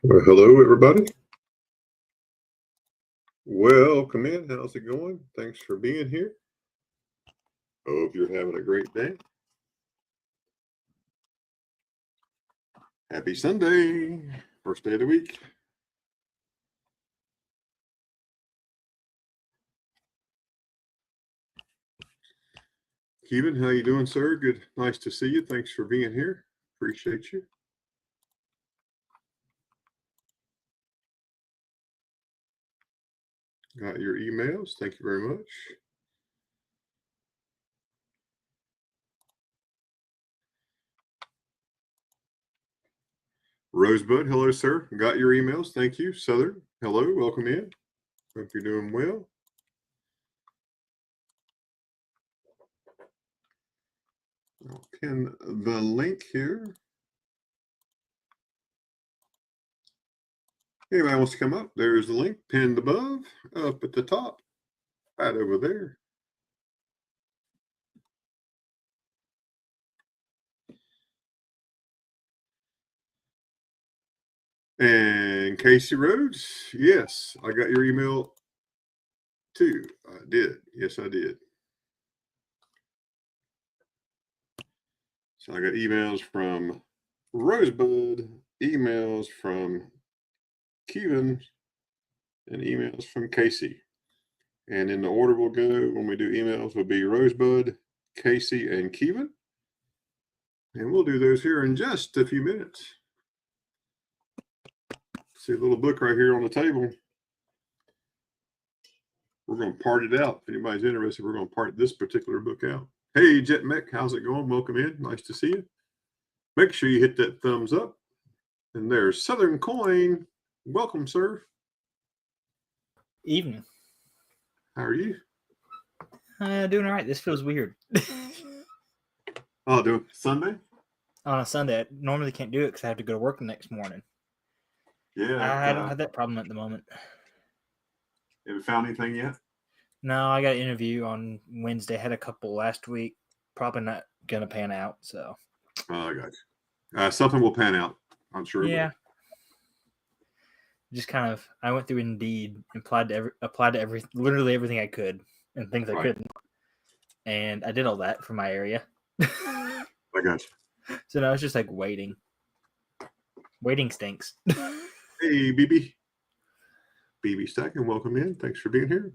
Well, hello, everybody. Welcome in. How's it going? Thanks for being here. Hope you're having a great day. Happy Sunday. First day of the week. Kevin, how you doing, sir? Good. Nice to see you. Thanks for being here. Appreciate you. Got your emails. Thank you very much. Rosebud, hello, sir. Got your emails. Thank you. Southern, hello. Welcome in. Hope you're doing well. I'll pin the link here. Anybody wants to come up, there's the link pinned above, up at the top, right over there. And Casey Rhodes, yes, I got your email too. I did. Yes, I did. So I got emails from Rosebud, emails from Kevin, and emails from Casey. And in the order we'll go when we do emails will be Rosebud, Casey, and Kevin. And we'll do those here in just a few minutes. See a little book right here on the table. We're going to part it out. If anybody's interested, we're going to part this particular book out. Hey, Jet Mech, how's it going? Welcome in. Nice to see you. Make sure you hit that thumbs up. And there's Southern Coin. Welcome, sir. Evening. How are you? Doing all right. This feels weird. Oh, doing Sunday? On a Sunday. I normally can't do it because I have to go to work the next morning. Yeah. I don't have that problem at the moment. Haven't found anything yet? No, I got an interview on Wednesday. Had a couple last week. Probably not going to pan out, so. I got you. Something will pan out. I'm sure it will. Just kind of, I went through Indeed and applied to literally everything I could and things I couldn't. And I did all that for my area. I got you. So now it's just like waiting. Waiting stinks. Hey, BB. BB Stacking, welcome in. Thanks for being here.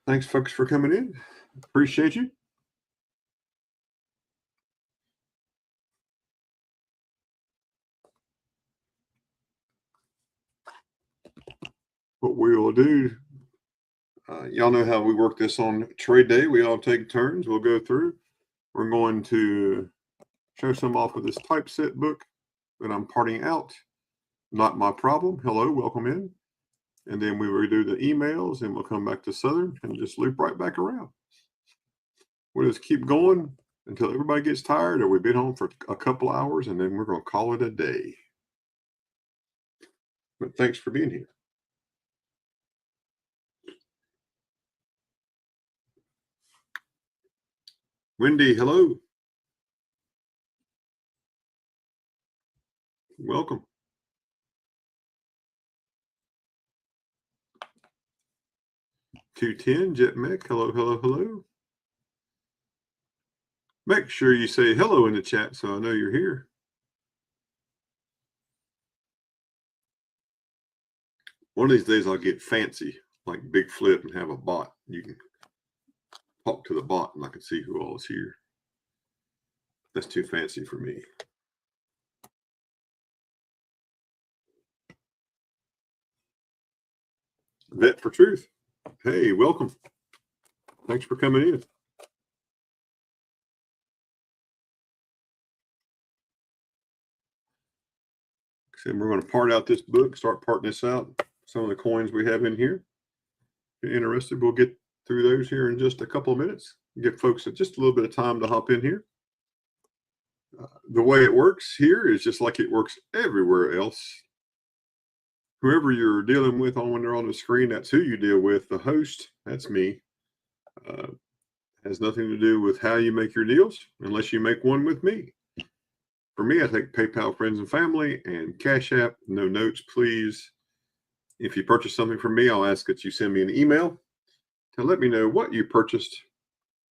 Thanks, folks, for coming in. Appreciate you. What we will do, y'all know how we work this on trade day. We all take turns. We'll go through. We're going to show some off of this typeset book that I'm parting out. Not my problem. Hello, welcome in. And then we will do the emails and we'll come back to Southern and just loop right back around. We'll just keep going until everybody gets tired or we've been home for a couple hours and then we're going to call it a day. But thanks for being here. Wendy, hello. Welcome. $2.10, Jet Mech, hello, hello, hello. Make sure you say hello in the chat so I know you're here. One of these days I'll get fancy, like Big Flip, and have a bot. You can talk to the bot and I can see who all is here. That's too fancy for me. Vet for Truth. Hey, welcome. Thanks for coming in. So we're going to part out this book, start parting this out. Some of the coins we have in here. If you're interested, we'll get through those here in just a couple of minutes. Give folks just a little bit of time to hop in here. The way it works here is just like it works everywhere else. Whoever you're dealing with when they're on the screen, that's who you deal with. The host, that's me. Has nothing to do with how you make your deals unless you make one with me. For me, I take PayPal, friends and family, and Cash App. No notes, please. If you purchase something from me, I'll ask that you send me an email to let me know what you purchased.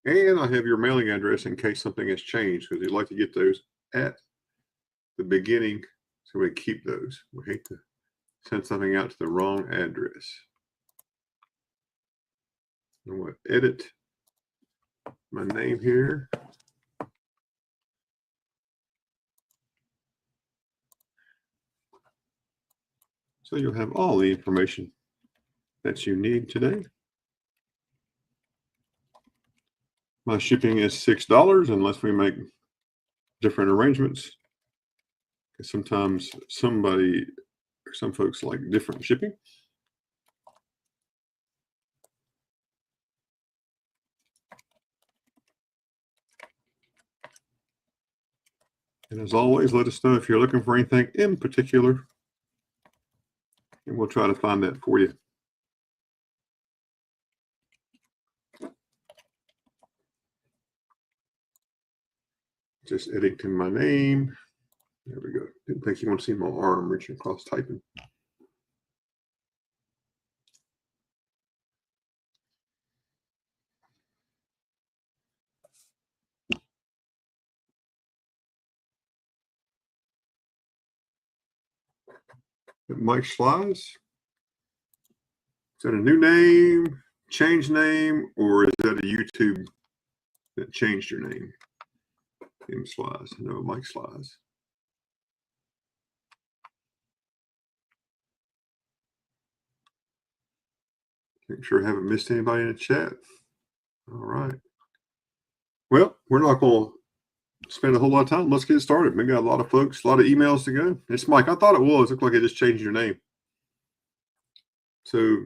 And I have your mailing address in case something has changed, because we'd like to get those at the beginning so we keep those. We hate to send something out to the wrong address. I'm going to edit my name here. So you'll have all the information that you need today. My shipping is $6 unless we make different arrangements. Because sometimes somebody or some folks like different shipping. And as always, let us know if you're looking for anything in particular, and we'll try to find that for you. Just editing my name. There we go. Didn't think you want to see my arm reaching across typing. Mike Schlies. Is that a new name, changed name, or is that a YouTube that changed your name? Tim Schlies. No, Mike Schlies. Make sure I haven't missed anybody in the chat. All right. Well, we're not going to spend a whole lot of time. Let's get started. We got a lot of folks, a lot of emails to go. It's Mike. I thought it was. It looked like I just changed your name. So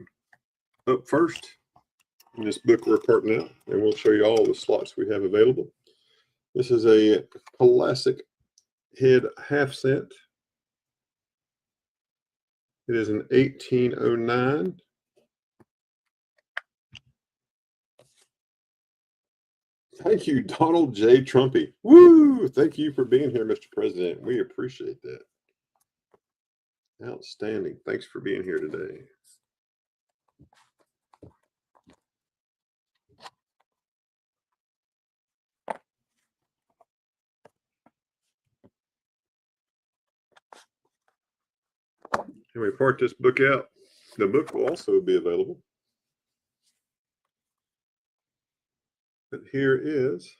up first in this book we're parting out, and we'll show you all the slots we have available. This is a classic head half cent. It is an 1809. Thank you, Donald J. Trumpy. Woo! Thank you for being here, Mr. President. We appreciate that. Outstanding. Thanks for being here today. And we part this book out. The book will also be available. But here is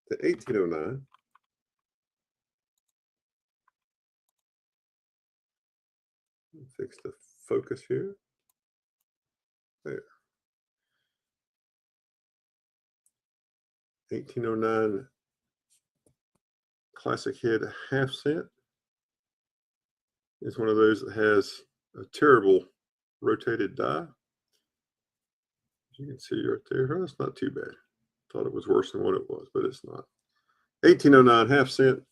the 1809. Fix the focus here. There. 1809 classic head half cent. It's one of those that has a terrible rotated die. As you can see right there, oh, it's not too bad. Thought it was worse than what it was, but it's not. 1809 half cent,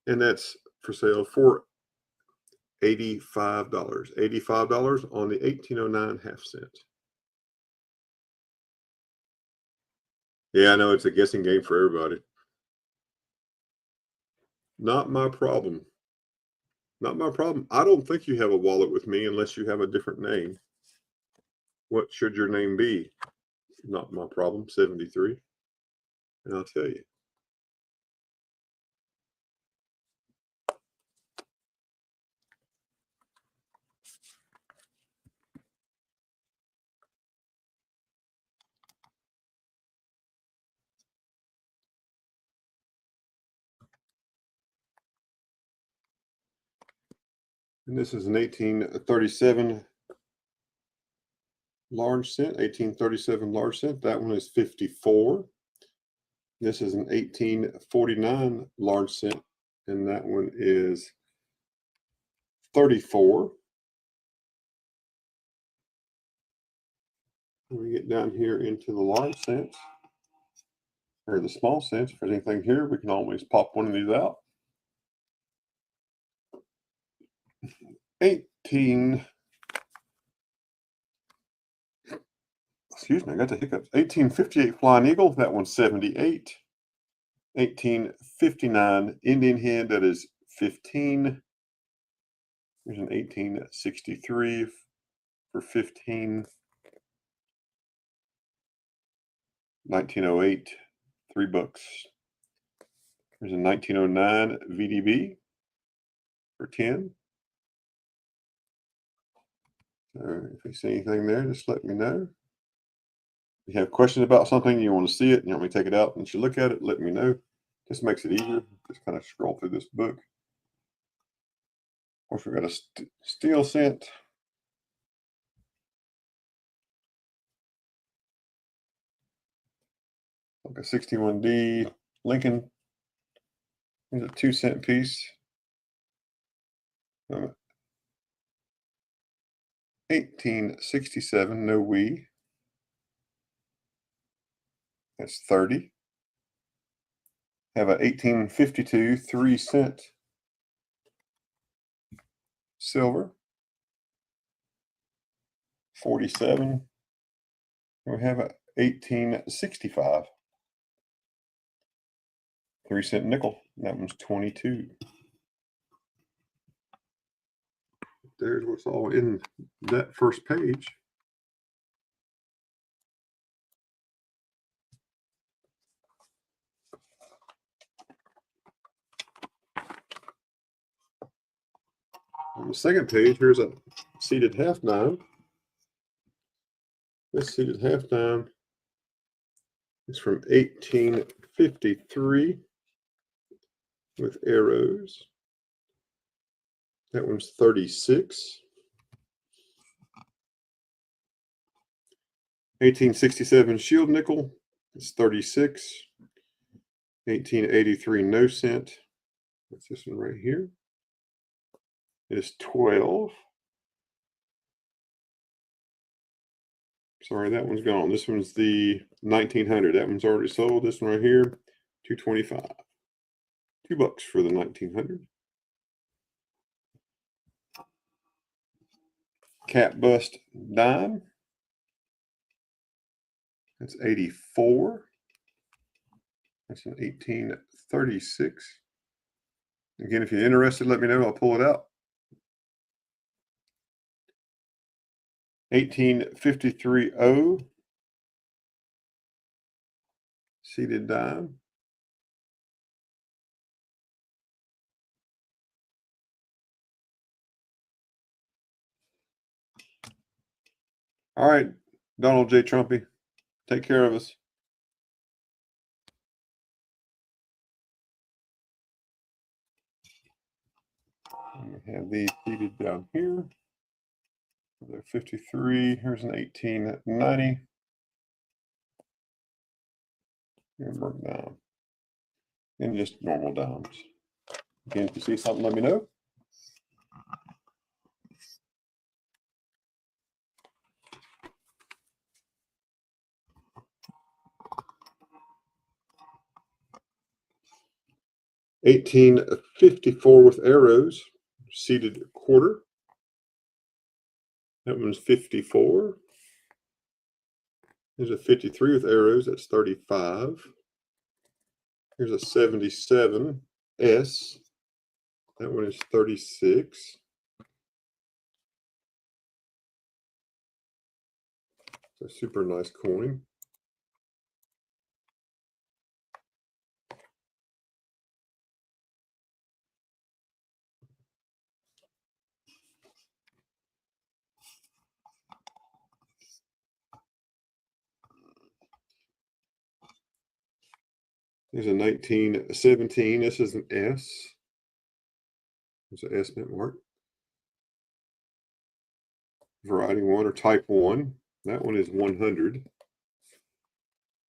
and that's for sale for $85. $85 on the 1809 half cent. Yeah, I know it's a guessing game for everybody. Not my problem. Not my problem. I don't think you have a wallet with me unless you have a different name. What should your name be? Not my problem, 73. And I'll tell you. And this is an 1837 large cent, 1837 large cent. That one is 54. This is an 1849 large cent, and that one is 34. When we get down here into the large cents, or the small cents, if there's anything here, we can always pop one of these out. 1858 Flying Eagle, that one's 78. 1859 Indian head, that is 15. Here's an 1863 for 15. 1908, $3. There's a 1909 VDB for 10. So if you see anything there, just let me know. If you have questions about something, you want to see it, and you want me to take it out and you look at it, let me know. This makes it easier. Just kind of scroll through this book. Of course, we've got a steel cent. Like a 61D Lincoln. Here's a 2-cent piece. 1867, no we. That's 30. Have a 1852 3-cent silver. 47. We have a 1865 3-cent nickel. That one's 22. There's what's all in that first page. On the second page, here's a seated half dime. This seated half dime is from 1853 with arrows. That one's 36. 1867 shield nickel is 36. 1883 no cent. What's this one right here? Is 12. Sorry, that one's gone. This one's the 1900. That one's already sold. This one right here, $2.25. $2 for the 1900. Cap bust dime. That's 84. That's an 1836. Again, if you're interested, let me know. I'll pull it out. 1853 O. Seated dime. All right, Donald J. Trumpy, take care of us. We have these seated down here. They're 53. Here's an 1890. Hamburg dime. And just normal dimes. Again, if you see something, let me know. $1854 with arrows, seated quarter. That one's 54. There's a 53 with arrows, that's 35. Here's a 77 S. That one is 36. It's a super nice coin. There's a 1917. This is an S. There's an S mint mark. Variety 1 or type 1. That one is 100.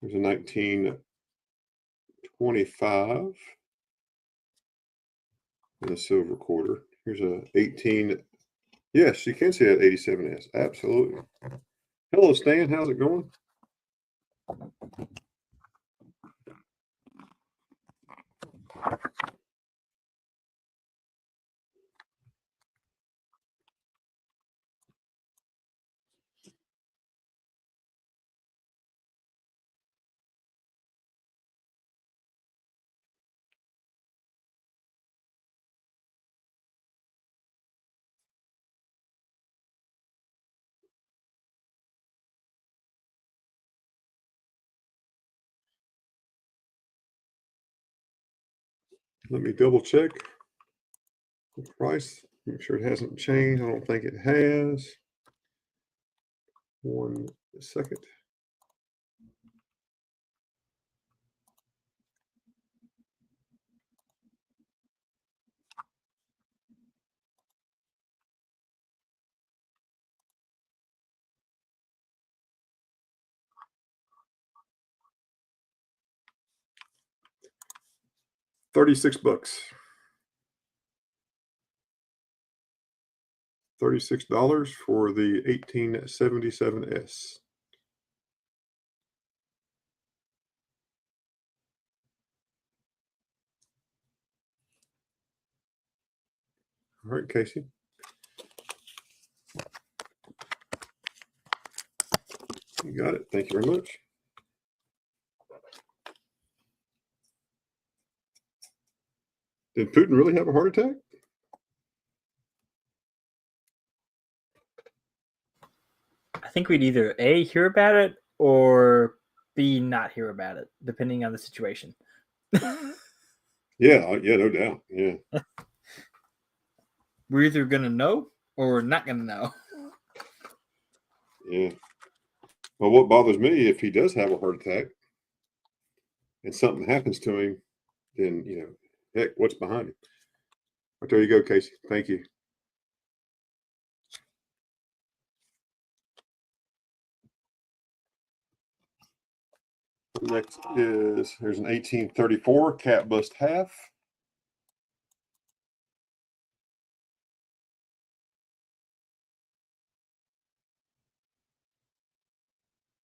There's a 1925 and a silver quarter. Here's a 18. Yes, you can see that 87S. Absolutely. Hello, Stan. How's it going? Let me double check the price. Make sure it hasn't changed. I don't think it has. 1 second. $36. $36 for the 1877S. All right, Casey. You got it. Thank you very much. Did Putin really have a heart attack? I think we'd either A, hear about it, or B, not hear about it, depending on the situation. Yeah, no doubt. Yeah. We're either going to know or we're not going to know. Yeah. Well, what bothers me, if he does have a heart attack and something happens to him, then, heck, what's behind it? But there you go, Casey. Thank you. Next is, here's an 1834 cat bust half.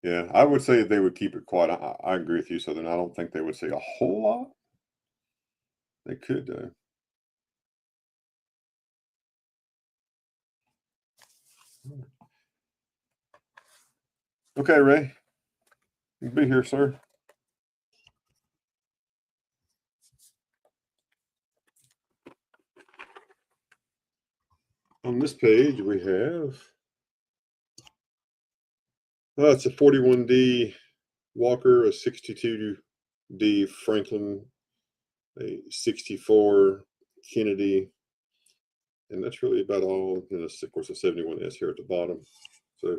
Yeah, I would say they would keep it quiet. I agree with you, Southern. I don't think they would say a whole lot. They could, though. Okay, Ray. You be here, sir. On this page, we have, it's a 41D Walker, a 62D Franklin, a 64 Kennedy, and that's really about all. And of course, a 71S here at the bottom. So,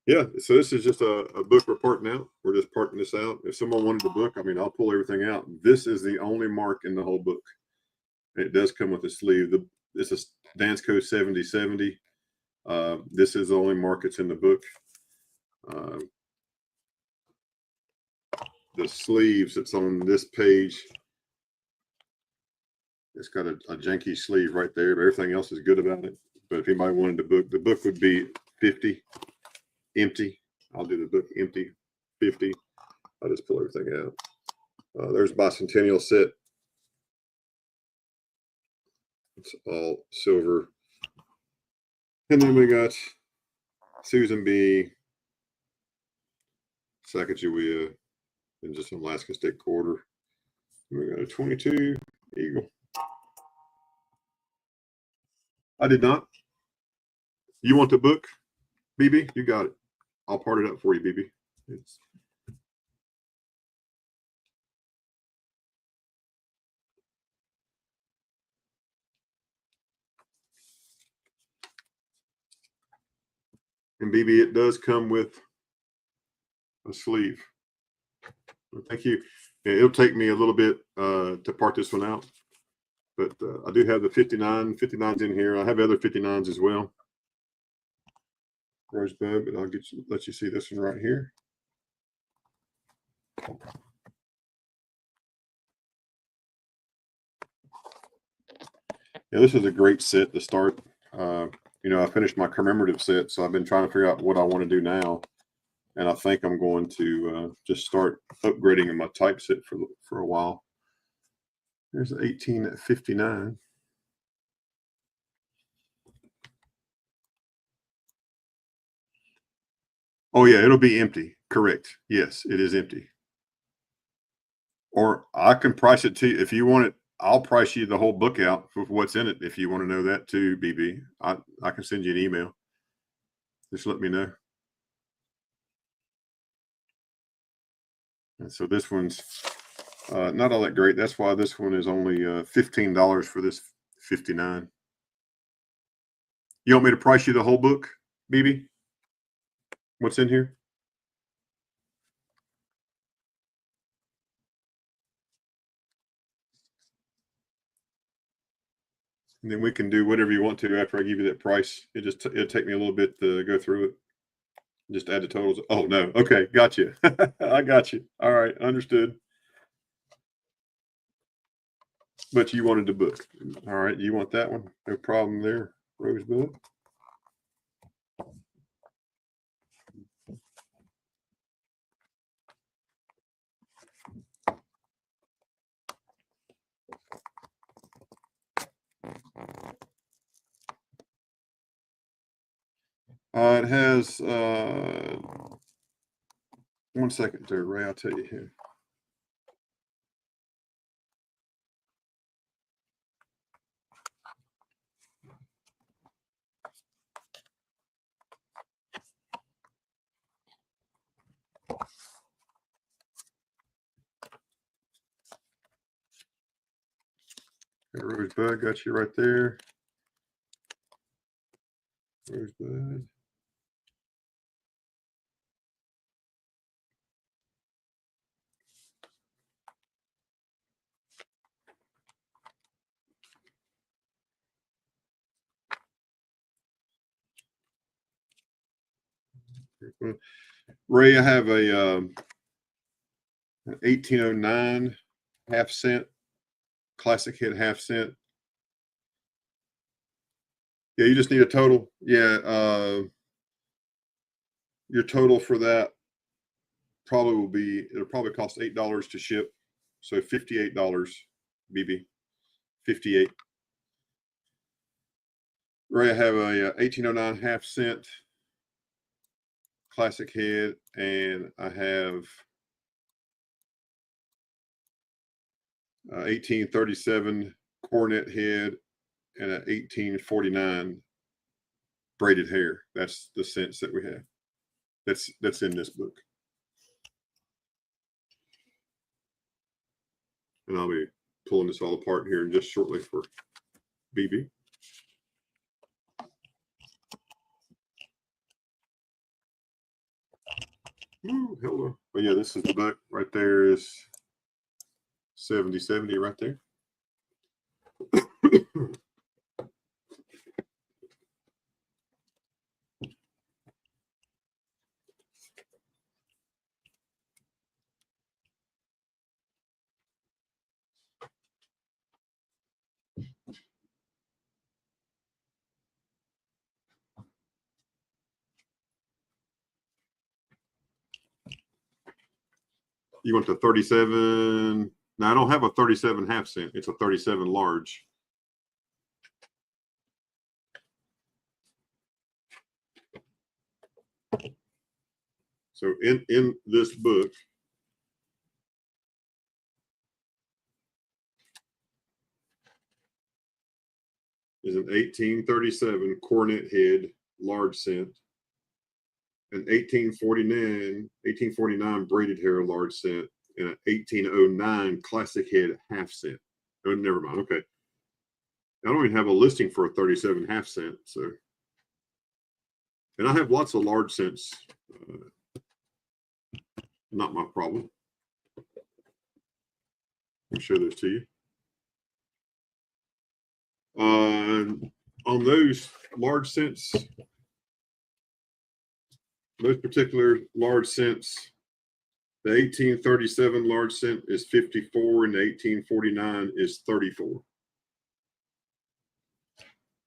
yeah, so this is just a book we're parting out. We're just parting this out. If someone wanted the book, I mean, I'll pull everything out. This is the only mark in the whole book. It does come with a sleeve. This is Dance Code 7070. This is the only mark that's in the book. The sleeves that's on this page, it's got a janky sleeve right there, but everything else is good about it. But if anybody wanted the book would be 50 empty. I'll do the book empty 50. I'll just pull everything out. There's bicentennial set. It's all silver. And then we got Susan B, Sacagawea, and just an Alaska State Quarter. And we got a 22 Eagle. I did not. You want the book, BB? You got it. I'll part it up for you, BB. And BB, it does come with a sleeve. Thank you. It'll take me a little bit to part this one out, but I do have the 59s in here. I have other 59s as well. Rosebud, but I'll let you see this one right here. Yeah, this is a great set to start. I finished my commemorative set, so I've been trying to figure out what I want to do now. And I think I'm going to just start upgrading in my typeset for a while. There's an 1859. Oh, yeah, it'll be empty. Correct. Yes, it is empty. Or I can price it to you. If you want it, I'll price you the whole book out for what's in it. If you want to know that too, BB, I can send you an email. Just let me know. And so this one's Not all that great. That's why this one is only $15 for this 59. You want me to price you the whole book, BB? What's in here? And then we can do whatever you want to after I give you that price. It'll take me a little bit to go through it. Just add the totals. Oh no. Okay, got you. I got you. All right, understood. But you wanted the book. All right, you want that one? No problem there, Rosebud. It has 1 second there, Ray. I'll tell you here. Okay, Rosebud, got you right there. Rosebud. Ray, I have a 1809 half cent classic hit half cent. Yeah, you just need a total. Yeah, your total for that it'll probably cost $8 to ship, so $58, BB, 58. Ray, I have a 1809 half cent classic head, and I have 1837 cornet head and an 1849 braided hair. That's the cents that we have. That's in this book. And I'll be pulling this all apart here in just shortly for BB. Ooh, hello. But yeah, this is the book right there is 70 right there. You want the 37? No, I don't have a 37 half cent. It's a 37 large. So in this book, is an 1837 cornet head large cent, an 1849 braided hair large cent, and an 1809 classic head half cent. Oh, never mind. Okay. I don't even have a listing for a 37 half cent. So, and I have lots of large cents. Not my problem. I'll show those to you. On those large cents, those particular large cents, the 1837 large cent is 54 and the 1849 is 34.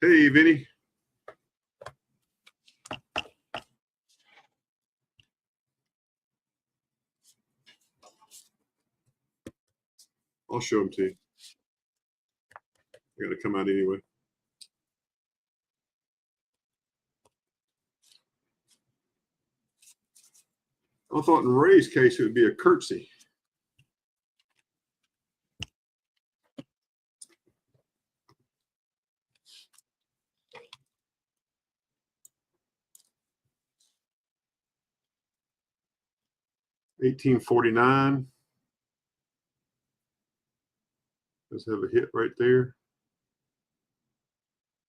Hey, Vinny. I'll show them to you. I got to come out anyway. I thought in Ray's case it would be a curtsy. $1849. Let's have a hit right there.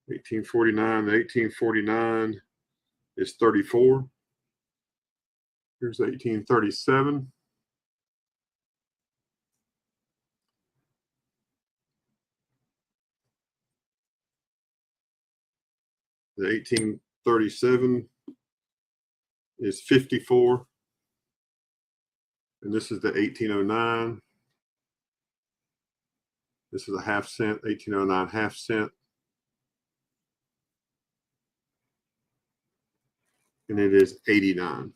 1849. The 1849 is 34. Here's 1837. The 1837 is 54. And this is the 1809. This is a half cent, 1809 half cent. And it is 89.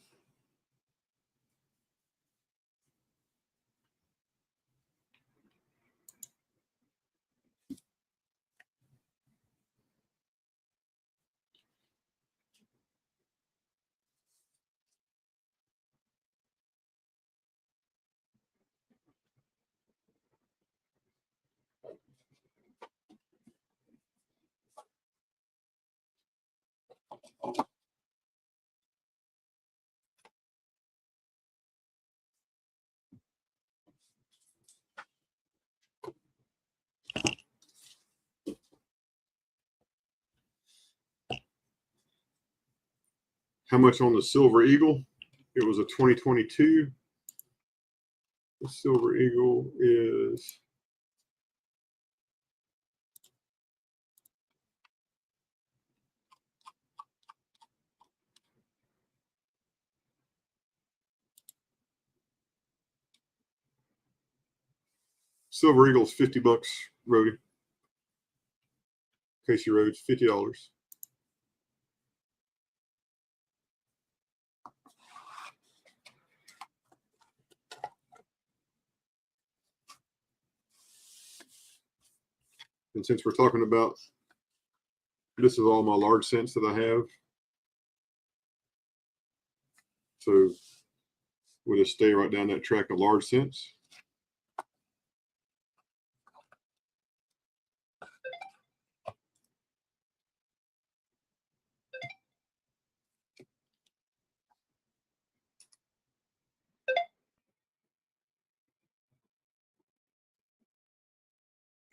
How much on the Silver Eagle? It was a 2022. The Silver Eagle is Silver Eagle's $50, Rody. Casey Rhodes, $50. And since we're talking about, this is all my large cents that I have. So we'll just stay right down that track of large cents.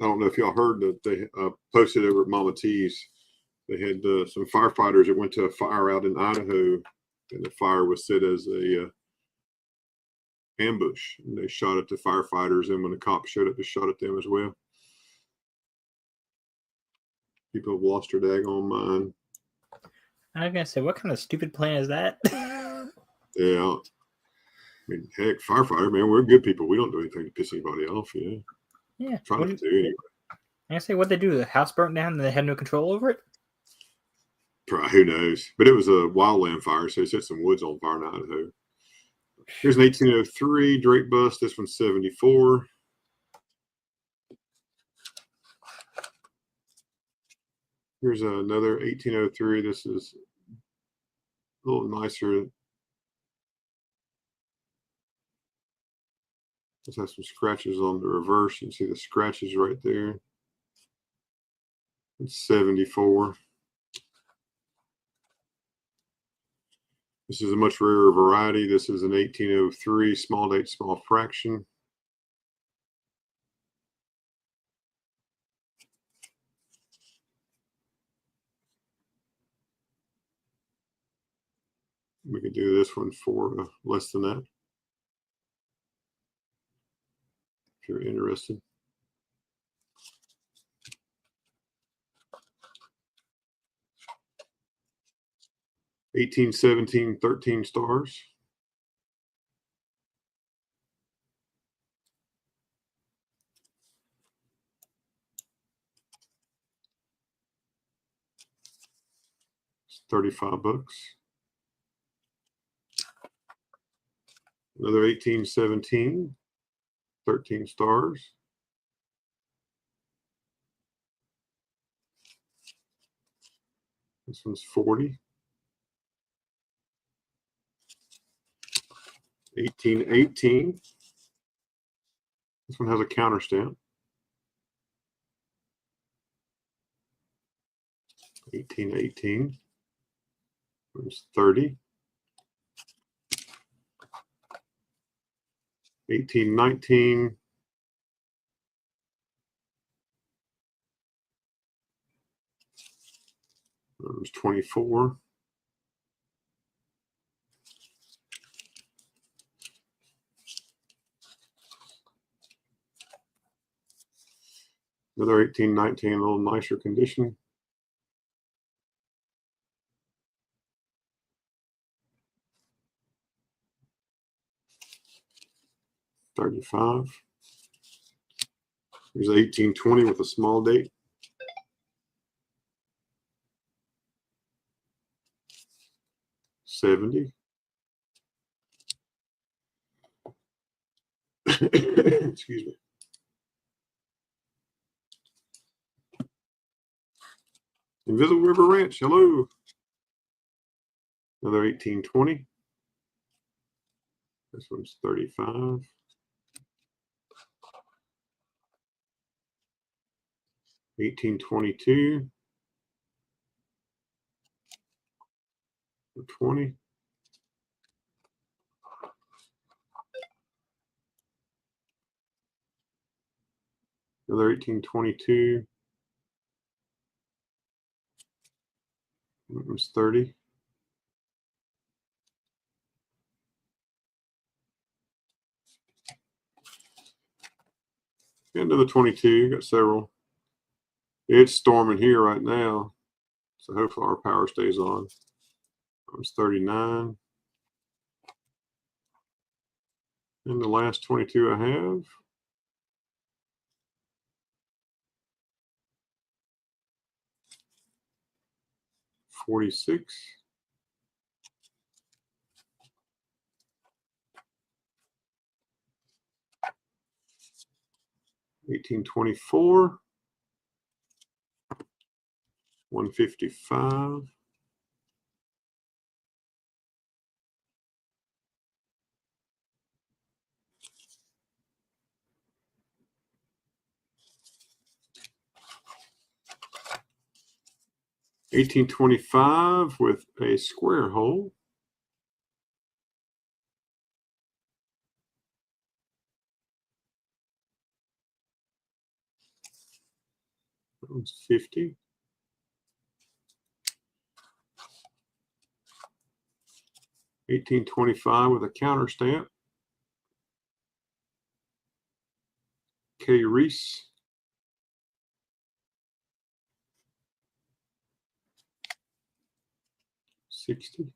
I don't know if y'all heard that they posted over at Mama T's. They had some firefighters that went to a fire out in Idaho, and the fire was set as a ambush. And they shot at the firefighters, and when the cops showed up, they shot at them as well. People have lost their daggone mind. I was gonna say, what kind of stupid plan is that? Yeah. I mean, heck, firefighter, man, we're good people. We don't do anything to piss anybody off, you know. Yeah. Try not to anyway. I say, what they do? The house burnt down and they had no control over it? Probably, who knows? But it was a wildland fire, so it set some woods on fire in Idaho. Here's an 1803 Drake bust. This one's 74. Here's another 1803. This is a little nicer. This has some scratches on the reverse. You can see the scratches right there. It's 74. This is a much rarer variety. This is an 1803 small date, small fraction. We could do this one for less than that, if you're interested. $18.17, 13 stars. It's $35. Another 1817, 13 stars. This one's 40. 1818. This one has a counter stamp. 1818. It's 30. 1819. There's 24. Another 1819, a little nicer condition. $35. Here's 1820 with a small date. $70. Excuse me. Invisible River Ranch, hello. Another 1820. This one's 35. $18.22 for 20. Another 18.22. It was 30. Another 22. Got several. It's storming here right now, so hopefully our power stays on. It was 39. And the last 22 I have. $46. $18.24. $155. $18.25 with a square hole. That one's 50. $18.25 with a counter stamp. K. Reese. $60.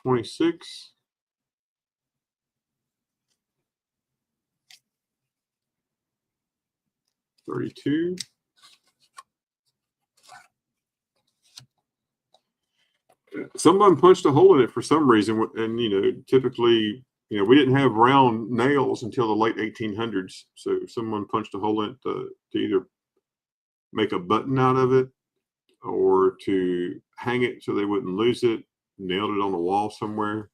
$26. $32. Someone punched a hole in it for some reason, and typically, we didn't have round nails until the late 1800s. So someone punched a hole in it to either make a button out of it or to hang it so they wouldn't lose it. Nailed it on the wall somewhere.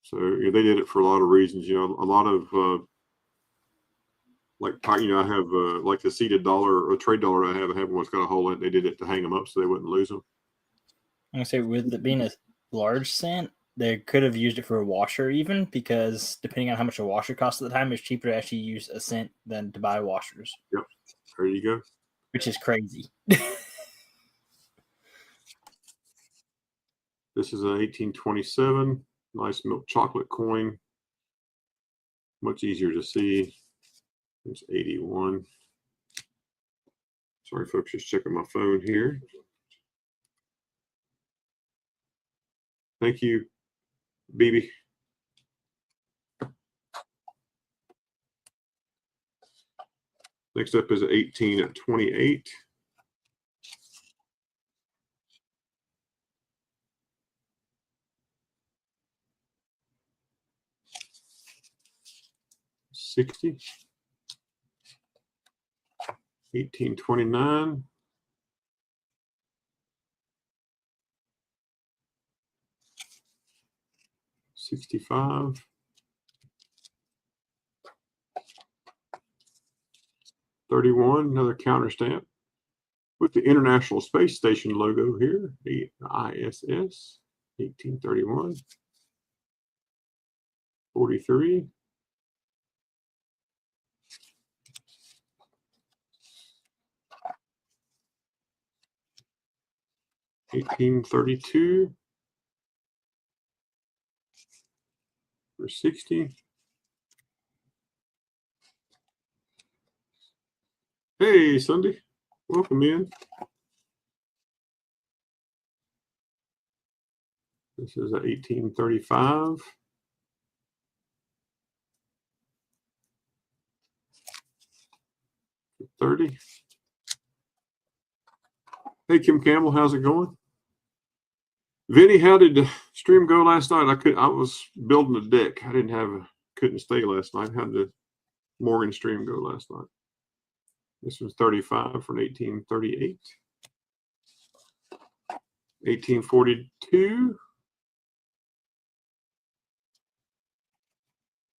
So they did it for a lot of reasons. A lot of I have like the seated dollar or trade dollar I have one's got a hole in it. They did it to hang them up so they wouldn't lose them. I'm gonna say with it being a large cent, they could have used it for a washer even, because depending on how much a washer costs at the time, it's cheaper to actually use a cent than to buy washers. Yep. There you go. Which is crazy. This is an 1827. Nice milk chocolate coin. Much easier to see. It's 81. Sorry, folks, just checking my phone here. Thank you, BB. Next up is 1828. $60. 1829. $65. $31. Another counter stamp with the International Space Station logo here, the ISS. 1831. 43. $18.32 for 60. Hey, Sunday, welcome in. This is at $18.35. $30. Hey, Kim Campbell, how's it going? Vinny, how did the stream go last night? I was building a deck. Couldn't stay last night. How did the Morgan stream go last night? This was 35 from 1838. 1842.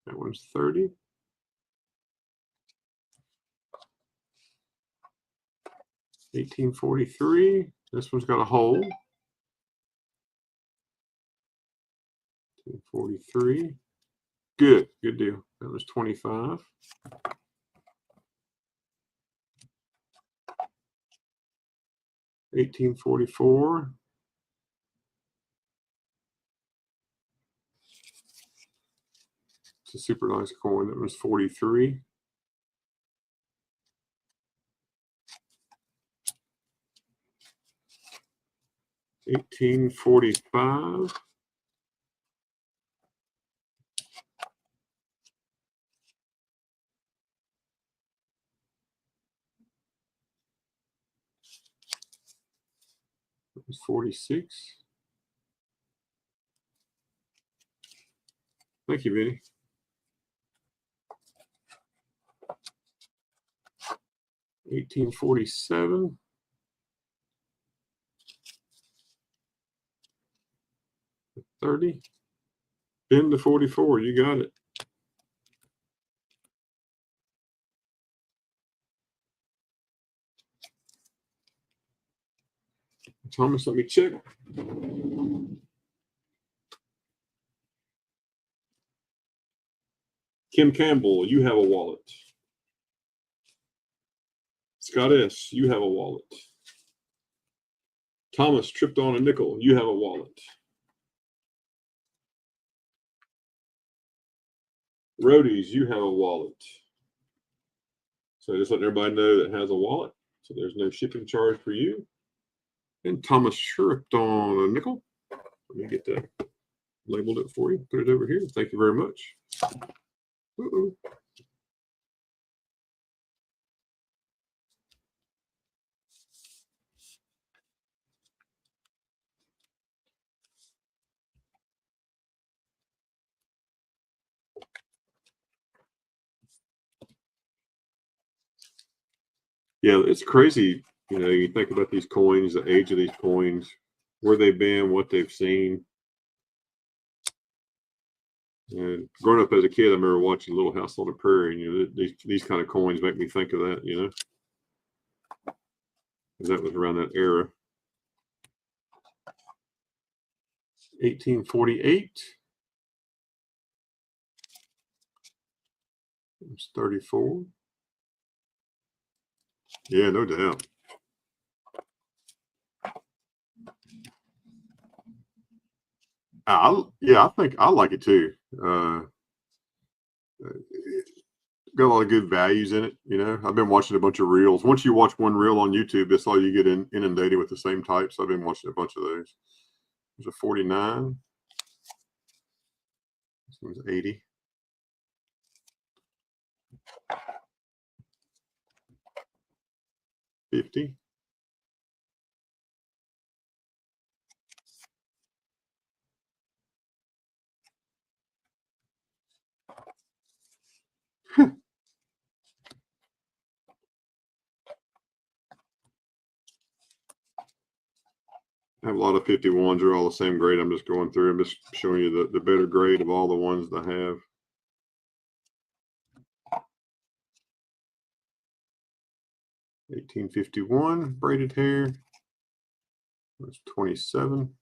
That one's 30. 1843. This one's got a hole. 1843. Good deal. That was 25. 1844. It's a super nice coin. That was 43. 1845. That was 46. Thank you, Vinny. 1847. 30. Bend to 44. You got it. Thomas, let me check. Kim Campbell, you have a wallet. Scott S., you have a wallet. Thomas tripped on a nickel. You have a wallet. Roadies, you have a wallet. So just letting everybody know that has a wallet. So there's no shipping charge for you. And Thomas tripped on a nickel. Let me get that labeled it for you. Put it over here. Thank you very much. Uh-oh. Yeah, it's crazy. You know, you think about these coins, the age of these coins, where they've been, what they've seen. And growing up as a kid, I remember watching Little House on the Prairie, and you know, these kind of coins make me think of that, you know. Because that was around that era. 1848. It's 34. Yeah, no doubt. I think I like it too. Got a lot of good values in it. You know, I've been watching a bunch of reels. Once you watch one reel on YouTube, that's all you get inundated with the same types. I've been watching a bunch of those. There's a 49. This one's 80. 50. I have a lot of 51s. They're all the same grade. I'm just going through. I'm just showing you the better grade of all the ones that I have. $18.51 braided hair. That's 27.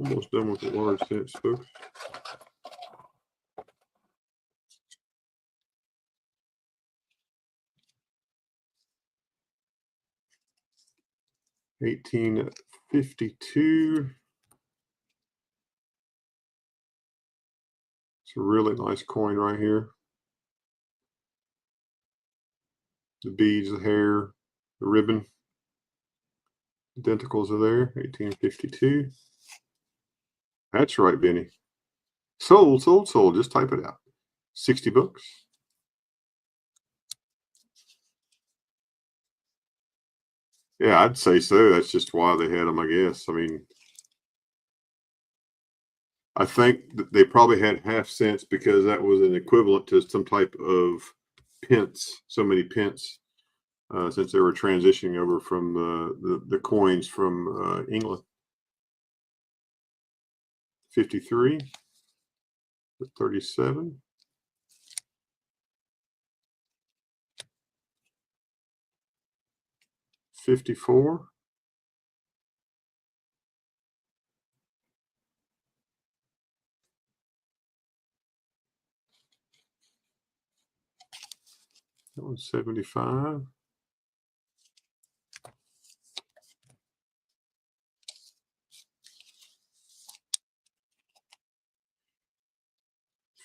Almost done with the large cents, folks. 1852. It's a really nice coin right here. The beads, the hair, the ribbon. Identicals are there. 1852. That's right, Benny. Sold, sold, sold. Just type it out. 60 bucks. Yeah, I'd say so. That's just why they had them, I guess. I mean, I think that they probably had half cents because that was an equivalent to some type of pence, so many pence, since they were transitioning over from the coins from England. 53, 37. 54. That was 75.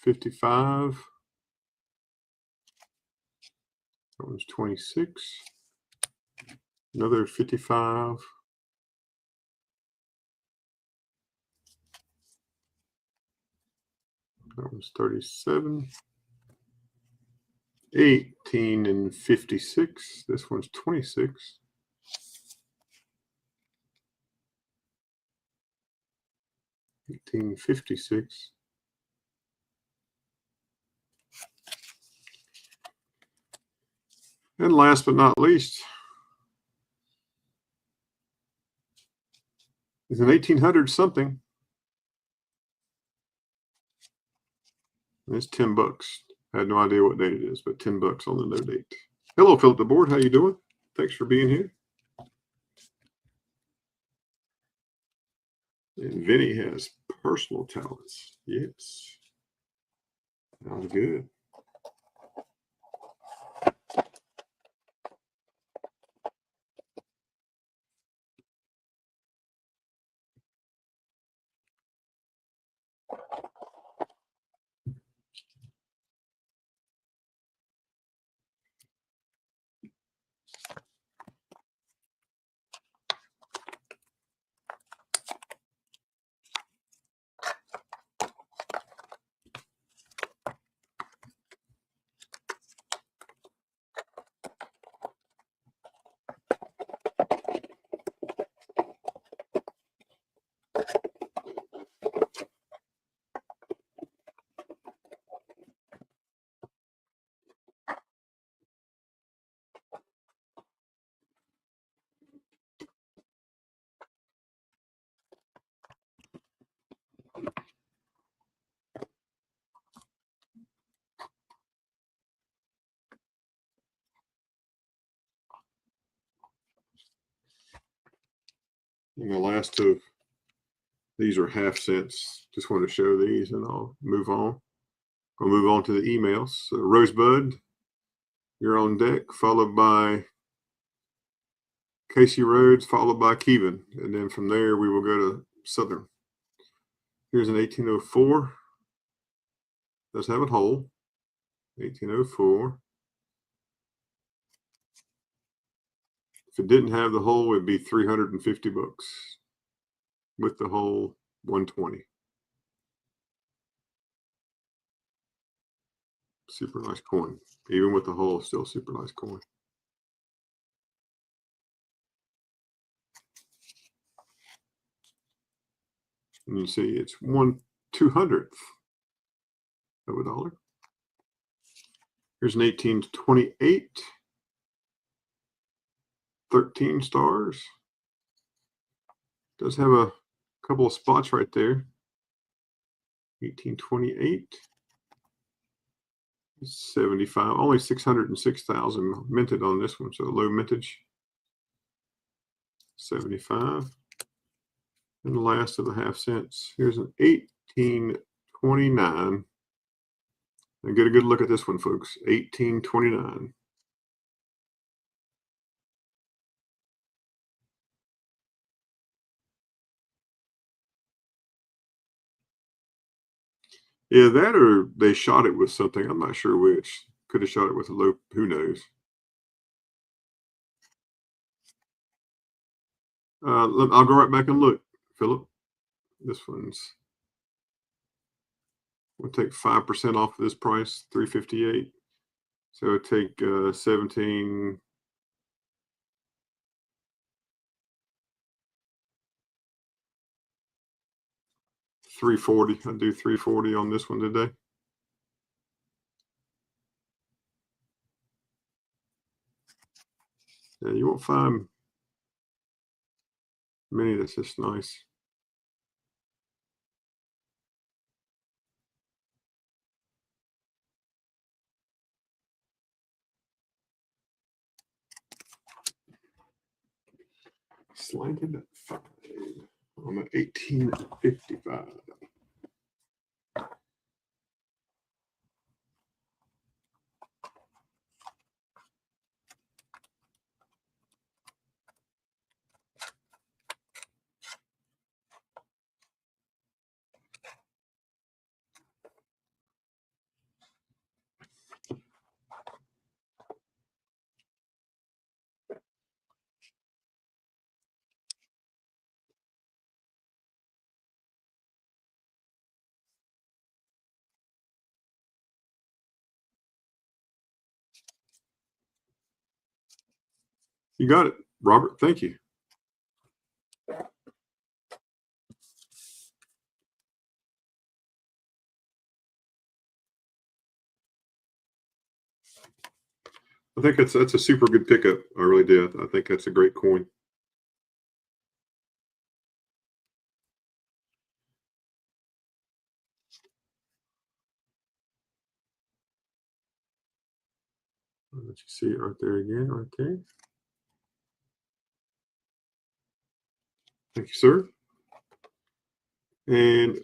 55. That was 26. Another 55. That was 37. 18 and 56. This one's 26. 1856. And last but not least is an 1800 something. And it's 10 bucks. I had no idea what date it is, but 10 bucks on the no date. Hello, Philip the board. How you doing? Thanks for being here. And Vinny has personal talents. Yes. Sounds good. And the last of these are half cents. Just want to show these and I'll move on. I'll move on to the emails. So Rosebud, you're on deck, followed by Casey Rhodes, followed by Kevin. And then from there, we will go to Southern. Here's an 1804. Does have a hole. 1804. If it didn't have the hole, it'd be 350 bucks. With the hole, 120. Super nice coin. Even with the hole, still super nice coin. And you see it's 1/200th of a dollar. Here's an 1828. 13 stars. Does have a couple of spots right there. 1828. 75. Only 606,000 minted on this one, so low mintage. 75. And the last of the half cents. Here's an 1829. And get a good look at this one, folks. 1829. Yeah, that or they shot it with something. I'm not sure which. Could have shot it with a low. Who knows? I'll go right back and look, Philip. This one's. We'll take 5% off of this price, 358. So take 17. 340. I'll do 340 on this one today. Yeah, you won't find many that's just nice. Slanted 5. I'm at 1855. You got it, Robert. Thank you. I think that's a super good pickup. I really did. I think that's a great coin. I'll let you see it right there again, right there. Thank you, sir. And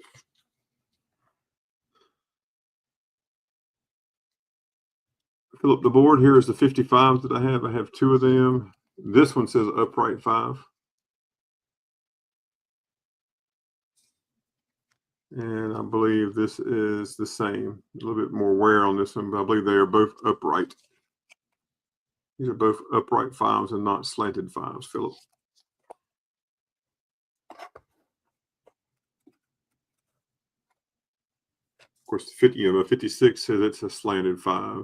Philip, the board here is the 55s that I have. I have two of them. This one says upright 5. And I believe this is the same. A little bit more wear on this one, but I believe they are both upright. These are both upright 5s and not slanted 5s, Philip. Of course, the 56 says it's a slanted 5.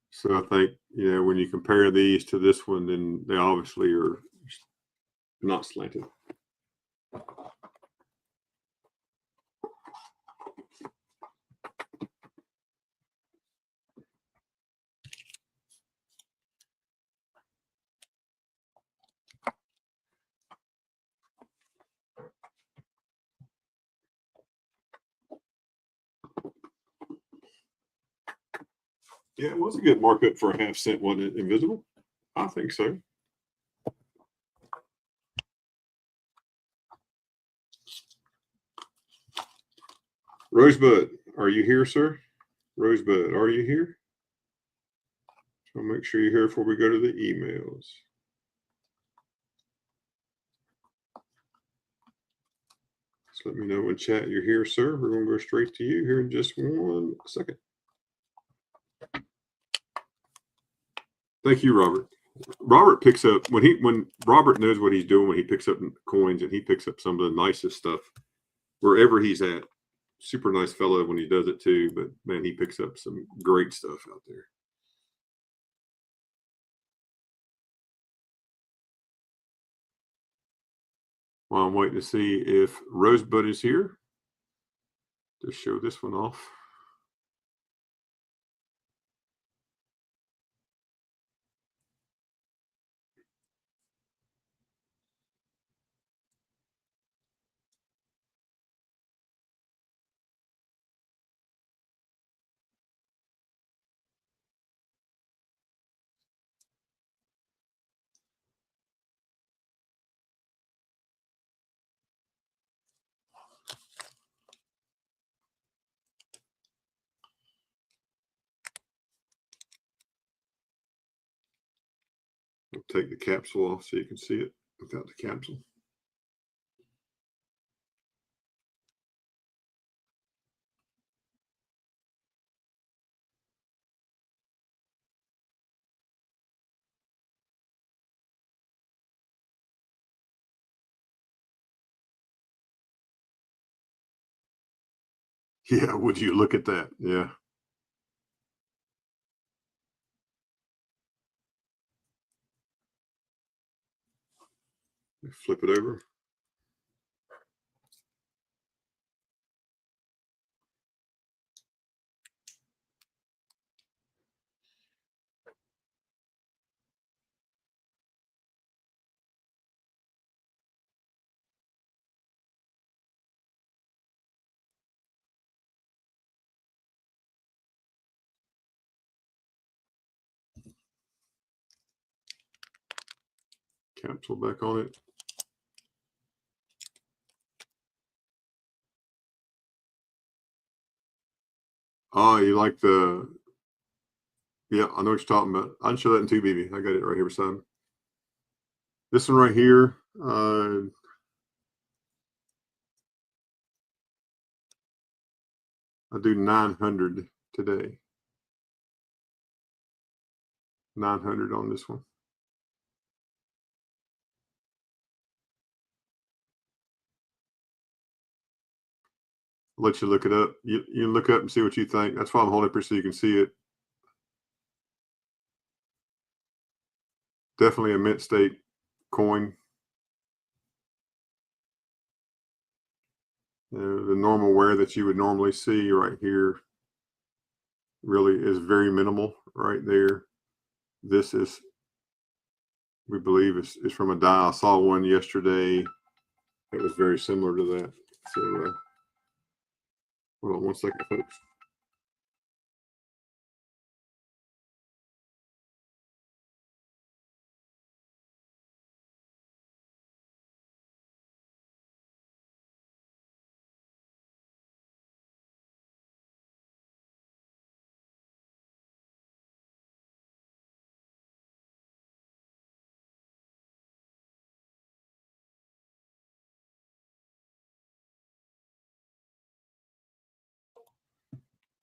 So I think, when you compare these to this one, then they obviously are not slanted. Yeah, it was a good markup for a half cent, wasn't it, Invisible? I think so. Rosebud, are you here, sir? Rosebud, are you here? So make sure you're here before we go to the emails. Just let me know in chat you're here, sir. We're going to go straight to you here in just 1 second. Thank you, Robert. Robert picks up when Robert knows what he's doing when he picks up coins, and he picks up some of the nicest stuff wherever he's at. Super nice fellow when he does it too, but man, he picks up some great stuff out there. Well, I'm waiting to see if Rosebud is here to show this one off. I'll take the capsule off so you can see it without the capsule. Yeah, would you look at that? Yeah. Flip it over. Capsule back on it. Oh, you like the, yeah, I know what you're talking about. I can show that in 2BB. I got it right here beside me. This one right here, I do 900 today. 900 on this one. I'll let you look it up. You look up and see what you think. That's why I'm holding it up so you can see it. Definitely a mint state coin. The normal wear that you would normally see right here really is very minimal right there. This is, we believe, is from a die. I saw one yesterday that was very similar to that. So hold on one second, folks.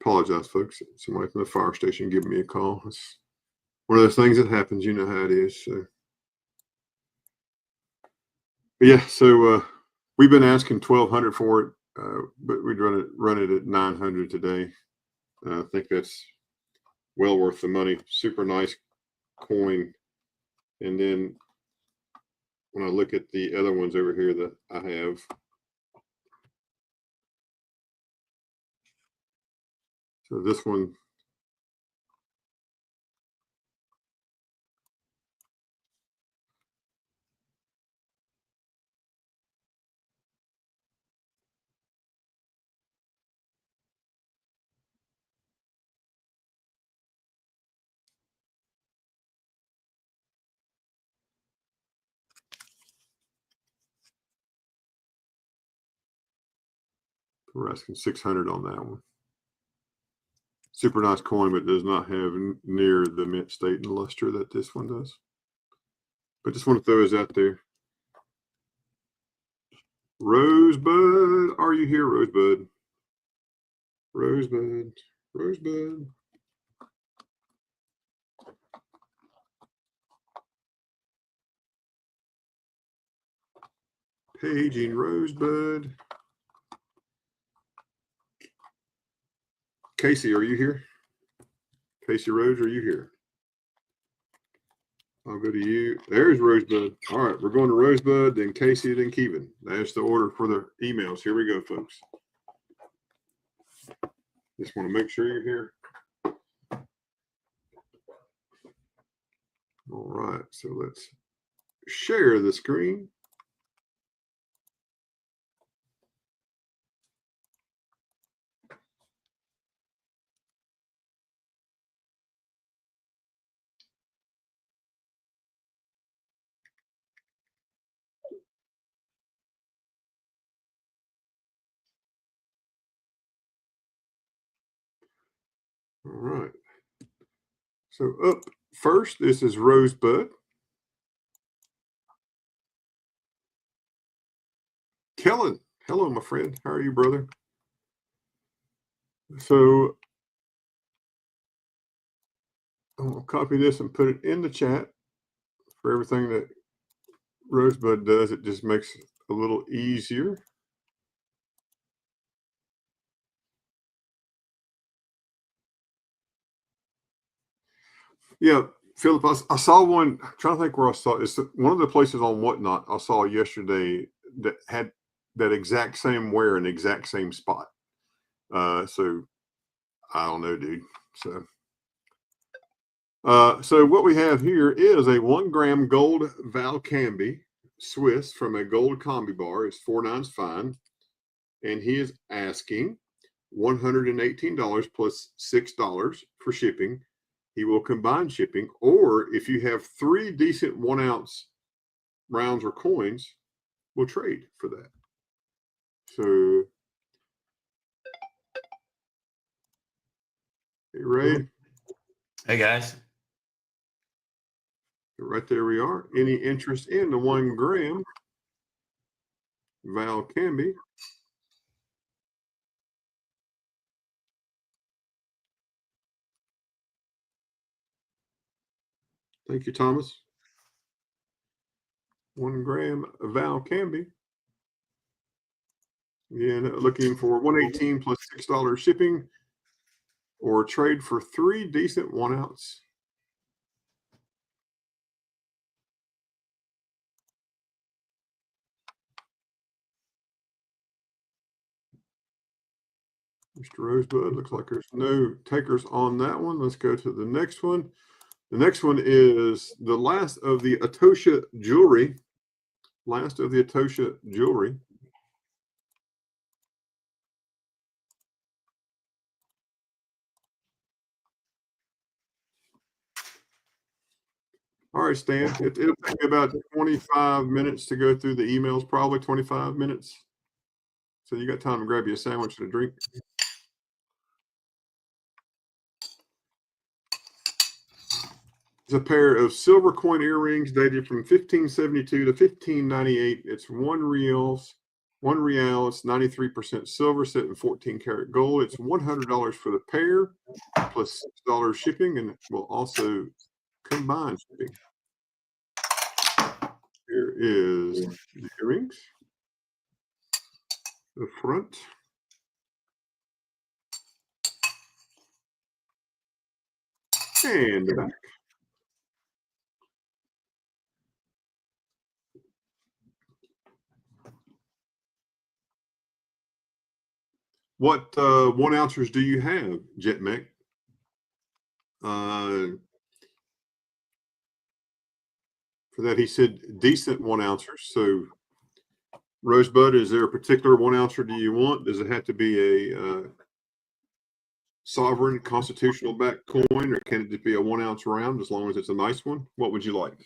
Apologize, folks. Somebody from the fire station giving me a call. It's one of those things that happens. You know how it is. So, but yeah. So we've been asking 1,200 for it, but we'd run it at 900 today. I think that's well worth the money. Super nice coin. And then when I look at the other ones over here that I have, so this one, we're asking 600 on that one. Super nice coin, but does not have near the mint state and luster that this one does. But just want to throw those out there. Rosebud, are you here, Rosebud? Rosebud, Rosebud. Paging Rosebud. Casey, are you here? Casey Rose, are you here? I'll go to you. There's Rosebud. All right, we're going to Rosebud, then Casey, then Kevin. That's the order for the emails. Here we go, folks. Just want to make sure you're here. All right, so let's share the screen. All right. So up first, this is Rosebud. Kellen, hello, my friend. How are you, brother? So I'm going to copy this and put it in the chat. For everything that Rosebud does, it just makes it a little easier. Yeah, Philip, I saw one. I'm trying to think where I saw it. It's one of the places on Whatnot I saw yesterday that had that exact same wear in the exact same spot. So I don't know, dude. So what we have here is a 1 gram gold Valcambi Swiss from a gold combi bar. It's 4 9s fine, and he is asking $118 plus $6 for shipping. He will combine shipping, or if you have 3 decent 1 ounce rounds or coins, we'll trade for that. So, hey, Ray. Hey guys. Right there we are. Any interest in the 1 gram Valcambi? Thank you, Thomas. 1 gram Valcambi. Again, looking for 118 plus $6 shipping, or trade for 3 decent 1 ounce. Mr. Rosebud, looks like there's no takers on that one. Let's go to the next one. The next one is the last of the Atosha jewelry. Last of the Atosha jewelry. All right, Stan. It'll take me about 25 minutes to go through the emails, probably 25 minutes. So you got time to grab you a sandwich and a drink. It's a pair of silver coin earrings dated from 1572 to 1598. It's 1 real. It's 93% silver, set in 14 karat gold. It's $100 for the pair, plus $6 shipping, and will also combine shipping. Here is the earrings, the front, and the back. What 1 ouncers do you have, Jet Mech? For that, he said decent 1 ouncers. So, Rosebud, is there a particular 1 ouncer do you want? Does it have to be a sovereign constitutional back coin, or can it just be a 1 ounce round as long as it's a nice one? What would you like?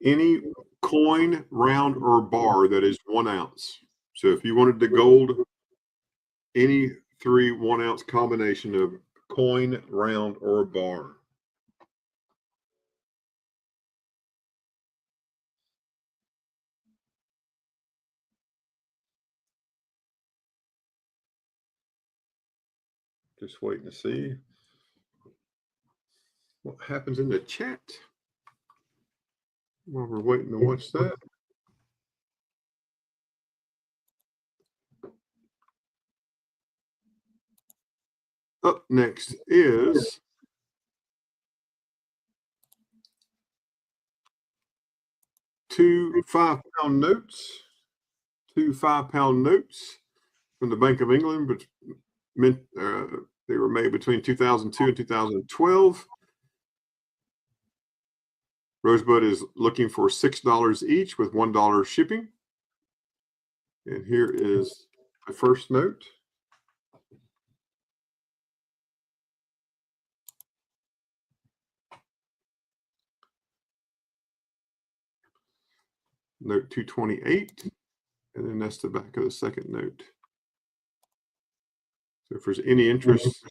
Any coin, round, or bar that is 1 ounce. So if you wanted the gold, any 3 1 ounce combination of coin, round, or bar. Just waiting to see what happens in the chat while we're waiting to watch that. Up next is two 5-pound notes. 2 5-pound notes from the Bank of England, but they were made between 2002 and 2012. Rosebud is looking for $6 each with $1 shipping. And here is the first note. Note 228. And then that's the back of the second note. So if there's any interest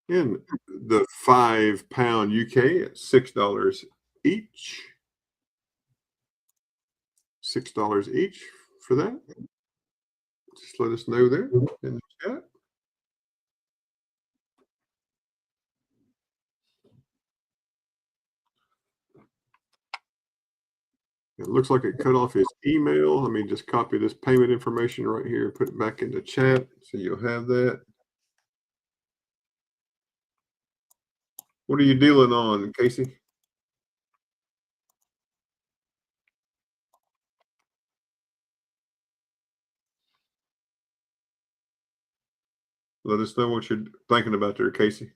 in the 5-pound UK at $6 each. $6 each for that. Just let us know there in the chat. It looks like it cut off his email. Let me just copy this payment information right here, put it back into chat so you'll have that. What are you dealing on, Casey? Let us know what you're thinking about there, Casey.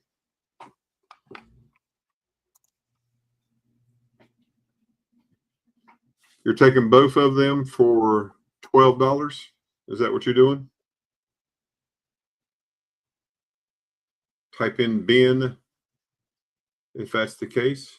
You're taking both of them for $12. Is that what you're doing? Type in Ben if that's the case.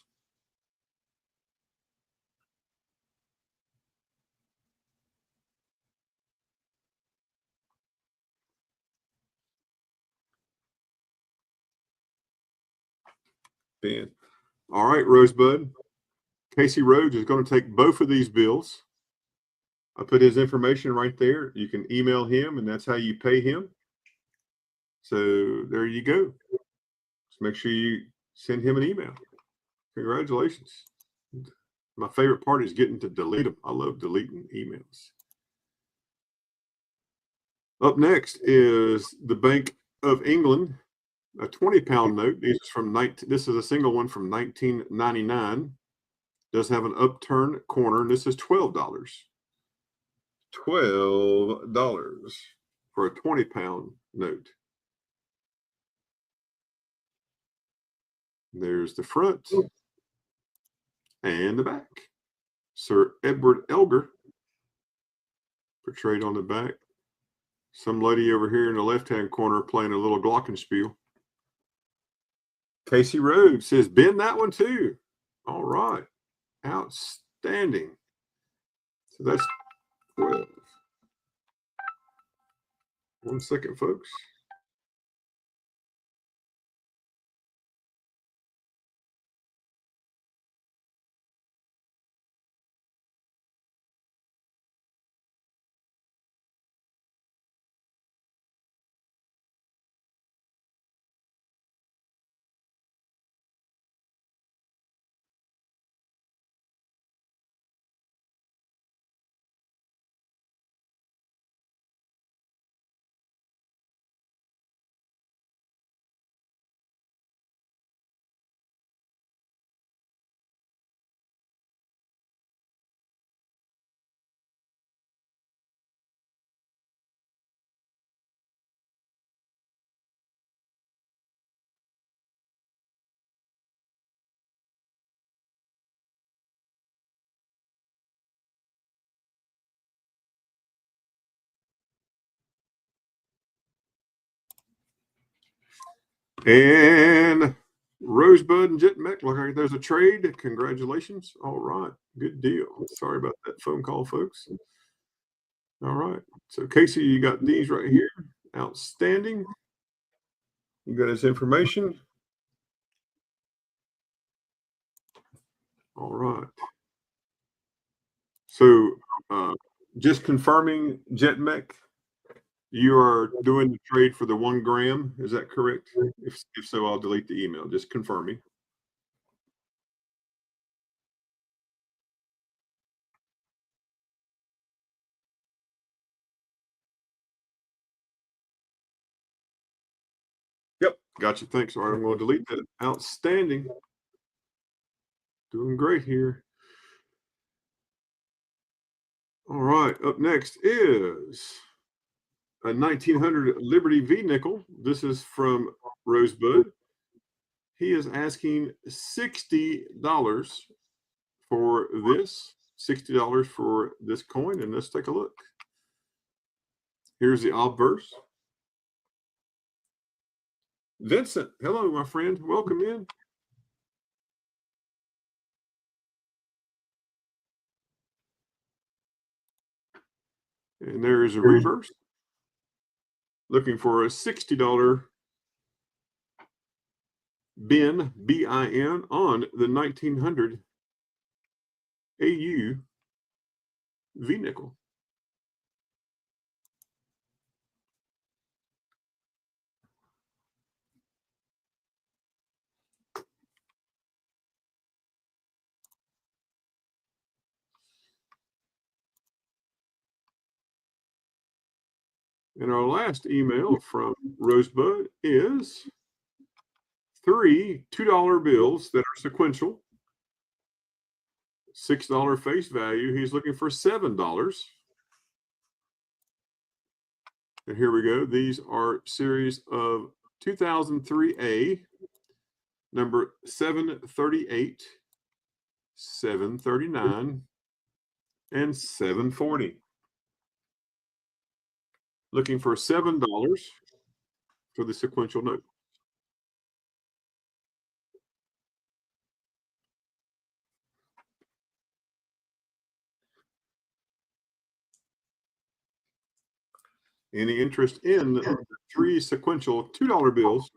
Ben. All right, Rosebud. Casey Rhodes is going to take both of these bills. I put his information right there. You can email him, and that's how you pay him. So there you go. Just make sure you send him an email. Congratulations. My favorite part is getting to delete them. I love deleting emails. Up next is the Bank of England, a 20-pound note. This is a single one from 1999. Does have an upturned corner, and this is $12. $12 for a 20-pound note. There's the front and the back. Sir Edward Elgar portrayed on the back. Some lady over here in the left-hand corner playing a little glockenspiel. Casey Rhodes says, bend that one too. All right. Outstanding. So that's 12. 1 second, folks. And Rosebud and Jet Mech, look like there's a trade. Congratulations. All right. Good deal. Sorry about that phone call, folks. All right. So, Casey, you got these right here. Outstanding. You got his information. All right. So, just confirming, Jet Mech, you are doing the trade for the 1 gram. Is that correct? If so, I'll delete the email. Just confirming. Yep. Gotcha. Thanks. All right. I'm going to delete that. Outstanding. Doing great here. All right. Up next is a 1900 Liberty V nickel. This is from Rosebud. He is asking $60 for this. $60 for this coin. And let's take a look. Here's the obverse. Vincent, hello, my friend. Welcome in. And there is a reverse. Looking for a $60 bin, B-I-N, on the 1900 AU V nickel. And our last email from Rosebud is 3 $2 bills that are sequential, $6 face value. He's looking for $7. And here we go. These are series of 2003A, number 738, 739, and 740. Looking for $7 for the sequential note. Any interest in the 3 sequential $2 bills?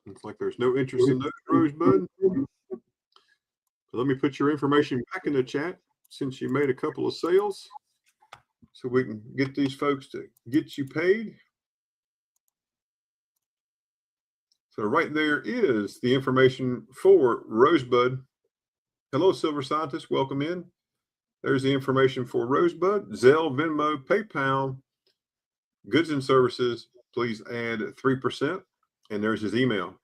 Looks like there's no interest in those, Rosebud. Let me put your information back in the chat since you made a couple of sales so we can get these folks to get you paid. So right there is the information for Rosebud. Hello, Silver Scientist. Welcome in. There's the information for Rosebud. Zelle, Venmo, PayPal, goods and services. Please add 3%. And there's his email.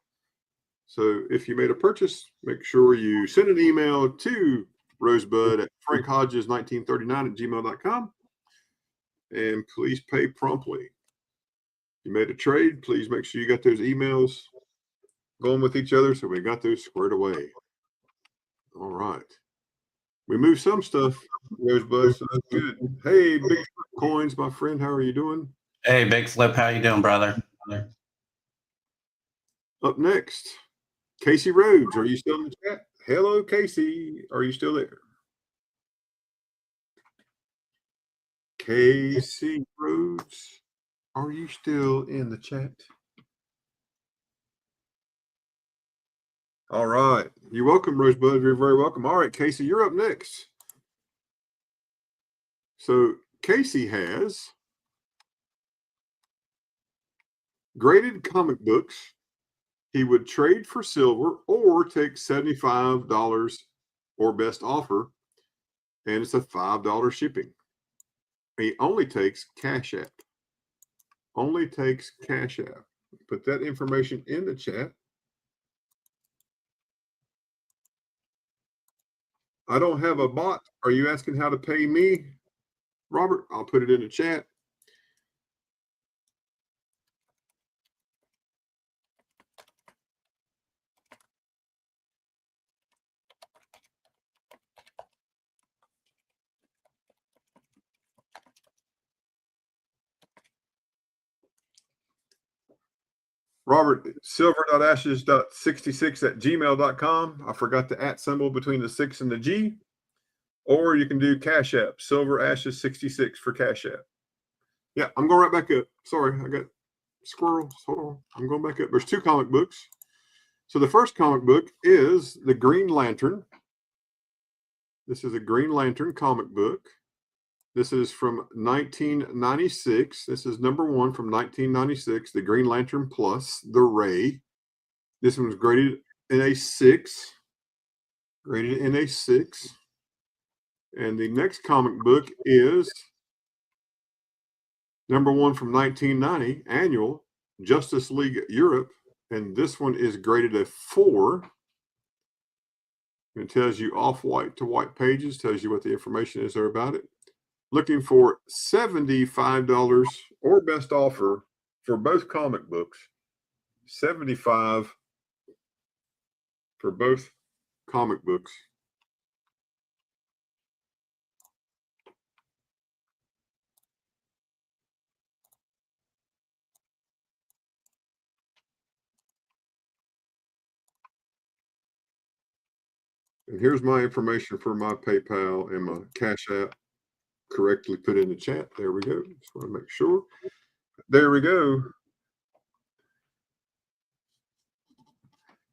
So if you made a purchase, make sure you send an email to Rosebud at frankhodges1939@gmail.com. And please pay promptly. If you made a trade, please make sure you got those emails going with each other so we got those squared away. All right. We moved some stuff, Rosebud, so that's good. Hey, Big Coins, my friend, how are you doing? Hey, Big Flip, how you doing, brother? Up next, Casey Rhodes. Are you still in the chat? Hello, Casey. Are you still there? Casey Rhodes, are you still in the chat? All right. You're welcome, Rosebud. You're very welcome. All right, Casey, you're up next. So Casey has graded comic books. He would trade for silver or take $75 or best offer, and it's a $5 shipping. He only takes Cash App. Only takes Cash App. Put that information in the chat. I don't have a bot. Are you asking how to pay me, Robert? I'll put it in the chat. Robert, silver.ashes.66@gmail.com. I forgot the @ symbol between the 6 and the G. Or you can do Cash App, Silver Ashes 66 for Cash App. Yeah, I'm going right back up. Sorry, I got squirrels. Hold on. I'm going back up. There's 2 comic books. So the first comic book is The Green Lantern. This is a Green Lantern comic book. This is from 1996. This is number 1 from 1996, The Green Lantern Plus, The Ray. This one's graded in a 6. Graded in a 6. And the next comic book is number 1 from 1990, Annual, Justice League Europe. And this one is graded a 4. It tells you off-white to white pages, tells you what the information is there about it. Looking for $75 or best offer for both comic books. $75 for both comic books. And here's my information for my PayPal and my Cash App correctly put in the chat. There we go. Just want to make sure. There we go.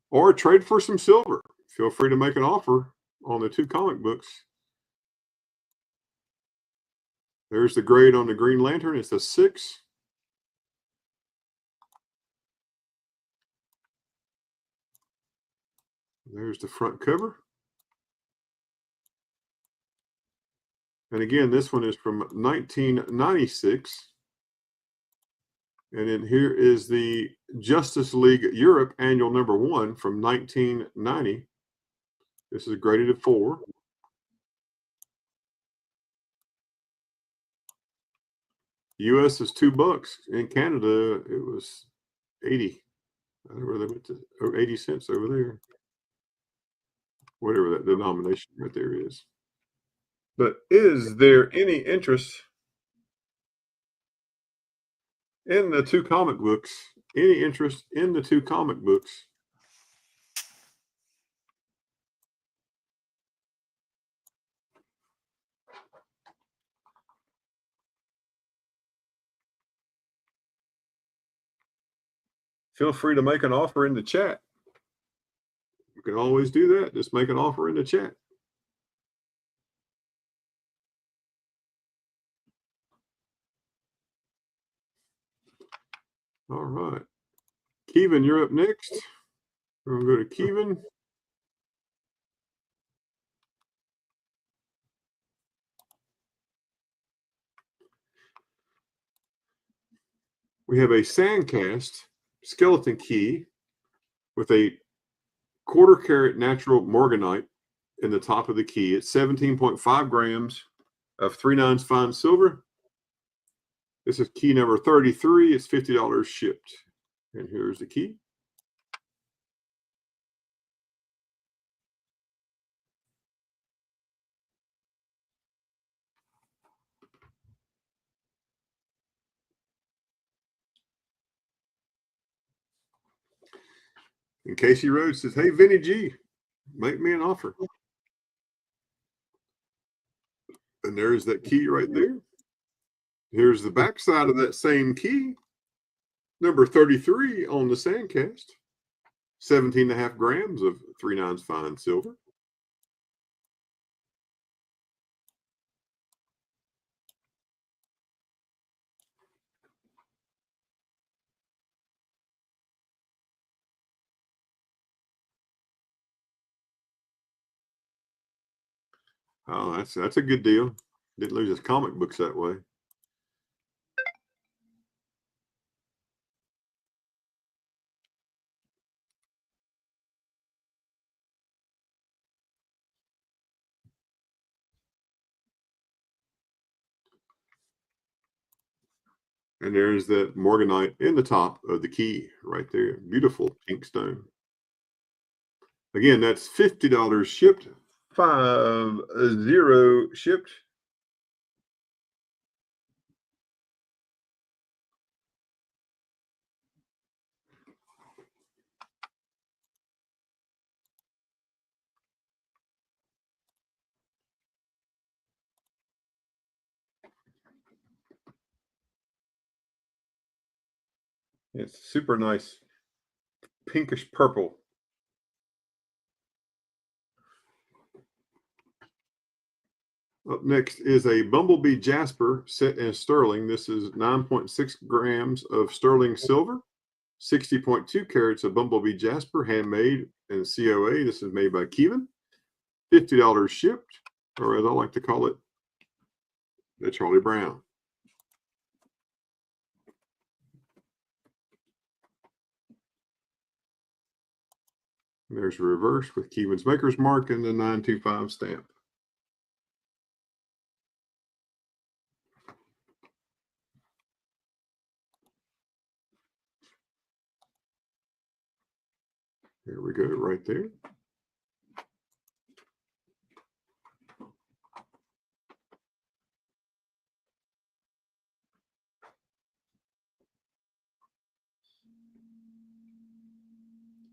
Or trade for some silver. Feel free to make an offer on the 2 comic books. There's the grade on the Green Lantern. It's a 6. There's the front cover. And again, this one is from 1996. And then here is the Justice League Europe annual #1 from 1990. This is graded at 4. US is $2. In Canada, it was 80. I don't know where they went to, 80 cents over there. Whatever that denomination right there is. But is there any interest in the 2 comic books? Any interest in the 2 comic books? Feel free to make an offer in the chat. You can always do that. Just make an offer in the chat. All right. Kevin, you're up next. We're going to go to Kevin. We have a Sandcast skeleton key with a 1/4 carat natural morganite in the top of the key. It's 17.5 grams of 3/9 fine silver. This is key number 33. It's $50 shipped. And here's the key. And Casey Rhodes says, hey, Vinny G, make me an offer. And there's that key right there. Here's the back side of that same key. Number 33 on the Sandcast. 17.5 grams of 3/9 fine silver. Oh, that's a good deal. Didn't lose his comic books that way. And there's that morganite in the top of the key right there. Beautiful pink stone. Again, that's $50 shipped. 50 shipped. It's super nice pinkish purple. Up next is a Bumblebee Jasper set in sterling. This is 9.6 grams of sterling silver, 60.2 carats of Bumblebee Jasper, handmade in COA. This is made by Kevin. $50 shipped, or as I like to call it, the Charlie Brown. There's a reverse with Kevin's maker's mark and the 925 stamp. Here we go, right there.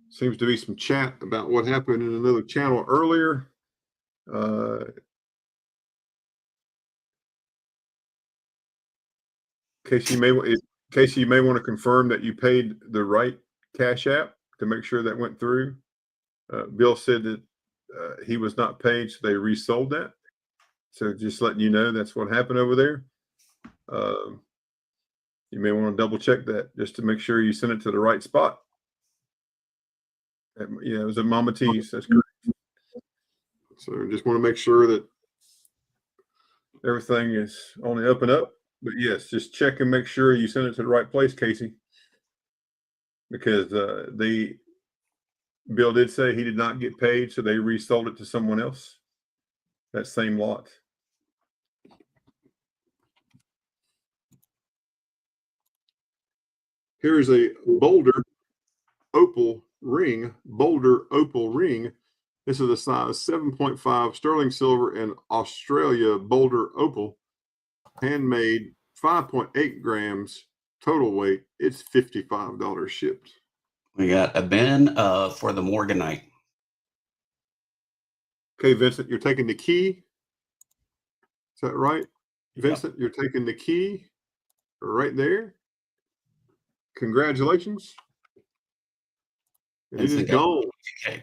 Seems to be some chat about what happened in another channel earlier. Casey, you may want to confirm that you paid the right Cash App to make sure that went through. Bill said that he was not paid, so they resold that. So just letting you know, that's what happened over there. You may want to double check that just to make sure you send it to the right spot. Yeah, it was at Mama T's. That's correct. So just want to make sure that everything is on the up and up. But yes, just check and make sure you send it to the right place, Casey. Because the Bill did say he did not get paid, so they resold it to someone else. That same lot. Here is a Boulder opal ring. This is a size 7.5 sterling silver and Australia Boulder opal, handmade, 5.8 grams total weight. It's $55 shipped. We got a bin for the Morganite. Okay, Vincent, you're taking the key. Is that right? Yep. Vincent, you're taking the key right there. Congratulations. And it is gone.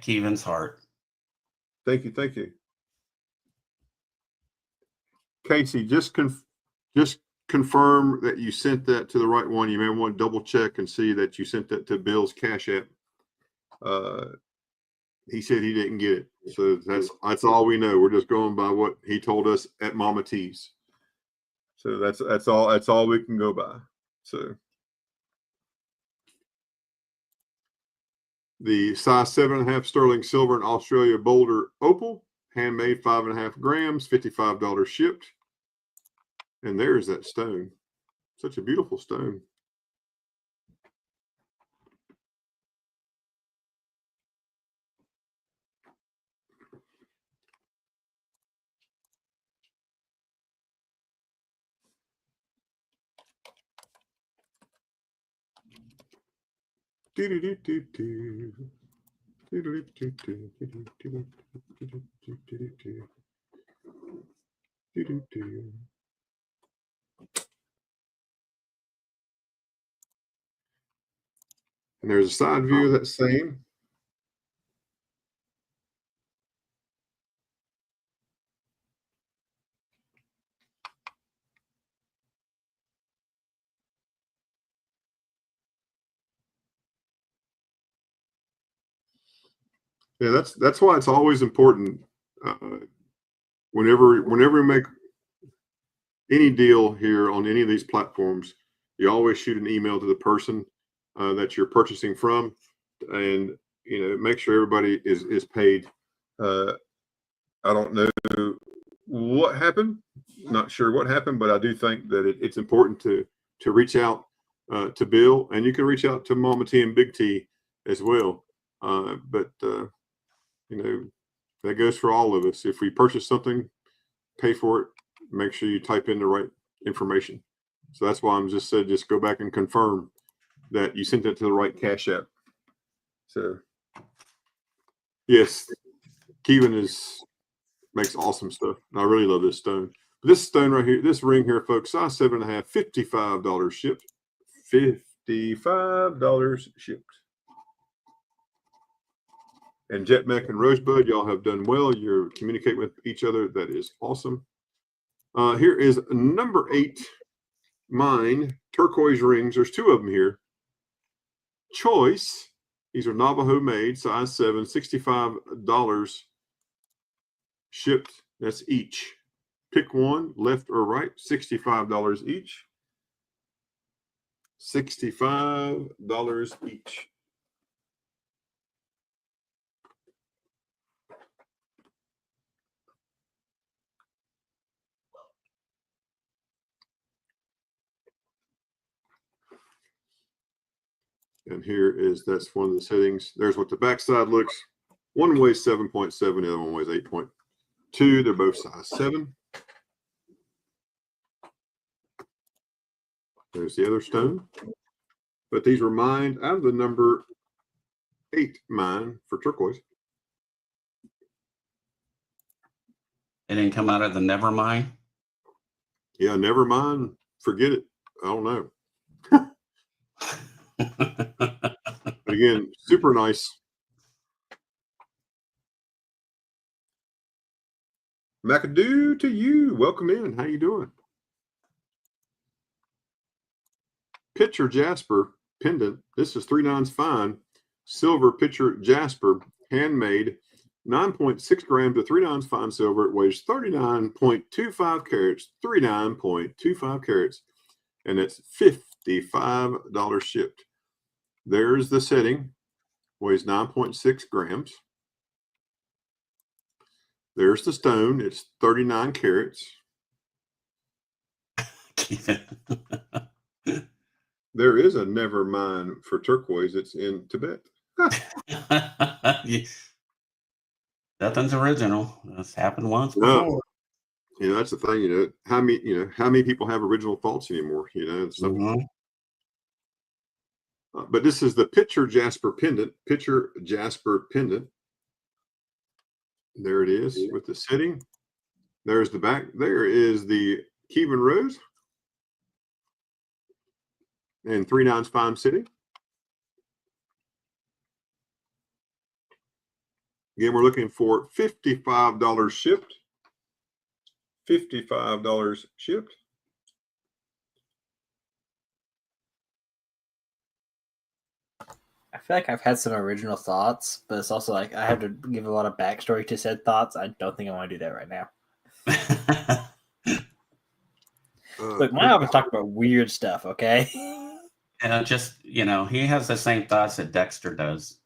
Kevin's heart. Thank you. Thank you. Casey, just confirm that you sent that to the right one. You may want to double check and see that you sent that to Bill's Cash App. He said he didn't get it. So that's all we know. We're just going by what he told us at Mama T's. So that's all we can go by. So the size 7.5 sterling silver and Australia Boulder opal, handmade, 5.5 grams, $55 shipped. And there's that stone. Such a beautiful stone. And there's a side view of that same. Yeah, that's why it's always important. Whenever we make any deal here on any of these platforms, you always shoot an email to the person that you're purchasing from, and make sure everybody is paid. I don't know what happened. Not sure what happened, but I do think that it's important to reach out to Bill, and you can reach out to Mama T and Big T as well. But that goes for all of us. If we purchase something, pay for it. Make sure you type in the right information. So that's why I'm just said, just go back and confirm that you sent it to the right Cash App. So yes, Kevin makes awesome stuff. And I really love this stone. This stone right here, this ring here, folks, size 7.5, $55 shipped. $55 shipped. And Jet Mac and Rosebud, y'all have done well. You're communicating with each other. That is awesome. Here is number 8, mine, turquoise rings. There's 2 of them here. Choice. These are Navajo made, size 7, $65 shipped. That's each. Pick one, left or right, $65 each. $65 each. And that's one of the settings. There's what the backside looks. One weighs 7.7, the other one weighs 8.2. They're both size 7. There's the other stone. But these were mined out of the number 8 mine for turquoise. It didn't come out of the Nevermind. Yeah, never mind. Forget it. I don't know. But again, super nice. McAdoo to you. Welcome in. How you doing? Pitcher Jasper pendant. This is 3 nines fine. silver pitcher jasper, handmade, 9.6 grams of 3 ounce fine silver. It weighs 39.25 carats, 39.25 carats, and it's $55 shipped. There's the setting, weighs 9.6 grams. There's the stone, it's 39 carats. There is a never mind for turquoise. It's in Tibet. Yeah. Nothing's original. That's happened once No. before. That's the thing. How many people have original thoughts anymore? So. Mhm. But this is the Pitcher Jasper pendant. Pitcher Jasper pendant. There it is with the setting. There's the back. There is the Cuban rose and 3 ounce fine setting. Again, we're looking for $55 shipped. $55 shipped. I feel like I've had some original thoughts, but it's also like I have to give a lot of backstory to said thoughts. I don't think I want to do that right now. Look, my office talked about weird stuff, okay? And he has the same thoughts that Dexter does.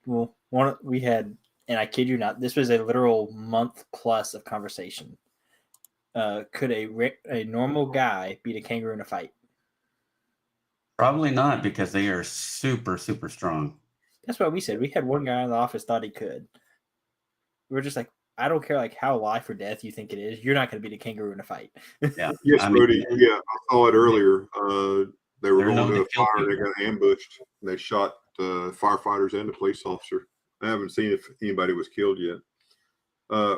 Well, we had, and I kid you not, this was a literal month plus of conversation. Could a normal guy beat a kangaroo in a fight? Probably not, because they are super, super strong. That's what we said. We had one guy in the office thought he could. We were just like, I don't care how life or death you think it is. You're not going to beat a kangaroo in a fight. Yeah. Yes, Brody. Yeah, I saw it earlier. They were going to a fire. They got ambushed. And they shot firefighters and a police officer. I haven't seen if anybody was killed yet.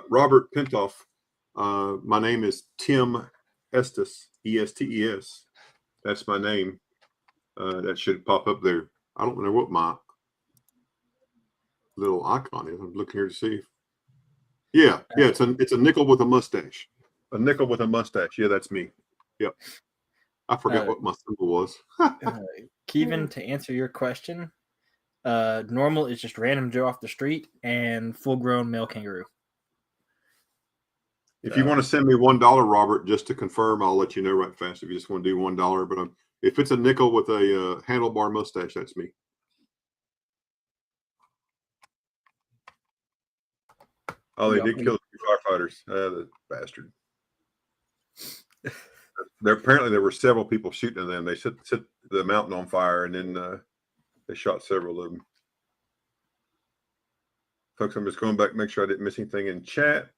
Robert Pintoff. My name is Tim Estes. Estes. That's my name. That should pop up there. I don't know what my little icon is. I'm looking here to see. Yeah. It's a nickel with a mustache. A nickel with a mustache. Yeah, that's me. Yep. I forgot what my symbol was. Kevin, to answer your question, normal is just random Joe off the street and full-grown male kangaroo. If you want to send me $1, Robert, just to confirm, I'll let you know right fast. If you just want to do $1, but if it's a nickel with a handlebar mustache, that's me. Oh, they did kill 2 firefighters. The bastard. Apparently there were several people shooting at them. They set the mountain on fire, and then they shot several of them. Folks, I'm just going back, make sure I didn't miss anything in chat.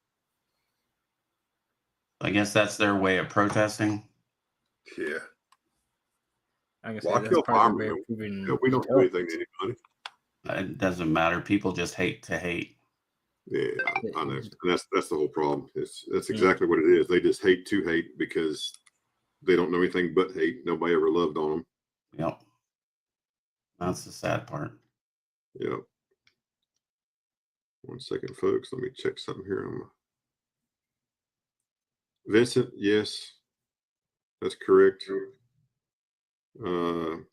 I guess that's their way of protesting. Yeah. I kill firemen. We don't do anything to anybody. It doesn't matter. People just hate to hate. Yeah, I know. And that's the whole problem. That's exactly what it is. They just hate to hate because they don't know anything but hate. Nobody ever loved on them. Yep. That's the sad part. Yep. 1 second, folks. Let me check something here. Vincent, yes, that's correct. I'll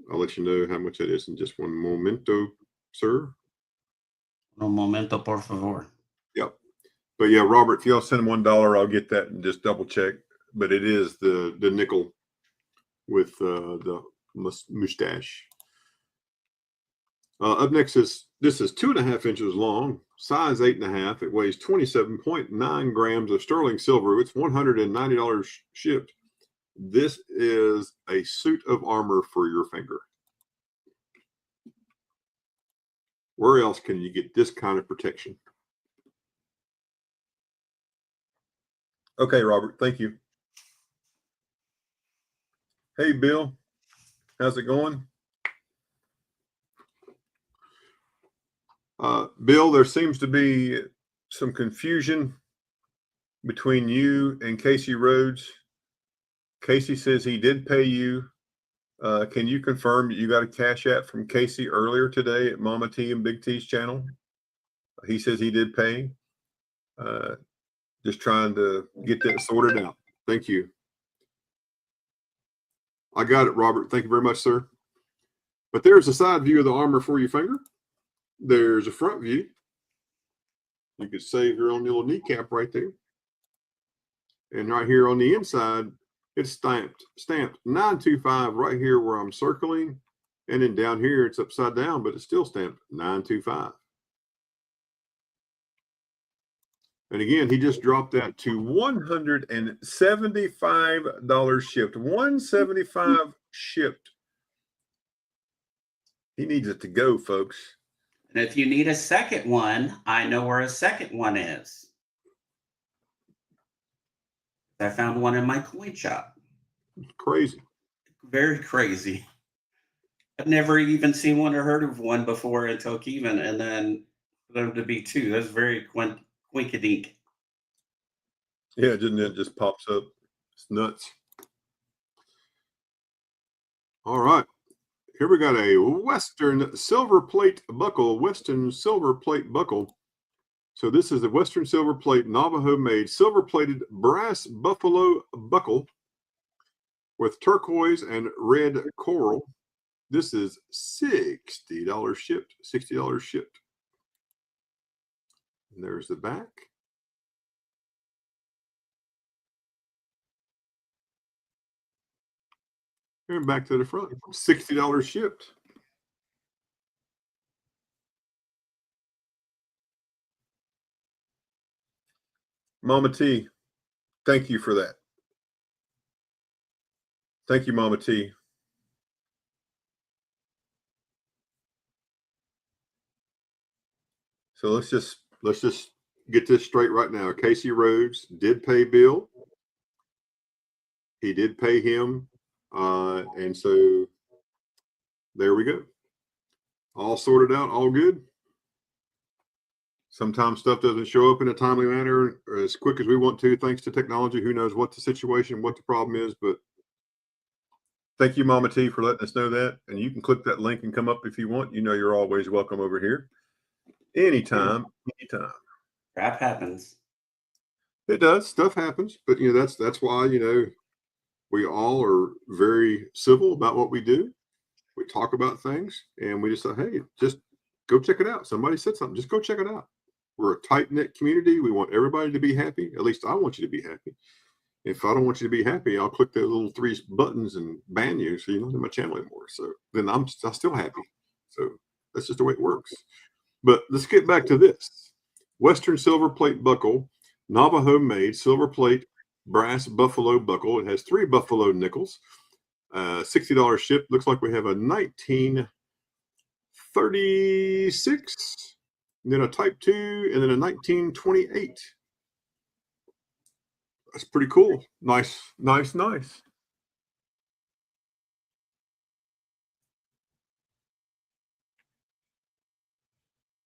let you know how much that is in just one momento, sir. Un momento, por favor. Yep. But yeah, Robert, if y'all send $1, I'll get that and just double check. But it is the nickel with the mustache. Up next this is 2.5 inches long, size 8.5. It weighs 27.9 grams of sterling silver. It's $190 shipped. This is a suit of armor for your finger. Where else can you get this kind of protection? Okay, Robert, thank you. Hey, Bill, how's it going? Bill, there seems to be some confusion between you and Casey Rhodes. Casey says he did pay you. Can you confirm you got a cash app from Casey earlier today at Mama T and Big T's channel? He says he did pay. Just trying to get that sorted out. Thank you. I got it, Robert. Thank you very much, sir. But there's a side view of the armor for your finger. There's a front view. You could save your own little kneecap right there. And right here on the inside, it's stamped 925 right here where I'm circling. And then down here, it's upside down, but it's still stamped 925. And again, he just dropped that to $175 shipped. $175 shipped. He needs it to go, folks. And if you need a second one, I know where a second one is. I found one in my coin shop. Crazy. Very crazy. I've never even seen one or heard of one before until Kevin, and then for them to be two. That's very quinkadink. Yeah, it just pops up. It's nuts. All right. Here we got a Western silver plate buckle. Western silver plate buckle. So this is the Western silver plate Navajo made silver plated brass buffalo buckle with turquoise and red coral. This is $60 shipped. $60 shipped. And there's the back. And back to the front. $60 shipped. Mama T, thank you for that. Thank you, Mama T. So let's just get this straight right now. Casey Rhodes did pay Bill. He did pay him. And so there we go. All sorted out, all good. Sometimes stuff doesn't show up in a timely manner or as quick as we want to, thanks to technology. Who knows what the situation, what the problem is, but thank you, Mama T, for letting us know that. And you can click that link and come up if you want. You know you're always welcome over here. Anytime, anytime. Crap happens. It does. Stuff happens. But, that's why, we all are very civil about what we do. We talk about things, and we just say, hey, just go check it out. Somebody said something. Just go check it out. We're a tight-knit community. We want everybody to be happy. At least I want you to be happy. If I don't want you to be happy, I'll click those little 3 buttons and ban you so you're not in my channel anymore. So then I'm still happy. So that's just the way it works. But let's get back to this. Western silver plate buckle, Navajo made silver plate brass buffalo buckle. It has 3 buffalo nickels. $60 ship. Looks like we have a 1936, and then a Type 2, and then a 1928. That's pretty cool. Nice, nice, nice.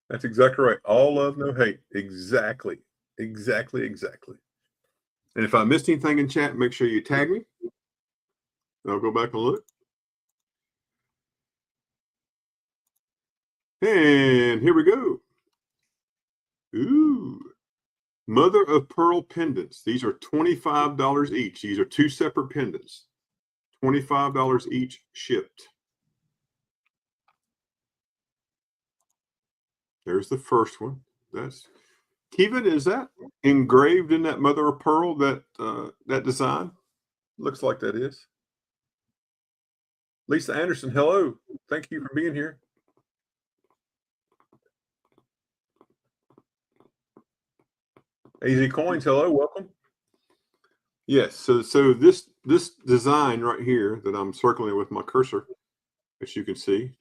That's exactly right. All love, no hate. Exactly. Exactly, exactly. And if I missed anything in chat, make sure you tag me. I'll go back and look. And here we go. Ooh. Mother of pearl pendants. These are $25 each. These are 2 separate pendants. $25 each shipped. There's the first one. That's Kevin, is that engraved in that mother of pearl, that design? Looks like that is. Lisa Anderson, hello. Thank you for being here. AZ Coins, hello, welcome. Yes, so this design right here that I'm circling with my cursor, as you can see,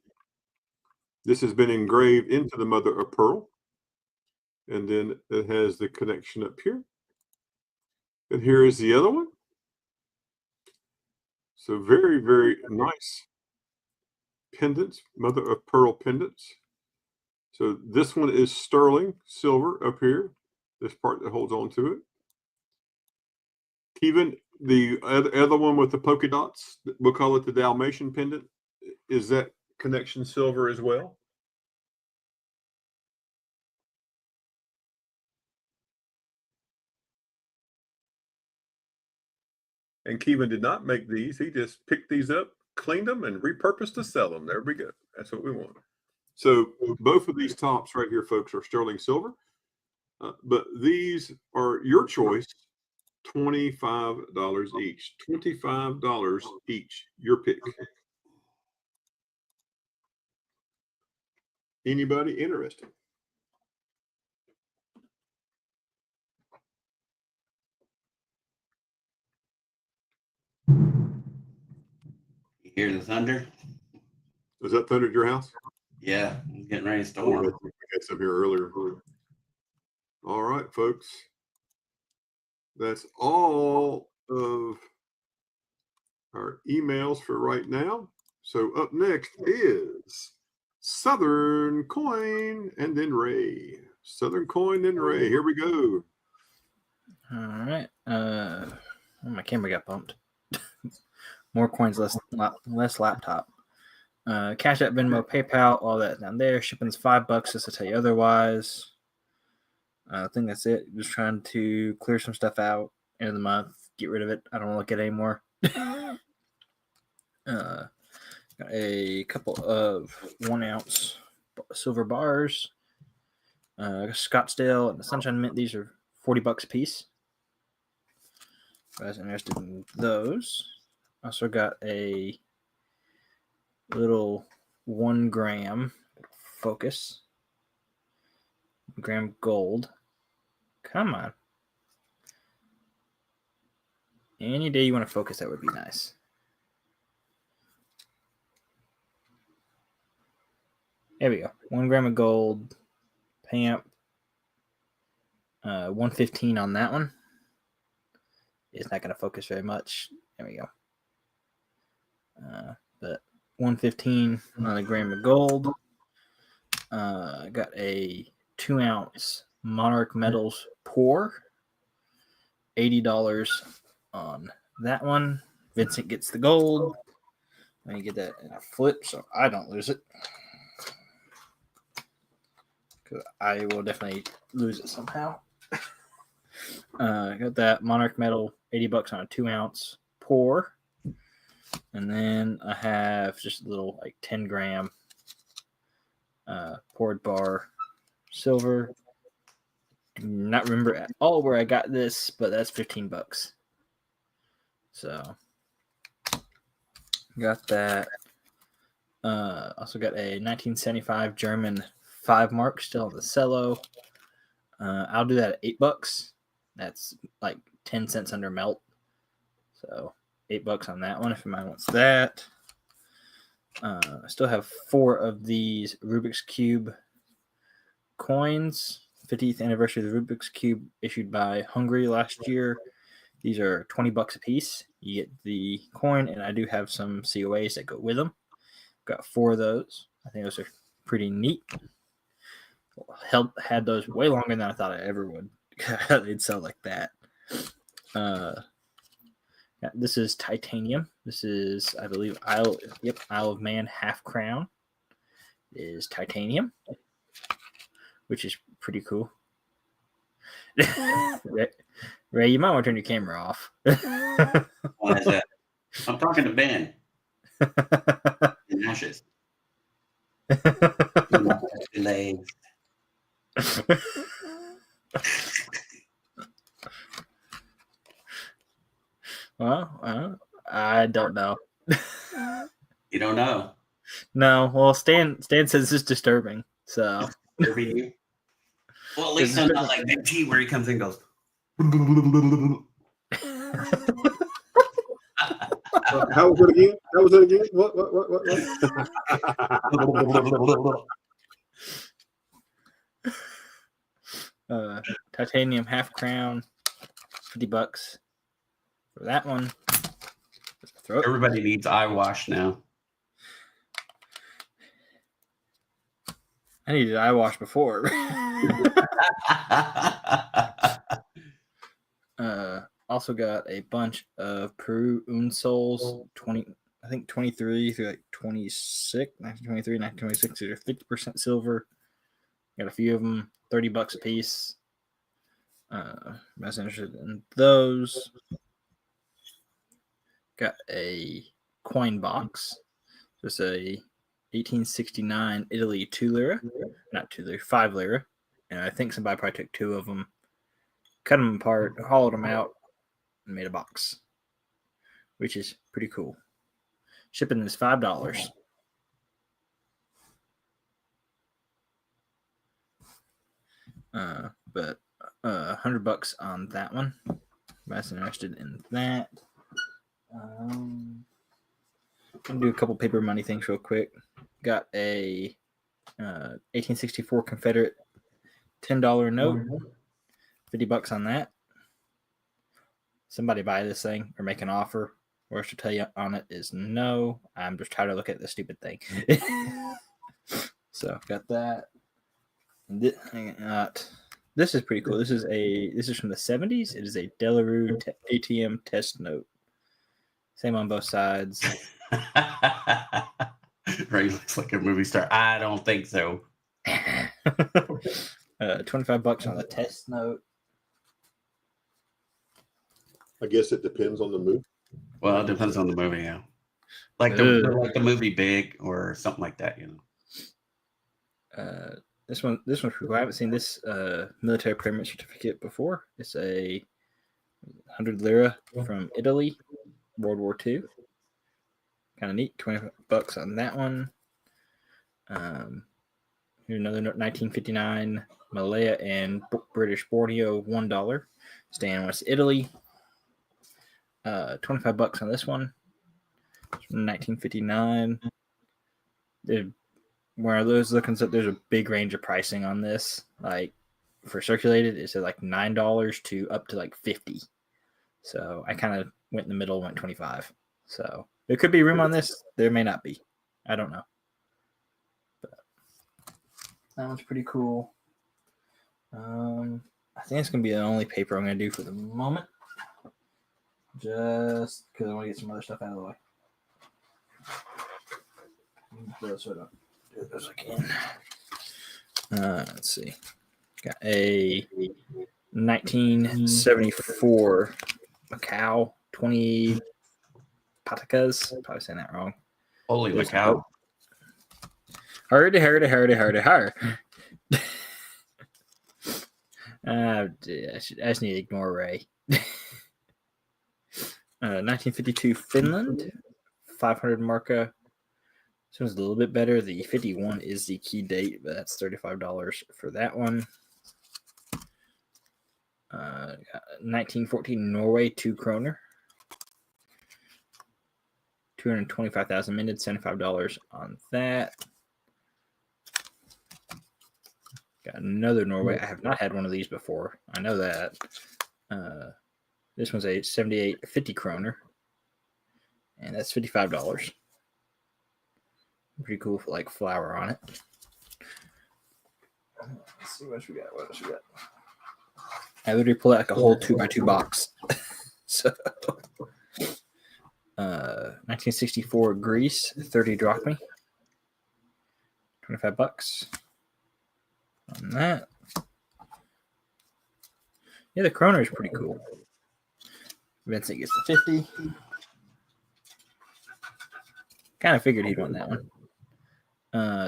this has been engraved into the mother of pearl. And then it has the connection up here. And here is the other one. So very, very nice pendants, mother of pearl pendants. So this one is sterling silver up here, this part that holds on to it. Even the other one with the polka dots, we'll call it the Dalmatian pendant, is that connection silver as well? And Kevin did not make these. He just picked these up cleaned them and repurposed to sell them. There we go. That's what we want. So both of these tops right here, folks, are sterling silver. But these are your choice, $25 each. $25 each, your pick. Anybody interested? You hear the thunder? Was that thunder at your house? Yeah, it's getting ready to Oh, storm. we had some here earlier. All right, folks. That's all of our emails for right now. So up next is Southern Coin and then Ray. Southern Coin, then Ray. Here we go. All right. My camera got bumped. More coins, less laptop. Cash App, Venmo, PayPal, all that down there. Shipping's $5 just to tell you otherwise. I think that's it. Just trying to clear some stuff out end of the month, get rid of it. I don't want to look at it anymore. Got a couple of 1 ounce silver bars. Scottsdale and the Sunshine Mint. These are $40 a piece. If I was interested in those. Also got a little 1 gram focus. 1 gram gold. Come on. Any day you want to focus, that would be nice. There we go. 1 gram of gold. Pamp. 115 on that one. It's not going to focus very much. There we go. But 115 on a gram of gold. Got a 2 ounce Monarch Metals pour. $80 on that one. Vincent gets the gold. Let me get that in a flip so I don't lose it. Because I will definitely lose it somehow. Got that Monarch Metal, $80 on a 2 ounce pour. And then I have just a little like 10 gram poured bar silver. Do not remember at all where I got this, but that's $15. So got that. Also got a 1975 German 5 mark still on the cello. I'll do that at $8. That's like 10 cents under melt. So $8 on that one if anybody wants that. I still have 4 of these Rubik's Cube coins. 50th anniversary of the Rubik's Cube issued by Hungary last year. These are $20 a piece. You get the coin, and I do have some COAs that go with them. Got 4 of those. I think those are pretty neat. Had those way longer than I thought I ever would. They'd sell like that. This is titanium. This is, I believe, Isle of Man half crown is titanium, which is pretty cool. Ray, you might want to turn your camera off. Why is that? I'm talking to Ben. Ashes. Legs. Well, I don't know. You don't know. No, well, Stan says it's disturbing. So Disturbing you? Well, at least I'm not like Big T where he comes in and goes. How was it again? How was it again? What? Titanium half crown, $50 for that one. Everybody needs eye wash now. I needed eye wash before. Also got a bunch of Peru Unsols, 23 through like 26, 1923, 1926. They're 50% silver. Got a few of them, $30 a piece. I was interested in those. Got a coin box. Just a 1869 Italy 2 lira, not 2 lira, 5 lira. And I think somebody probably took 2 of them, cut them apart, hollowed them out, and made a box, which is pretty cool. Shipping is $5. But $100 on that one. If you're interested in that. I'm gonna do a couple paper money things real quick. Got a 1864 Confederate $10 note, $50 on that. Somebody buy this thing or make an offer. Worst to tell you on it is no. I'm just trying to look at the stupid thing. So got that. This is pretty cool. This is from the 70s. It is a Delarue ATM test note. Same on both sides. Ray looks like a movie star. I don't think so. $25 on the test note. I guess it depends on the movie. Well, it depends on the movie, yeah. Like the movie Big or something like that, you know. This one's pretty cool. I haven't seen this military permit certificate before. It's a 100 lira from Italy, World War II. Kind of neat. $20 on that one. Here's another 1959 Malaya and British Borneo $1. Staying in West Italy. $25 on this one. It's from 1959. Where those looking up, there's a big range of pricing on this. Like for circulated, it's at like $9 to up to like $50. So I kind of went in the middle, went 25. So there could be room on this. There may not be. I don't know. But that one's pretty cool. I think it's gonna be the only paper I'm gonna do for the moment. Just because I want to get some other stuff out of the way. So I don't do those again. Let's see. Got a 1974 Macau 20 Paticas. Probably saying that wrong. Holy Macau. Hardy. I just need to ignore Ray. 1952 Finland, 500 marca. This one's a little bit better. The 51 is the key date, but that's $35 for that one. 1914 Norway 2 kroner. 225,000 minutes, $75 on that. Got another Norway. I have not had one of these before. I know that. This one's a 78 50 kroner. And that's $55. Pretty cool for like flour on it. Let's see what else we got. I literally pulled out like a whole 2x2 box. So 1964 Greece, 30 drachmae. $25 on that. Yeah, the kroner is pretty cool. Vincent gets the 50. Kind of figured he'd want that one.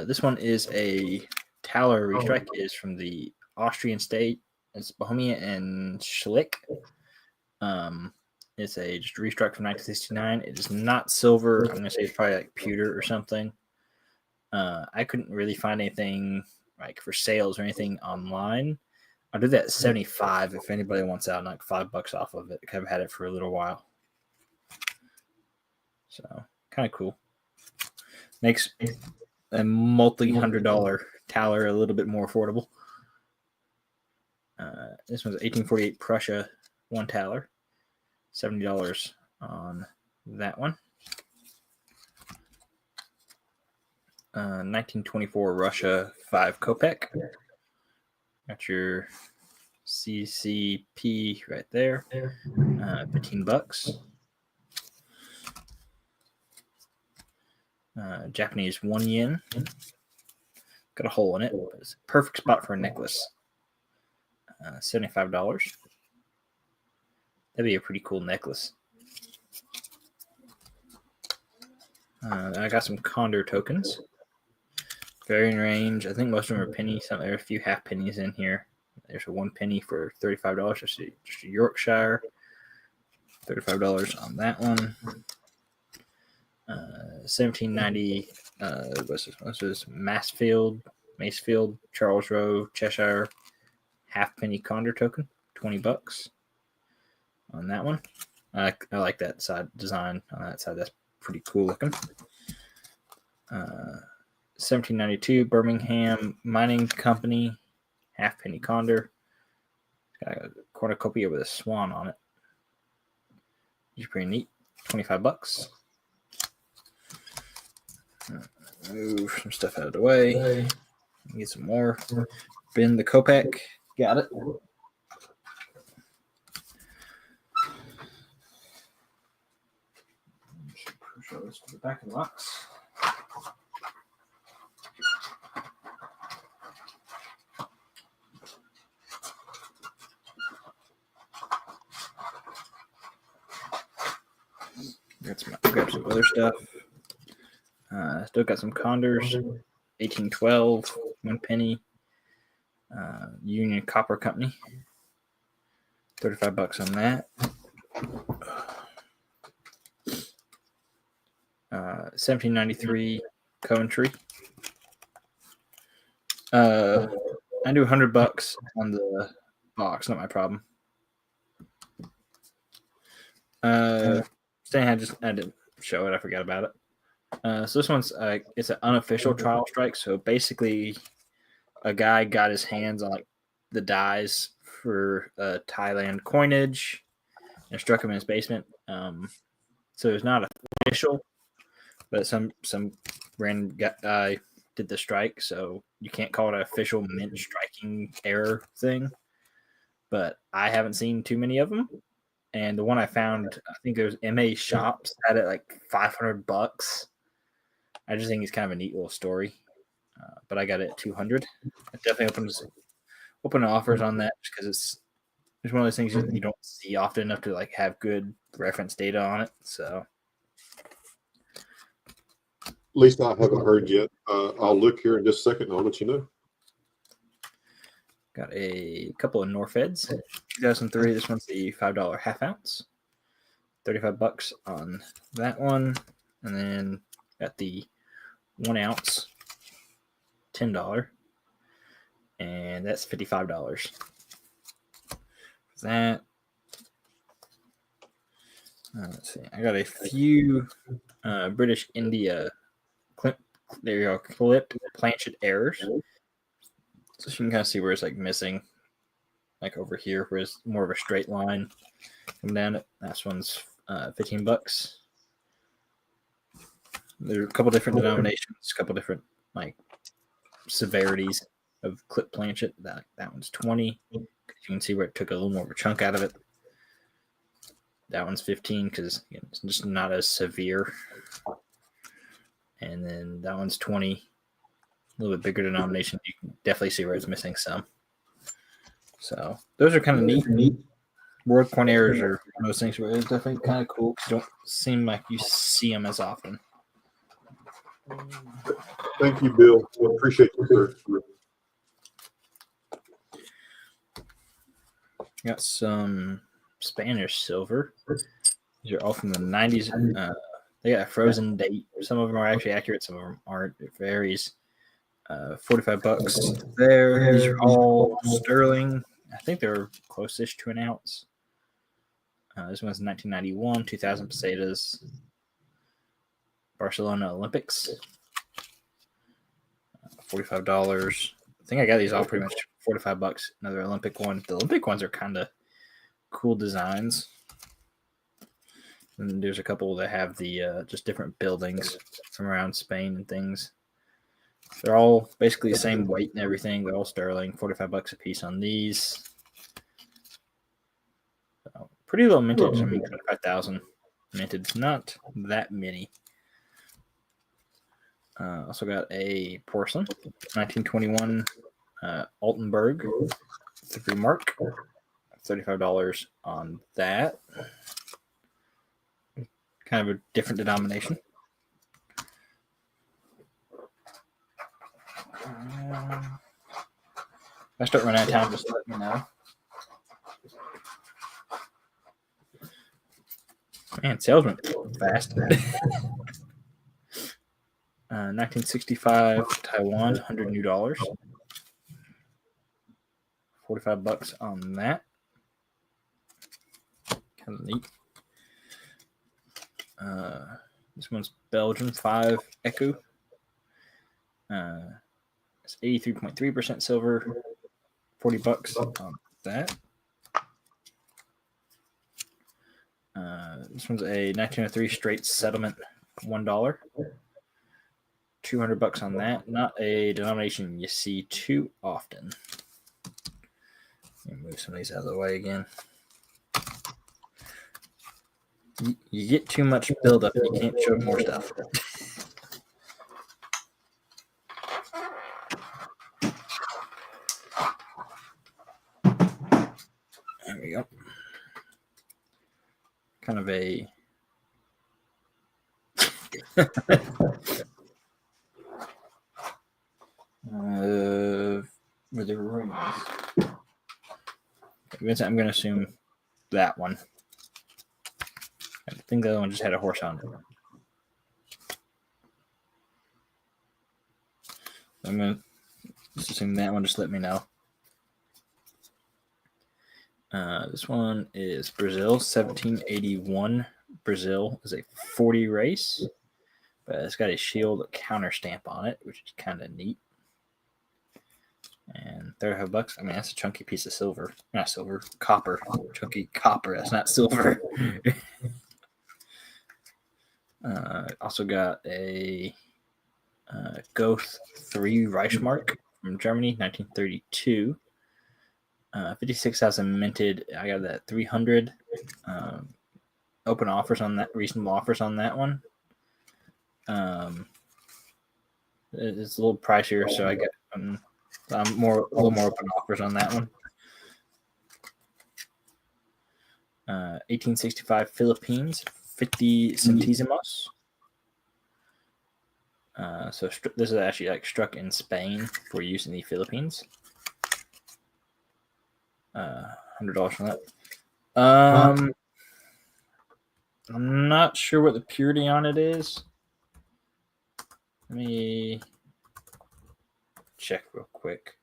This one is a Thaler restrike. It is from the Austrian state. It's Bohemia and Schlick. It's a just restrike from 1969. It is not silver. I'm gonna say it's probably like pewter or something. I couldn't really find anything like for sales or anything online. I'll do that at 75 if anybody wants out, like $5 off of it. I've had it for a little while. So kind of cool. Makes a multi-$100 Thaler a little bit more affordable. This one's 1848 Prussia 1 Thaler. $70 on that one. 1924 Russia 5 Kopek. Got your CCP right there. $15. Japanese 1 yen. Got a hole in it, but it's a perfect spot for a necklace. $75. That'd be a pretty cool necklace. I got some Condor tokens. Varying range. I think most of them are pennies. There are a few half pennies in here. There's a 1 penny for $35. Just a Yorkshire. $35 on that one. 1790. What's this? Macefield, Charles Row, Cheshire. Half penny Condor token. $20 on that one. I like that side design on that side. That's pretty cool looking. 1792 Birmingham Mining Company, half penny Condor. Got a cornucopia with a swan on it. It's pretty neat. $25. Move some stuff out of the way. Get some more. Ben the Kopeck. Got it. Show this to the back of the box. Grab some other stuff. Still got some Condors. 1812, 1 penny. Union Copper Company. $35 on that. 1793 Coventry. I do $100 on the box, not my problem. Stan I didn't show it. I forgot about it. So this one's it's an unofficial trial strike. So basically, a guy got his hands on like the dies for Thailand coinage and struck him in his basement. So it's not official, but some random guy did the strike. So you can't call it an official mint striking error thing. But I haven't seen too many of them. And the one I found, I think there's MA Shops had it like $500. I just think it's kind of a neat little story. But I got it at $200. It definitely open offers on that because it's one of those things you don't see often enough to like have good reference data on it. So At least I haven't heard yet. I'll look here in just a second and I'll let you know. Got a couple of Norfeds. 2003. This one's the $5 half ounce. $35 on that one. And then got the 1 ounce $10. And that's $55. For that. Let's see. I got a few British India clipped planchet errors. So you can kind of see where it's like missing, like over here, where it's more of a straight line coming down it. That one's $15. There are a couple different denominations, a couple different like severities of clip planchet. That one's 20. You can see where it took a little more of a chunk out of it. That one's 15 because it's just not as severe. And then that one's 20. A little bit bigger denomination. You can definitely see where it's missing some. So those are kind of neat. Word coin errors are one of those things where it's definitely kind of cool because you don't seem like you see them as often. Thank you, Bill. I appreciate you, sir. Got some Spanish silver. These are all from the 90s. They got a frozen date. Some of them are actually accurate. Some of them aren't. It varies. $45 there. These are all sterling. I think they're close-ish to an ounce. This one's 1991, 2,000 pesetas. Barcelona Olympics. $45. I think I got these all pretty much $45. Another Olympic one. The Olympic ones are kind of cool designs. And there's a couple that have the just different buildings from around Spain and things. They're all basically the same weight and everything. They're all sterling. $45 a piece on these. So, pretty low mintage. I mean, 25,000 minted. Not that many. Also got a porcelain, 1921 Altenburg 3 mark. $35 on that. Kind of a different denomination. I start running out of time, just let me know. Man, sales went fast. 1965 Taiwan, $100 new. $45 on that. Kind of neat. This one's Belgium 5 Echo. It's 83.3% silver. $40 on that. This one's a 1903 straight settlement, $1. $200 on that. Not a denomination you see too often. Let me move some of these out of the way again. You get too much buildup, you can't show more stuff. There we go. Kind of a where the rings. I'm going to assume that one. I think the other one just had a horse on it. I'm going to just assume that one. Just let me know. This one is Brazil, 1781. Brazil is a 40 race, but it's got a shield counter stamp on it, which is kind of neat. And $35. I mean, that's a chunky piece of silver. Not silver, copper. Chunky copper. That's not silver. Also got a Goth 3 Reichsmark from Germany, 1932. 56,000 minted. I got that 300. Open offers on that. Reasonable offers on that one. It's a little pricier, so I get a little more open offers on that one. 1865 Philippines, 50 centésimos. So this is actually like struck in Spain for use in the Philippines. $100 for that. I'm not sure what the purity on it is. Let me check real quick.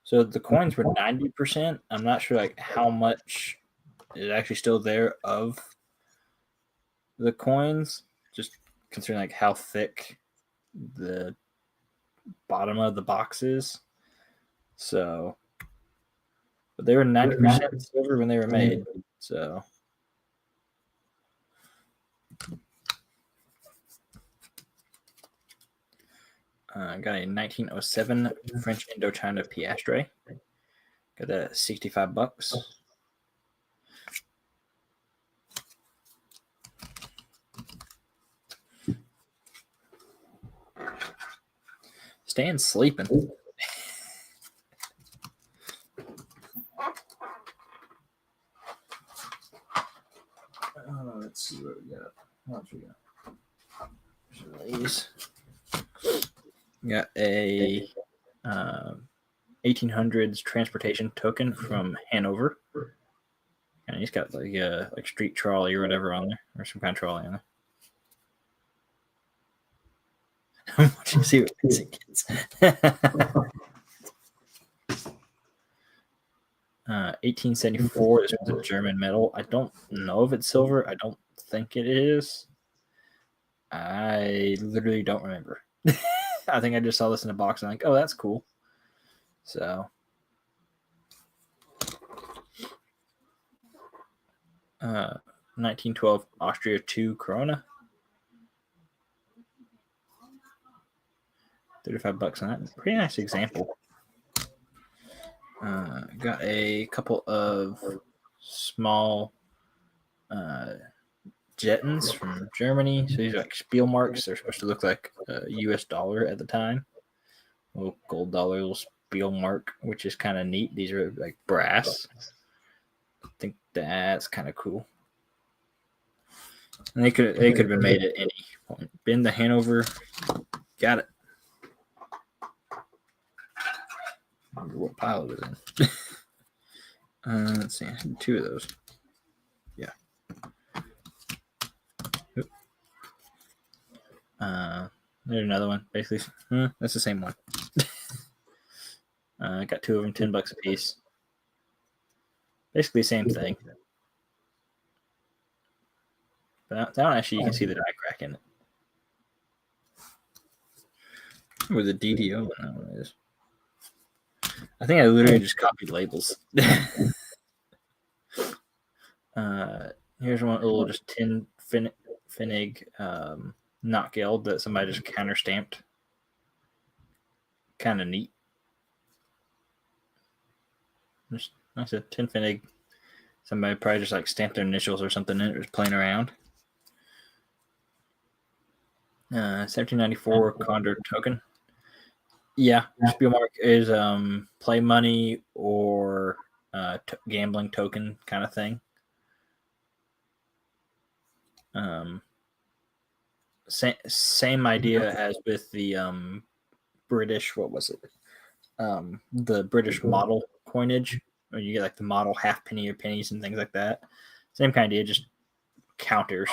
So the coins were 90%. I'm not sure like how much is actually still there of the coins, just considering like how thick the bottom of the box is. So, but they were 90% silver when they were made. So, got a 1907 French Indochina Piastre. Got that at $65. Staying sleeping. Let's see what we got. What we got? These. Got a 1800s transportation token from Hanover, and he's got like street trolley or whatever on there, or some kind of trolley on there. What you see with these kids? 1874. This was a German medal. I don't know if it's silver. I don't think it is. I literally don't remember. I think I just saw this in a box and I'm like, oh, that's cool. So, 1912 Austria 2 Corona. $35 on that. Pretty nice example. Got a couple of small Jettons from Germany. So these are like Spielmarks. They're supposed to look like a US dollar at the time. A little gold dollar, little Spielmark, which is kind of neat. These are like brass. I think that's kind of cool. And they could have been made at any point. Been the Hanover. Got it. I don't remember what pile it was in. Let's see. 2 of those. Yeah. Oop. There's another one. Basically, that's the same one. I got 2 of them, $10 a piece. Basically, same thing. But that one actually, you can see the die crack in it. Where the DDO one is. I think I literally just copied labels. Here's one little just tin Finnig not guild that somebody just counter stamped. Kind of neat. Just like I said, tin Finnig. Somebody probably just like stamped their initials or something and it was playing around. 1794 Condor token. Yeah, Spielmark is play money or gambling token kind of thing. Same idea as with the British. What was it? The British model coinage, where you get like the model half penny or pennies and things like that. Same kind of idea, just counters,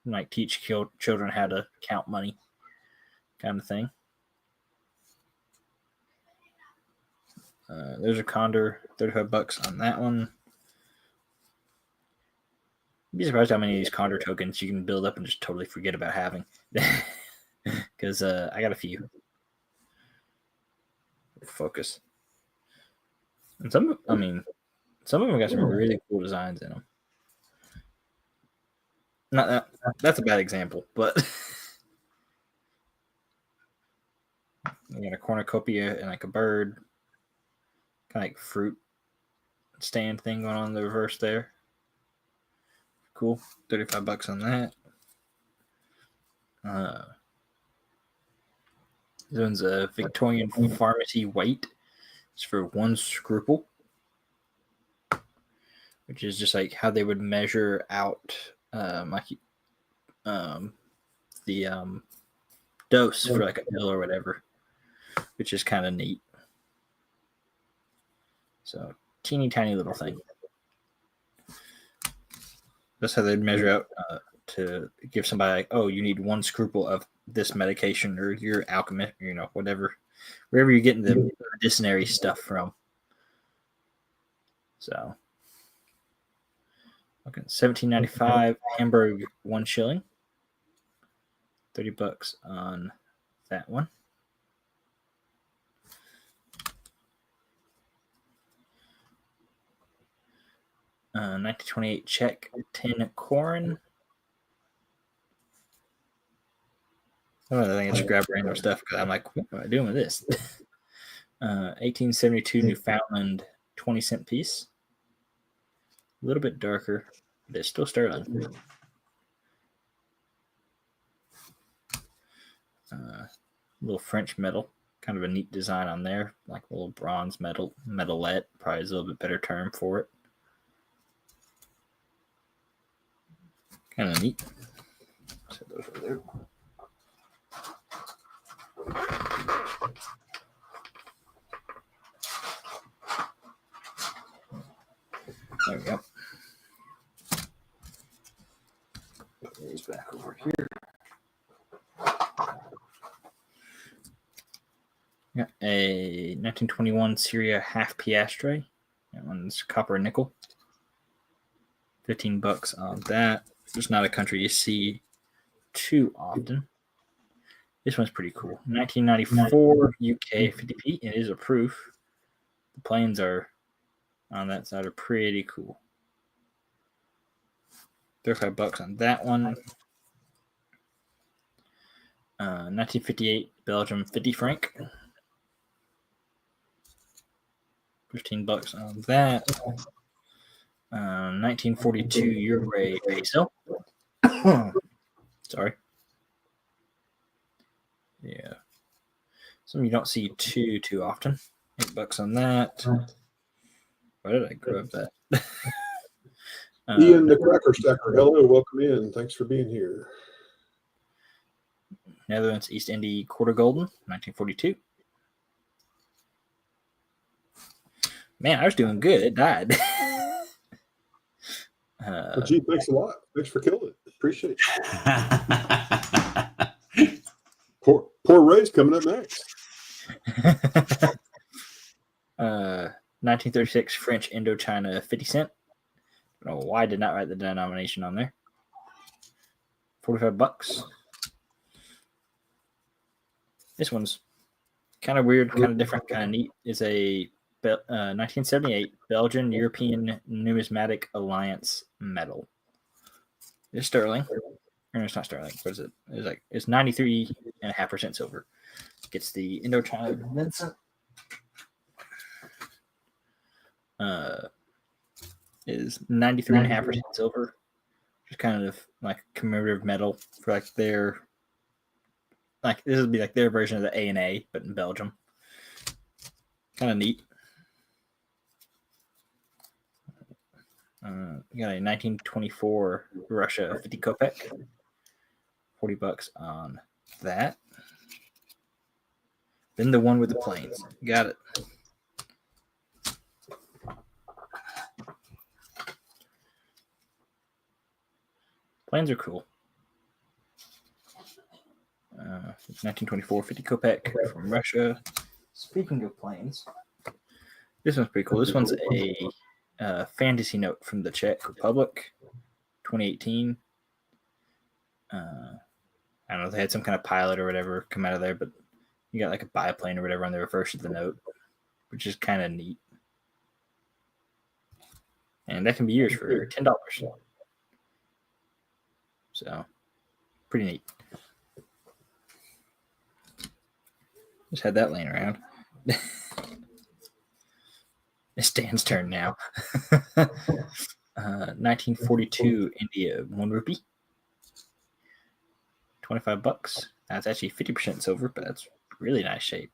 like teach children how to count money, kind of thing. There's a Condor, $35 on that one. You'd be surprised how many of these Condor tokens you can build up and just totally forget about having. Because I got a few. Focus. And some of them got some really cool designs in them. Not that's a bad example, but you got a cornucopia and like a bird, kind of like fruit stand thing going on in the reverse there. Cool. $35 on that. This one's a Victorian pharmacy white. It's for 1 scruple, which is just like how they would measure out the dose for like a pill or whatever, which is kind of neat. So teeny tiny little thing. That's how they'd measure out to give somebody like, oh, you need 1 scruple of this medication or your alchemist, whatever, wherever you're getting the medicinary stuff from. So, okay, $17.95 Hamburg 1 shilling, $30 on that one. Uh, 1928 Czech 10 Korin. I think I just grabbed random stuff because I'm like, what am I doing with this? 1872 Newfoundland 20-cent piece. A little bit darker, but it's still sterling. Little French metal, kind of a neat design on there, like a little bronze metalette, probably is a little bit better term for it. Kind of neat. Set those over there. There we go. Put these back over here. Got a 1921 Syria half piastre. That one's copper and nickel. $15 on that. It's not a country you see too often. This one's pretty cool. 1994 UK 50p. It is a proof. The planes are on that side are pretty cool. $35 on that one. 1958 Belgium 50 franc. $15 on that. 1942 Uruguay peso. Sorry. Yeah. Some you don't see too often. $8 on that. Why did I grab that? Ian the Cracker Stacker, hello, welcome in. Thanks for being here. Netherlands East Indy Quarter Golden, 1942. Man, I was doing good. It died. Well, gee, thanks a lot. Thanks for killing it. Appreciate it. Poor Ray's coming up next. 1936 French Indochina 50 cent. I don't know why I did not write the denomination on there. $45. This one's kind of weird, kind of different, kind of neat. It's a 1978 Belgian European Numismatic Alliance medal. It's sterling. Or it's not sterling. What is it? It's 93.5% silver. Gets the Indochina Vincent. Is 93.5% silver. Just kind of like commemorative medal for like their this would be like their version of the A&A, but in Belgium. Kind of neat. We got a 1924 Russia 50 kopek. $40 on that. Then the one with the planes. Got it. Planes are cool. 1924 50 kopek from Russia. Speaking of planes, this one's pretty cool. This one's a fantasy note from the Czech Republic, 2018. I don't know if they had some kind of pilot or whatever come out of there, but you got like a biplane or whatever on the reverse of the note, which is kind of neat. And that can be yours for $10. So, pretty neat. Just had that laying around. It's Dan's turn now. 1942 India 1 rupee. $25. That's actually 50% silver, but that's really nice shape.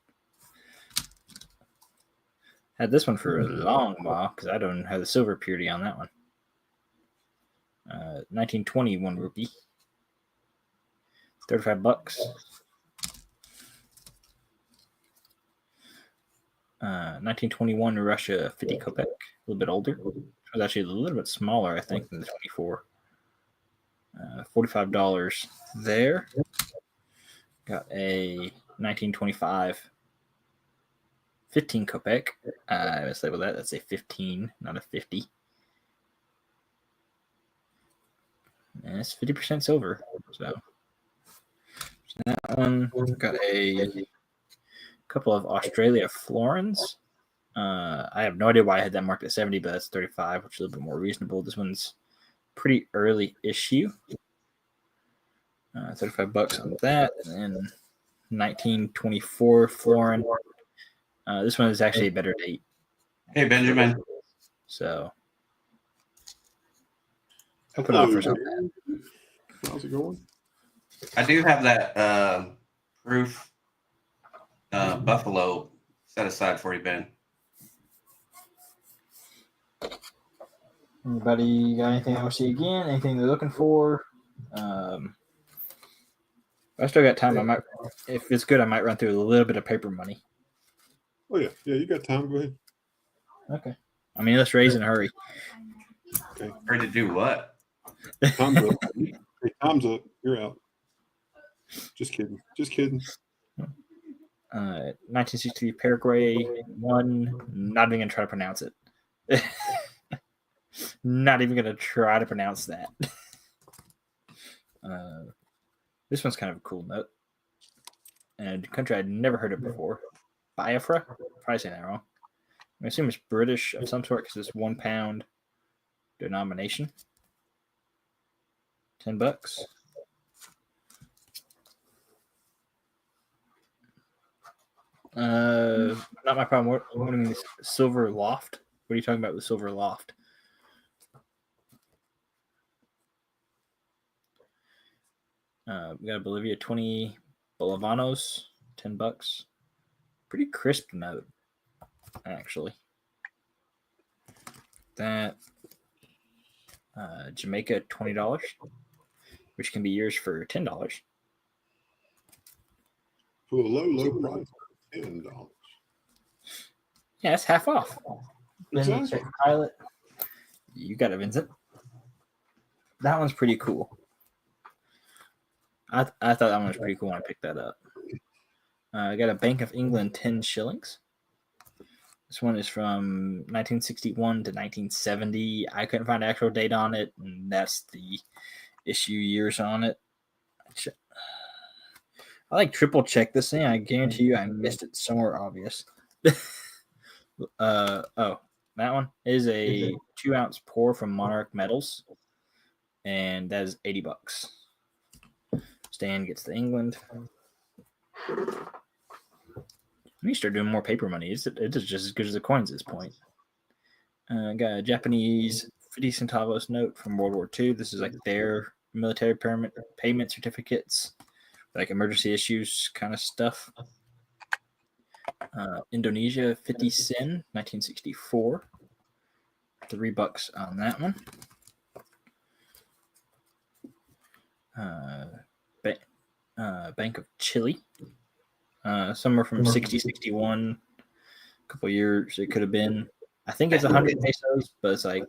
Had this one for a long while because I don't have the silver purity on that one. 1920 1 rupee. $35. 1921 Russia 50 kopek, a little bit older. It was actually a little bit smaller, I think, than the 24. $45 there. Got a 1925 15 kopek. Let's label that. That's a 15, not a 50. And it's 50% silver. So that one got a couple of Australia florins. I have no idea why I had that marked at 70, but that's 35, which is a little bit more reasonable. This one's pretty early issue. $35 on that. And then 1924 florin. This one is actually a better date. Hey, Benjamin. So open offers on that. How's it going? I do have that proof buffalo set aside for you, Ben. Anybody got anything I want to see again? Anything they're looking for? I still got time. I might, if it's good, I might run through a little bit of paper money. Oh yeah, you got time. Go ahead. Okay. I mean, let's raise in a hurry. Okay. Ready to do what? Time's up. Hey, time's up. You're out. Just kidding. 1963 Paraguay 1. Not even gonna try to pronounce it. Not even gonna try to pronounce that. This one's kind of a cool note. And a country I'd never heard of before. Biafra? Probably saying that wrong. I assume it's British of some sort because it's £1 denomination. $10. Not my problem. What do you mean silver loft? What are you talking about with silver loft? We got a Bolivia 20 bolivanos, $10. Pretty crisp note, actually. That Jamaica $20, which can be yours for $10. For a low price, $10. Yeah, it's half off. Then Exactly. check pilot. You got it, Vincent. That one's pretty cool. I thought that one was pretty cool when I picked that up. I got a Bank of England 10 shillings. This one is from 1961 to 1970. I couldn't find actual date on it, and that's the issue years on it. I like triple check this thing. I guarantee you I missed it somewhere obvious. Oh, that one is a 2-ounce pour from Monarch Metals, and that is $80. Stan gets to England. We start doing more paper money. It's just as good as the coins at this point. Got a Japanese 50 centavos note from World War II. This is like their military payment certificates, like emergency issues kind of stuff. Indonesia 50 sen, 1964. $3 on that one. Bank of Chile. Somewhere from 60, 61. A couple years it could have been. I think it's 100 pesos, but it's like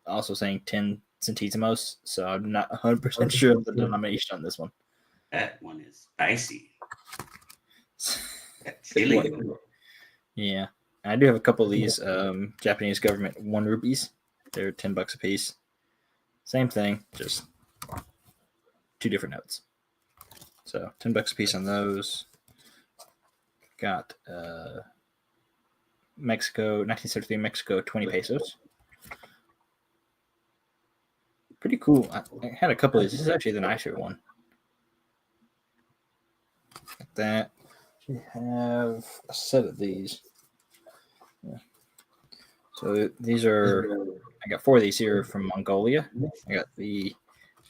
also saying 10 centésimos, so I'm not 100% sure of the denomination on this one. That one is spicy. Chili. Yeah, I do have a couple of these Japanese government 1 rupees. They're $10 a piece. Same thing, just 2 different notes. So $10 a piece on those. Got Mexico, 1973 Mexico, 20 pesos. Pretty cool. I had a couple of these. This is actually the nicer one. Like that. We have a set of these. Yeah. So these are, I got 4 of these here from Mongolia. I got the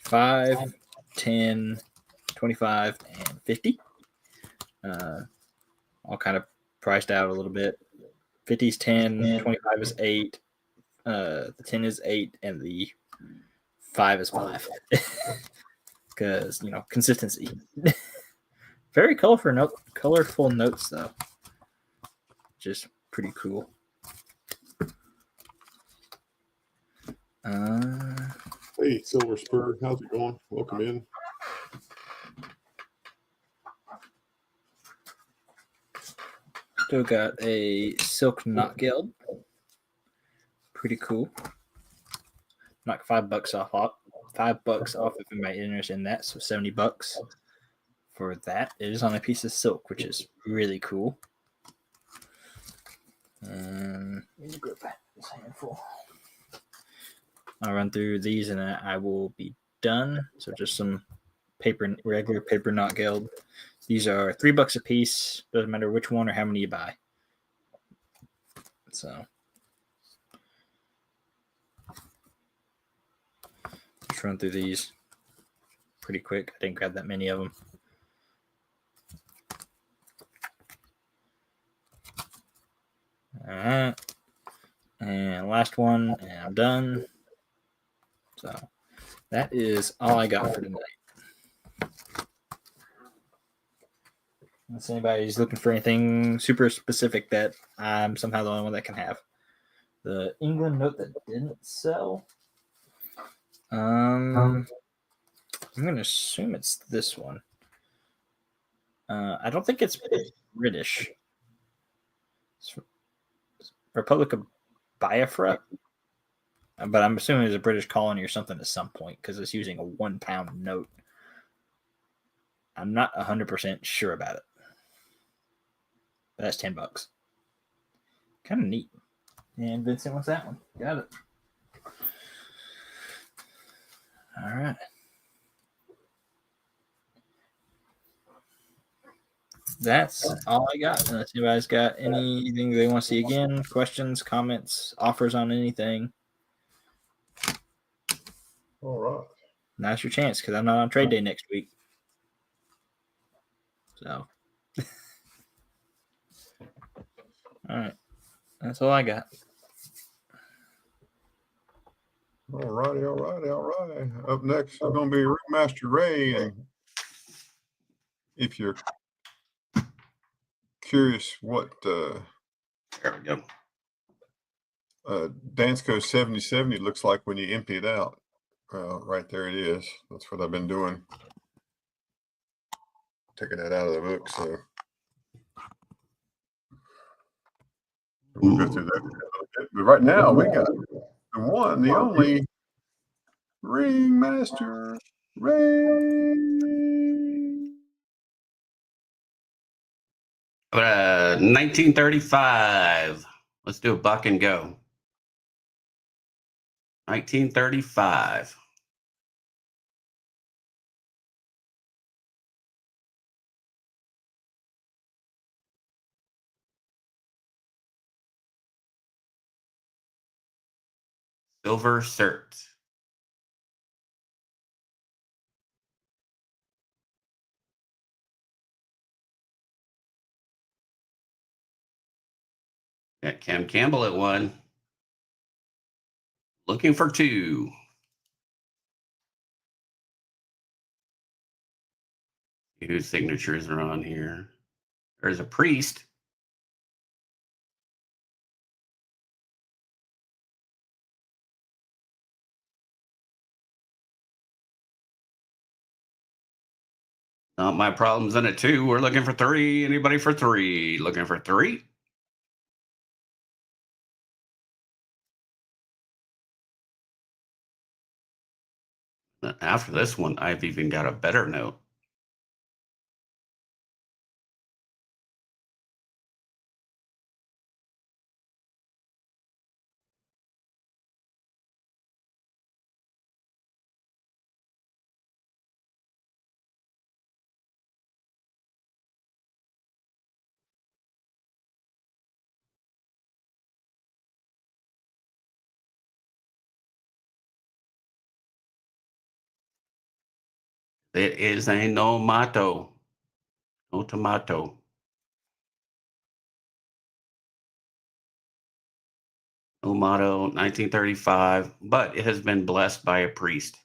5, 10, 25, and 50. All kind of priced out a little bit. 50 is 10, 25 is 8, the 10 is 8, and the 5 is 5. Because, consistency. Very colorful notes, though. Just pretty cool. Hey, Silver Spur, how's it going? Welcome in. Still got a silk knot geld. Pretty cool. Knock $5 off. $5 off if anybody interested in that. So $70 for that. It is on a piece of silk, which is really cool. I'll run through these and then I will be done. So just some regular paper knot geld. These are $3 a piece. Doesn't matter which one or how many you buy. So just run through these pretty quick. I didn't grab that many of them. All right. And last one, and I'm done. So that is all I got for tonight. Unless anybody's looking for anything super specific that I'm somehow the only one that can have. The England note that didn't sell. I'm going to assume it's this one. I don't think it's British. It's Republic of Biafra. But I'm assuming it's a British colony or something at some point because it's using a £1 note. I'm not 100% sure about it. But that's $10. Kind of neat. And Vincent wants that one. Got it. All right. That's all I got. Unless anybody's got anything they want to see again, questions, comments, offers on anything. All right. Now's your chance because I'm not on trade day next week. So, all right. That's all I got. All righty. Up next is going to be Ringmaster Ray. And if you're curious what There we go. Dansko 7070 looks like when you empty it out. Right there it is. That's what I've been doing. Taking that out of the book. So we'll go through that in a little bit. But right now we got the one, the only Ringmaster Ray. 1935. Let's do a buck and go. 1935. Silver cert. Got Cam Campbell at 1. Looking for 2. See whose signatures are on here. There's a priest. Not my problems in it too. We're looking for 3. Anybody for 3? Looking for 3? After this one, I've even got a better note. It is a no motto. No tomato. No motto, 1935, but it has been blessed by a priest.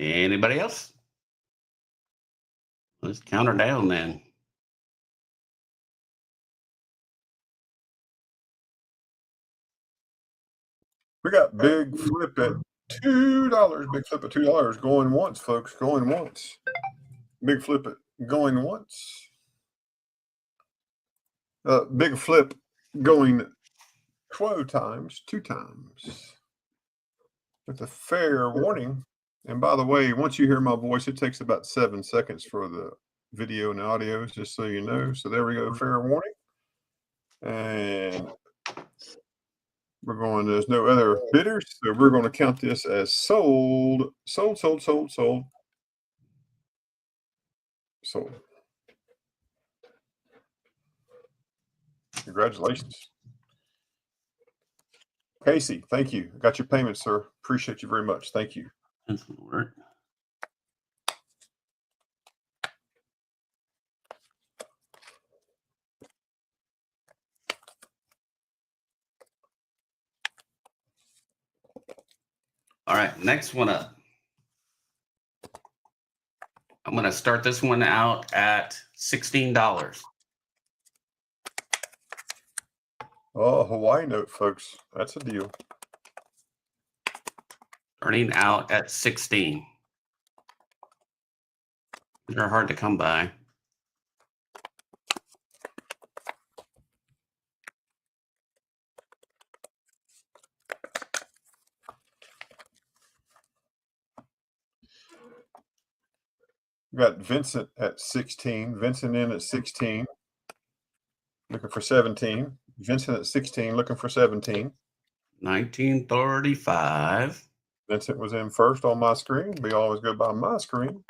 Anybody else? Let's count her down then. We got big flip at $2. Big flip at $2 going once, folks. Going once. Big flip at going once. Big flip going 12 times, 2 times. With a fair warning. And by the way, once you hear my voice, it takes about 7 seconds for the video and audio, just so you know. So there we go, fair warning. And we're going, there's no other bidders, so we're going to count this as sold, sold, sold, sold, sold, sold. Congratulations. Casey, thank you. I got your payment, sir. Appreciate you very much. Thank you. That's gonna work. All right, next one up. I'm going to start this one out at $16. Oh, Hawaii note, folks. That's a deal. Starting out at 16. They're hard to come by. We got Vincent at 16. Vincent in at 16. Looking for 17. Vincent at 16, looking for 17. 1935. Vincent was in first on my screen. We always go by my screen.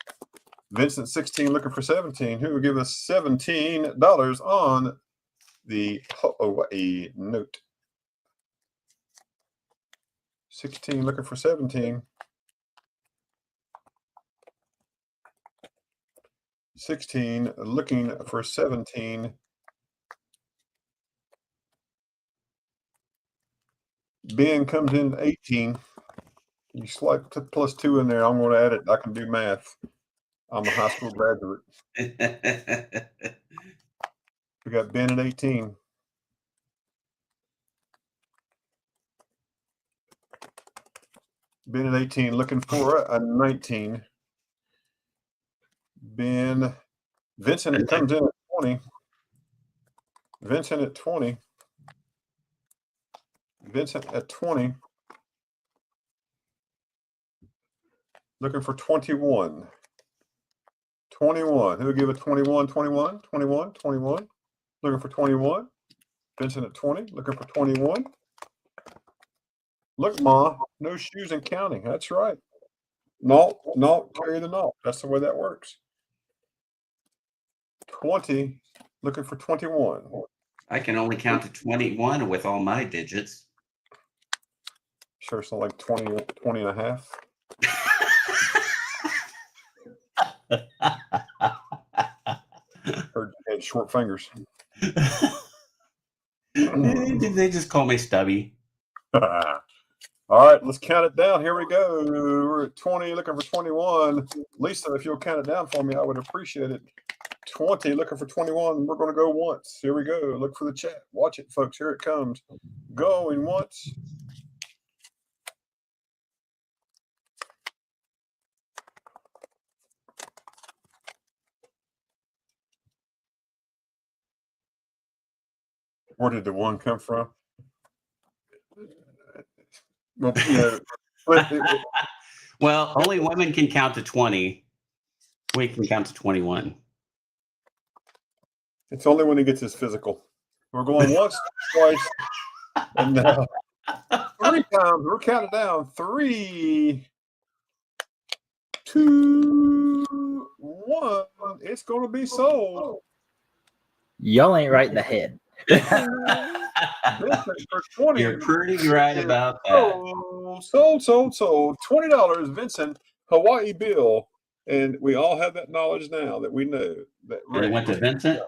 Vincent 16, looking for 17. Who will give us $17 on the Hawaii note? 16, looking for 17. 16, looking for 17. Ben comes in 18. You slide plus 2 in there. I'm going to add it. I can do math. I'm a high school graduate. We got Ben at 18. Ben at 18, looking for a 19. Vincent comes in at 20. Vincent at 20. Vincent at 20. Looking for 21. 21. Who would give a 21? 21? 21? 21. Looking for 21. Vincent at 20. Looking for 21. Look, Ma, no shoes and counting. That's right. No, carry the no. That's the way that works. 20. Looking for 21. I can only count to 21 with all my digits. Sure, it's not like 20 and a half. Heard you had short fingers. They just call me Stubby. All right, let's count it down. Here we go. We're at 20, looking for 21. Lisa, if you'll count it down for me, I would appreciate it. 20, looking for 21. We're going to go once. Here we go. Look for the chat. Watch it, folks. Here it comes. Going once. Where did the one come from? Well, you know, Well, only women can count to 20. We can count to 21. it's only when he gets his physical. We're going once, twice, and now 3 times. We're counting down. 3, 2, 1. It's going to be sold. Y'all ain't right in the head. For 20. You're pretty right about that. Sold. $20, Vincent, Hawaii bill. And we all have that knowledge now that we know that. And it went to Vincent?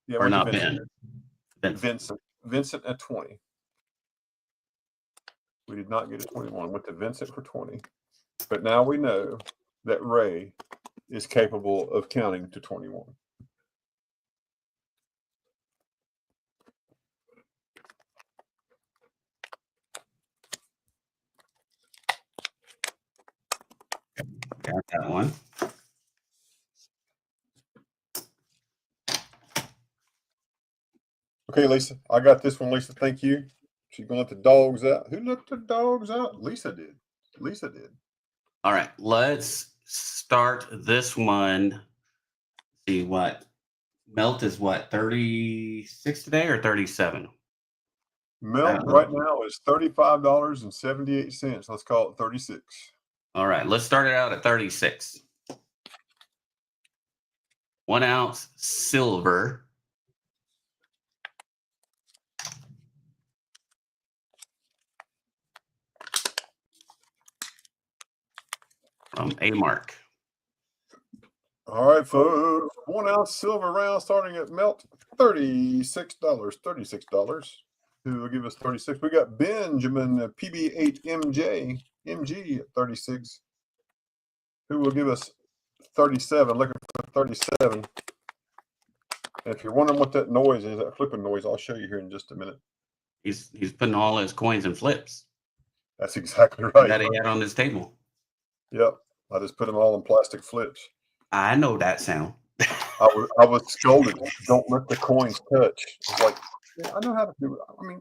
Yeah, Or went to not Vincent. Ben? Vincent at 20. We did not get a 21. Went to Vincent for 20. But now we know that Ray is capable of counting to 21. Got that one. Okay, Lisa. I got this one, Lisa. Thank you. She's going to let the dogs out. Who let the dogs out? Lisa did. All right, let's start this one. See what melt is what 36 today or 37? Milk right now is $35.78. Let's call it 36. All right, let's start it out at 36. 1 ounce silver. From A-Mark. All right, folks. 1 ounce silver round starting at melt $36. $36. Who will give us 36? We got Benjamin PB8MG at 36. Who will give us 37? Looking for 37. And if you're wondering what that noise is, that flipping noise, I'll show you here in just a minute. He's putting all his coins in flips That's exactly right. that he had on his table. Yep. I just put them all in plastic flips. I know that sound. I was scolded. Don't let the coins touch. It's like, yeah, I know how to do it. I mean,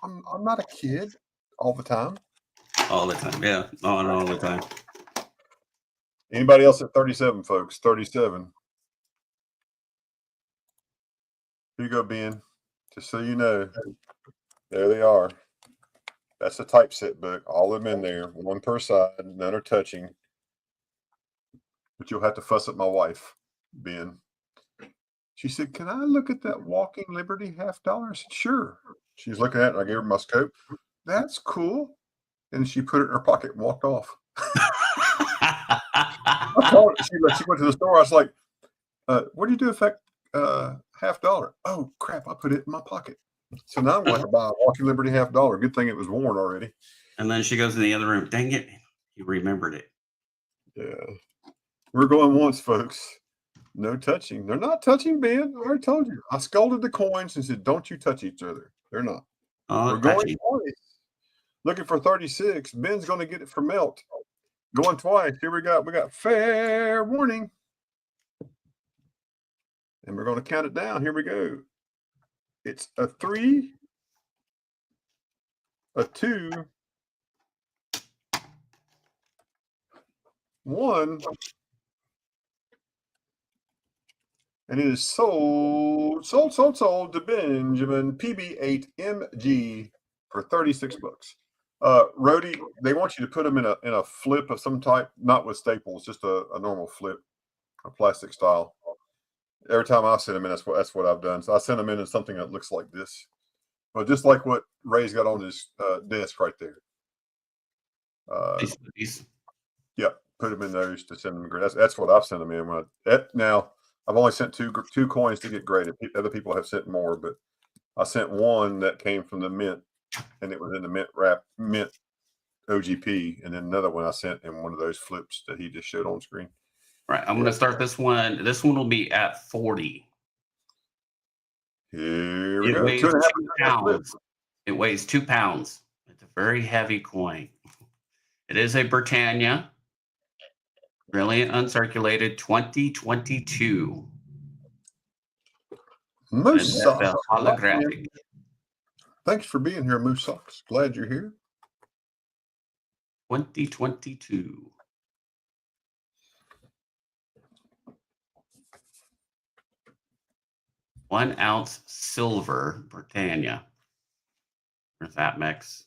I'm not a kid all the time. All the time, yeah. All the time. Anybody else at 37, folks? 37. Here you go, Ben. Just so you know, there they are. That's a typeset book. All of them in there, one per side. None are touching. But you'll have to fuss at my wife, Ben. She said, "Can I look at that Walking Liberty $50?" I said, "Sure." She's looking at it, and I gave her my scope. That's cool. And she put it in her pocket and walked off. I told her, she went to the store. I was like, "What do you do if that $50?" "Oh, crap, I put it in my pocket." So now I'm going to buy a Walking Liberty $50. Good thing it was worn already. And then she goes in the other room. Dang it. You remembered it. Yeah. We're going once, folks. No touching. They're not touching, Ben. I already told you. I scolded the coins and said, don't you touch each other. They're not. Oh, We're going touchy. twice. Looking for 36. Ben's going to get it for Melt. Going twice. Here we got fair warning. And we're going to count it down. Here we go. It's a 3, a 2, 1, and it is sold to Benjamin PB8MG for $36. Rhodey, they want you to put them in a flip of some type, not with staples, just a normal flip, a plastic style. Every time I send them in, that's what I've done. So I send them in something that looks like this, but just like what Ray's got on his desk right there. Yep, put them in those to send them graded. That's what I've sent them in. Now I've only sent two coins to get graded. Other people have sent more, but I sent one that came from the Mint, and it was in the Mint OGP, and then another one I sent in one of those flips that he just showed on screen. Right. I'm going to start this one. This one will be at 40. Here we go. Weighs 2 pounds. It weighs 2 pounds. It's a very heavy coin. It is a Britannia. Brilliant uncirculated 2022. Moose Socks. Holographic. Thanks for being here, Moose Socks. Glad you're here. 2022. One ounce silver Britannia. Where's that mix?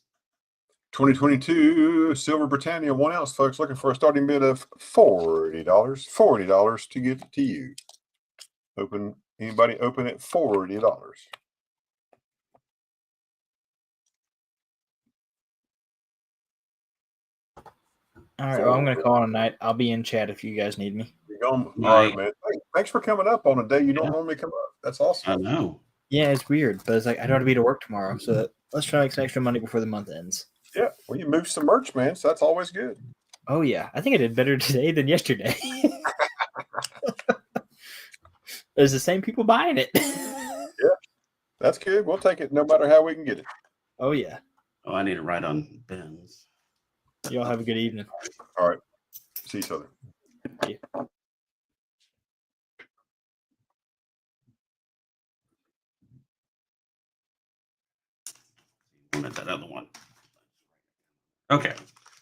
2022 Silver Britannia 1 ounce, folks. Looking for a starting bid of $40. $40 to get it to you. Anybody open at $40? All right, well, I'm going to call it a night. I'll be in chat if you guys need me. All right, man. Thanks for coming up on a day you don't normally come up. That's awesome. I know. Yeah, it's weird, but it's like I don't have to be to work tomorrow, so let's try to make some extra money before the month ends. Yeah, well, you moved some merch, man, so that's always good. Oh, yeah. I think I did better today than yesterday. There's the same people buying it. Yeah, that's good. We'll take it no matter how we can get it. Oh, yeah. Oh, I need to write on Ben's. Y'all have a good evening. All right. See each other. Yeah. That other one. Okay.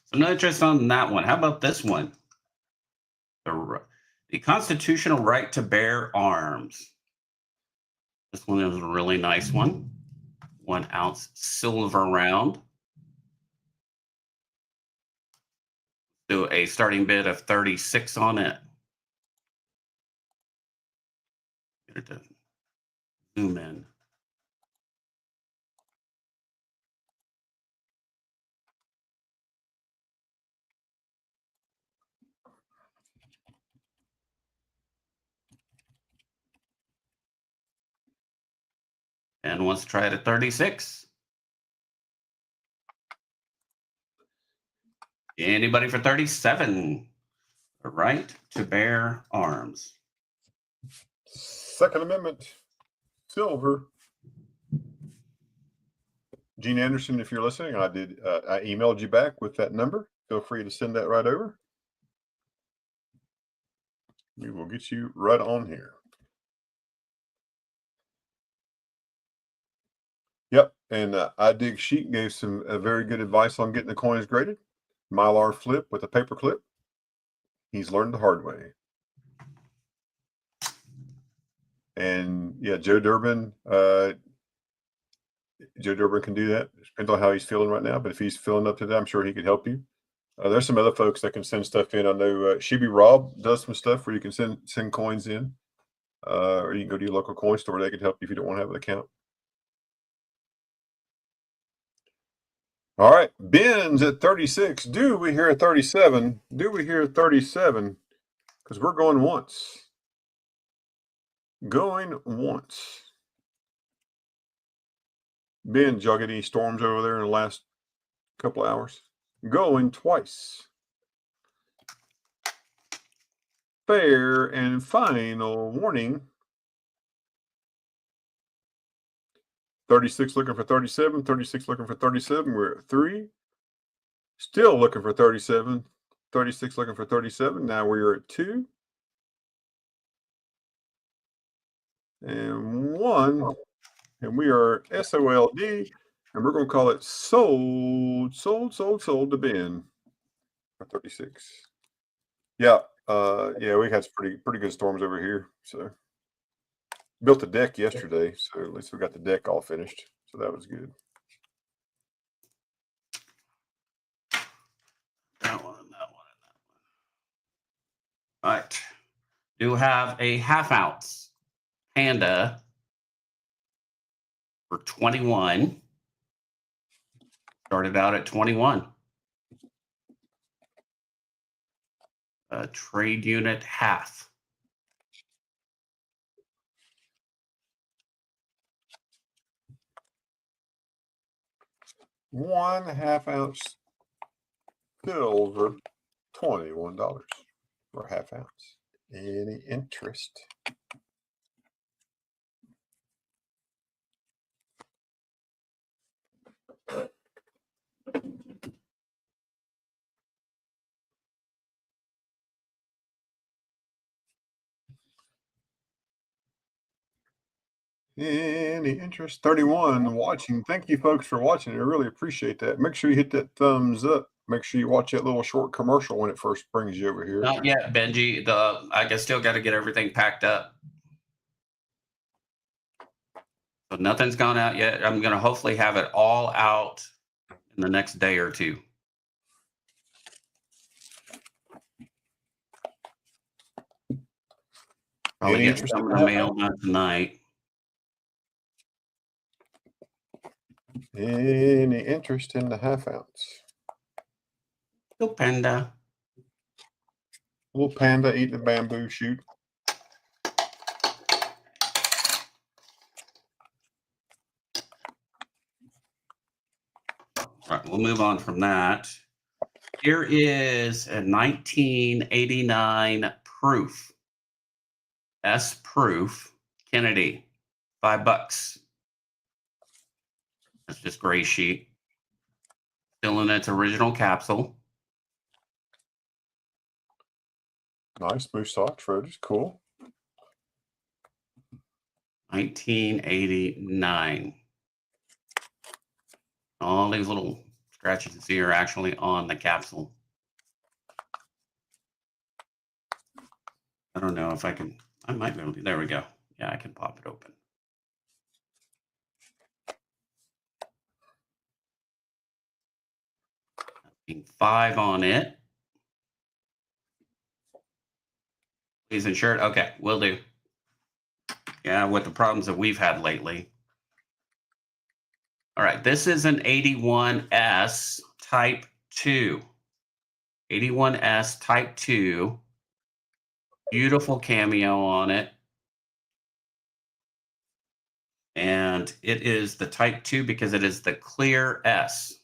So no interest on that one. How about this one? The constitutional right to bear arms. This one is a really nice one. 1 ounce silver round. Do a starting bid of 36 on it. Get it to zoom in. And wants to try it at 36. Anybody for 37? The right to bear arms. Second Amendment, silver. Gene Anderson, if you're listening, I emailed you back with that number. Feel free to send that right over. We will get you right on here. Yep, and I Dig Sheet gave some very good advice on getting the coins graded. Mylar flip with a paper clip. He's learned the hard way. And yeah, Joe Durbin can do that. It depends on how he's feeling right now, but if he's feeling up to that, I'm sure he could help you. There's some other folks that can send stuff in. I know Shibi Rob does some stuff where you can send coins in, or you can go to your local coin store. They can help you if you don't want to have an account. All right, Ben's at 36. Do we hear a 37? Do we hear a 37? Because we're going once. Going once. Ben, did y'all get any storms over there in the last couple hours? Going twice. Fair and final warning. 36 looking for 37, 36 looking for 37. We're at 3. Still looking for 37, 36 looking for 37. Now we are at 2. And 1. And we are SOLD. And we're going to call it sold to Ben for 36. Yeah. Yeah, we had some pretty good storms over here. So built a deck yesterday, so at least we got the deck all finished. So that was good. That one, and that one, and that one. All right. Do have a half-ounce Panda for 21. Started out at 21. A trade unit half. One half-ounce silver, $21 for half ounce. Any interest? Any interest? 31 watching. Thank you folks for watching. I really appreciate that. Make sure you hit that thumbs up. Make sure you watch that little short commercial when it first brings you over here. Not yet, Benji. I still got to get everything packed up. So nothing's gone out yet. I'm going to hopefully have it all out in the next day or two. Probably Any get interest some in of the that? mail done tonight. Any interest in the half ounce? Little Panda. Little panda eating a bamboo shoot. All right, we'll move on from that. Here is a 1989 proof. S proof. Kennedy. $5. That's just gray sheet. Still in its original capsule. Nice moose socks, Rhodes. Cool. 1989. All these little scratches you see are actually on the capsule. I don't know if I can. I might be able to. There we go. Yeah, I can pop it open. Being 5 on it. Please insured. Okay, will do. Yeah, with the problems that we've had lately. All right, this is an 81S Type 2. 81S Type 2. Beautiful cameo on it. And it is the Type 2 because it is the clear S.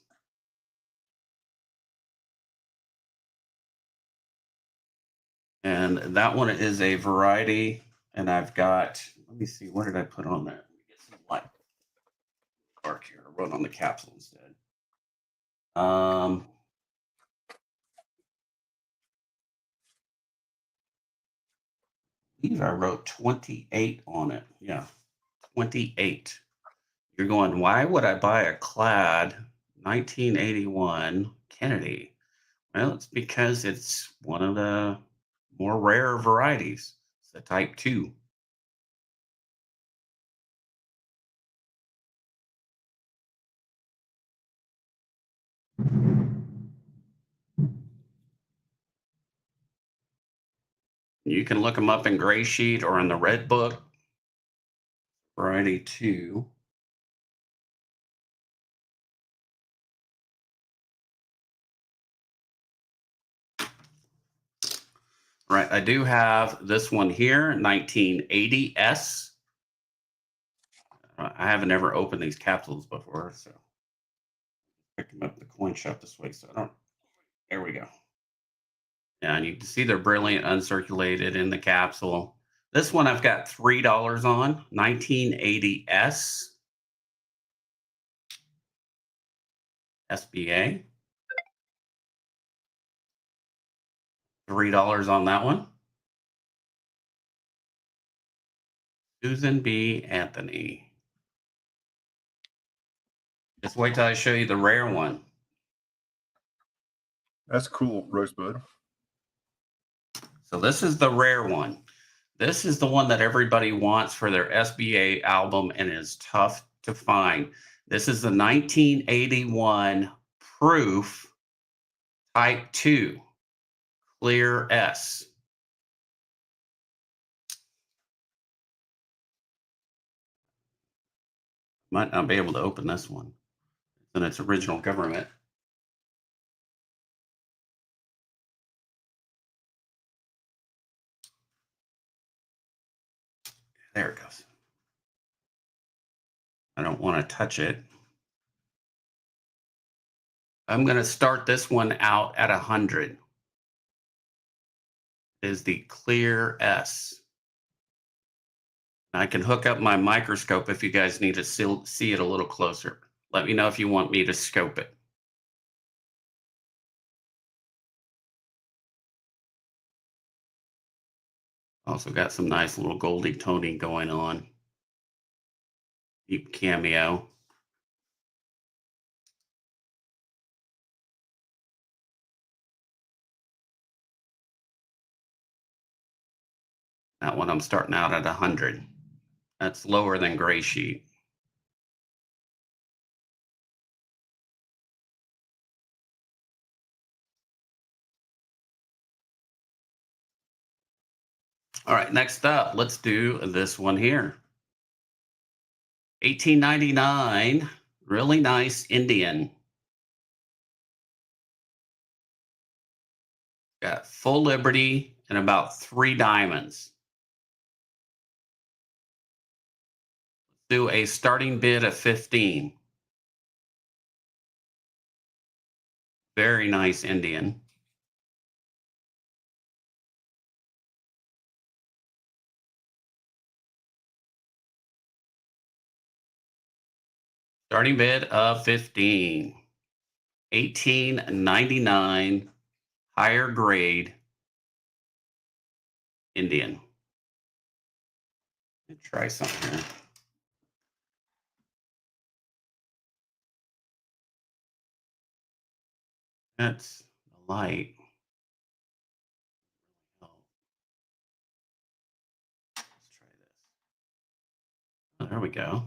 And that one is a variety. And I've got, let me see, what did I put on there? Let me get some light. Dark here. I wrote on the capsule instead. I believe I wrote 28 on it. Yeah, 28. You're going, why would I buy a clad 1981 Kennedy? Well, it's because it's one of the more rare varieties. It's the Type 2. You can look them up in Gray Sheet or in the Red Book. Variety 2. Right, I do have this one here, 1980S. I haven't ever opened these capsules before, so pick them up at the coin shop this way. So I don't. There we go. Yeah, and you can see they're brilliant uncirculated in the capsule. This one I've got $3 on, 1980S SBA. $3 on that one. Susan B. Anthony. Just wait till I show you the rare one. That's cool, Rosebud. So this is the rare one. This is the one that everybody wants for their SBA album and is tough to find. This is the 1981 Proof Type 2 Clear S. Might not be able to open this one in its original government. There it goes. I don't want to touch it. I'm going to start this one out at 100. Is the Clear S. I can hook up my microscope if you guys need to see it a little closer. Let me know if you want me to scope it. Also got some nice little Goldie Tony going on. Deep cameo. That one I'm starting out at 100. That's lower than Gray Sheet. All right, next up, let's do this one here. 1899, really nice Indian. Got full Liberty and about 3 diamonds. Do a starting bid of 15. Very nice Indian. Starting bid of 15. 1899 higher grade Indian. Let me try something here. That's the light. Oh. Let's try this. Oh, there we go.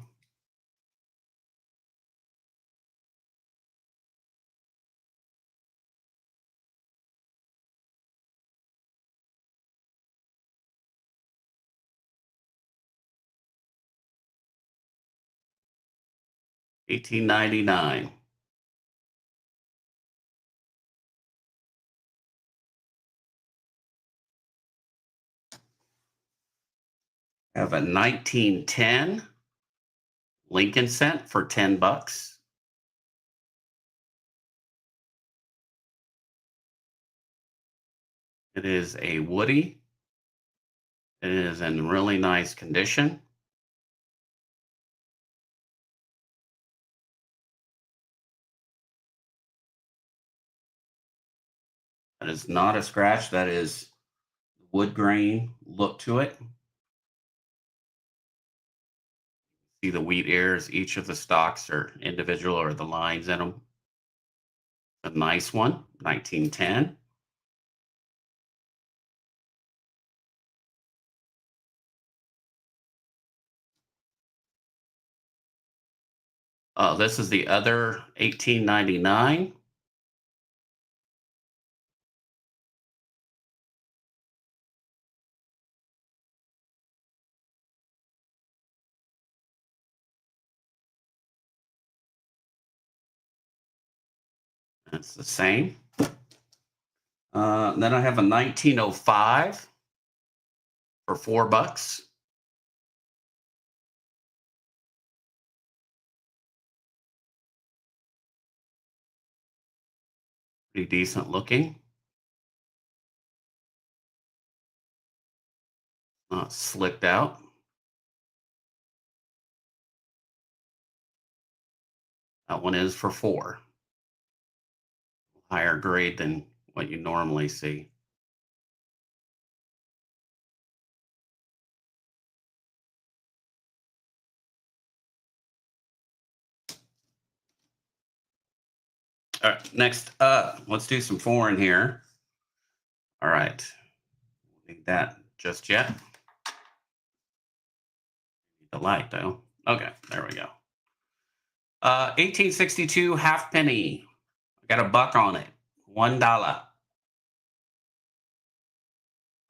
$18.99. I have a 1910 Lincoln cent for $10. It is a Woody. It is in really nice condition. That is not a scratch. That is wood grain look to it. See the wheat ears. Each of the stalks are individual, or the lines in them. A nice one, 1910. This is the other 1899. It's the same. Then I have a 1905 for $4. Pretty decent looking. Not slicked out. That one is for 4. Higher grade than what you normally see. All right, next up, let's do some foreign here. All right, need that just yet. The light though. Okay, there we go. 1862 halfpenny. I got a buck on it. $1.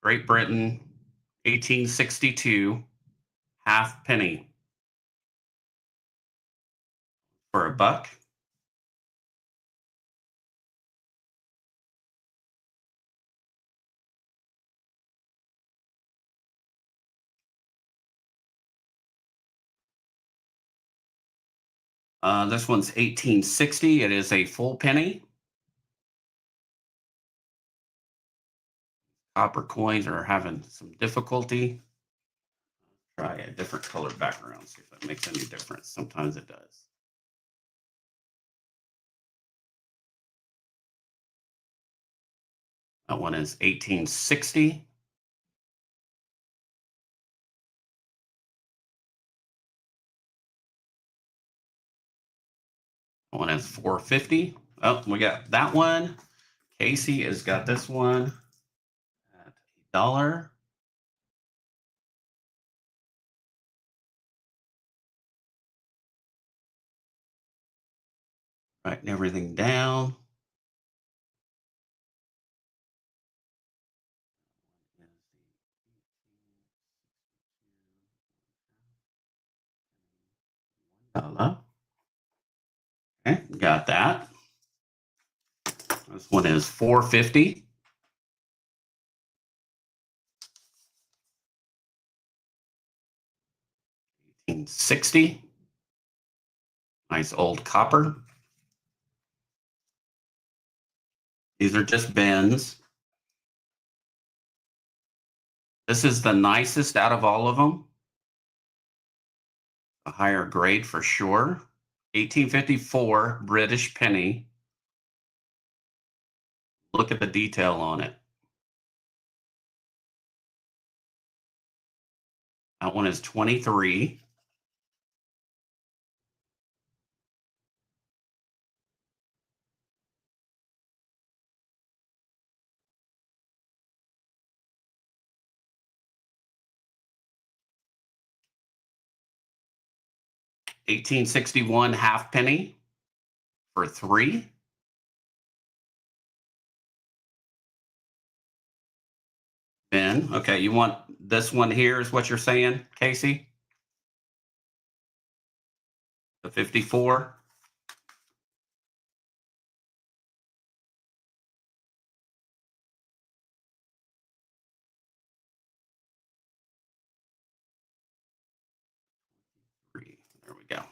Great Britain, 1862 halfpenny. For a buck. This one's 1860. It is a full penny. Copper coins are having some difficulty. Try a different colored background, see if that makes any difference. Sometimes it does. That one is 1860. That one is 450. Oh, we got that one. Casey has got this one at $1. Writing everything down. Hello. Okay, got that. This one is 450. $1860. Nice old copper. These are just bins. This is the nicest out of all of them. A higher grade for sure. 1854 British penny. Look at the detail on it. That one is 23. $1861 halfpenny for 3. Ben, okay, you want this one here is what you're saying, Casey? The 54. There we go.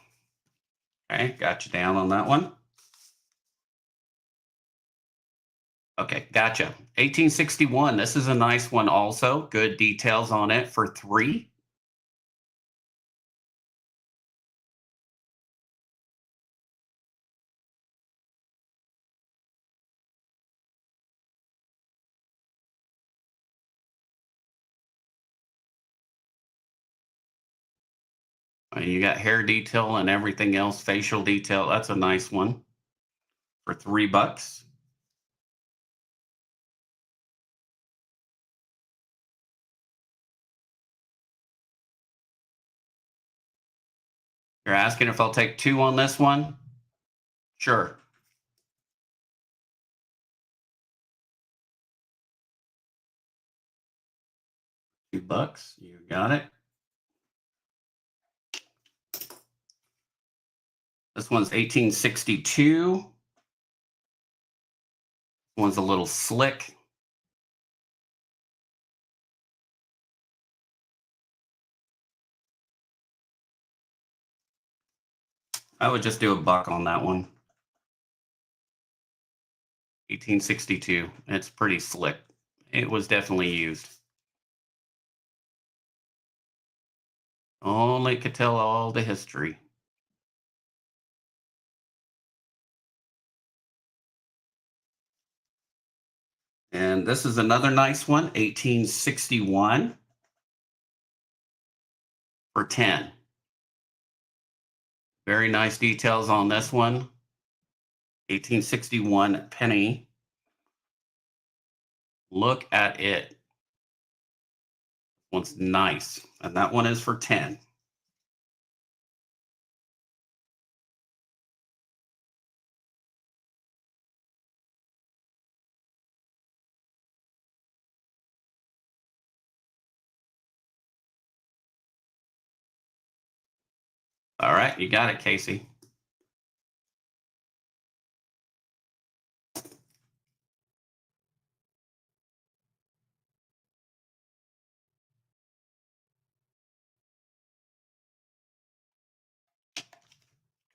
Okay, got you down on that one. Okay, gotcha. 1861. This is a nice one also. Good details on it for 3. You got hair detail and everything else, facial detail. That's a nice one for $3. You're asking if I'll take 2 on this one? Sure. $2. You got it. This one's 1862. One's a little slick. I would just do $1 on that one. 1862. It's pretty slick. It was definitely used. Only could tell all the history. And this is another nice one, 1861 for 10. Very nice details on this one. 1861 penny. Look at it. One's nice. And that one is for 10. All right, you got it, Casey.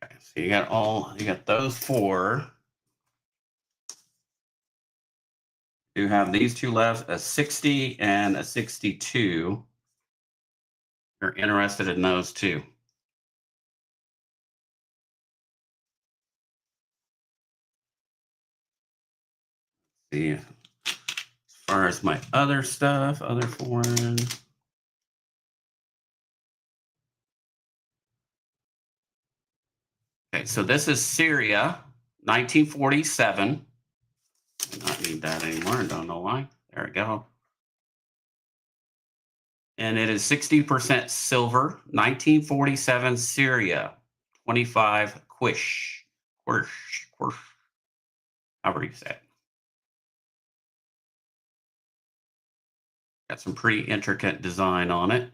Okay, so you got those four. You have these two left, a 60 and a 62. You're interested in those too. See, as far as my other stuff, other foreign. Okay, so this is Syria, 1947. I do not need that anymore. I don't know why. There we go. And it is 60% silver, 1947 Syria, 25 quish, however you say it. Got some pretty intricate design on it.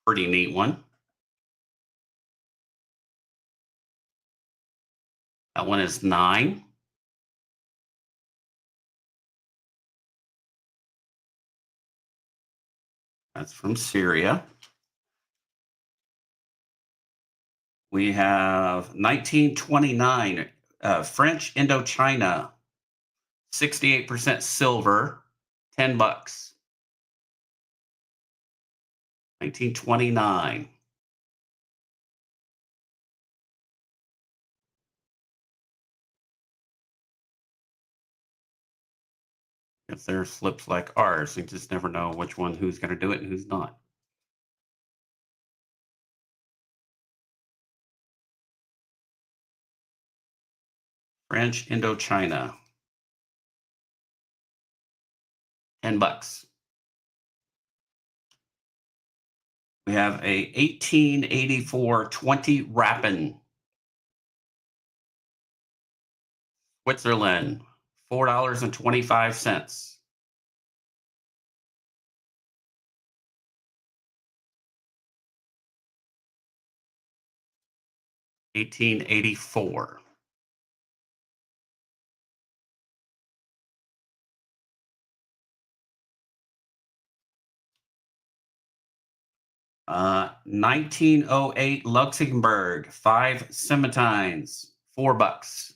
Pretty neat one. That one is 9. That's from Syria. We have 1929 French Indochina, 68% silver, $10. 1929. If their slips like ours, you just never know which one, who's going to do it and who's not. French Indochina, $10. We have a 1884 20 Rapin, Switzerland, $4.25. $1884. Uh, 1908 Luxembourg, 5 Cementines, $4.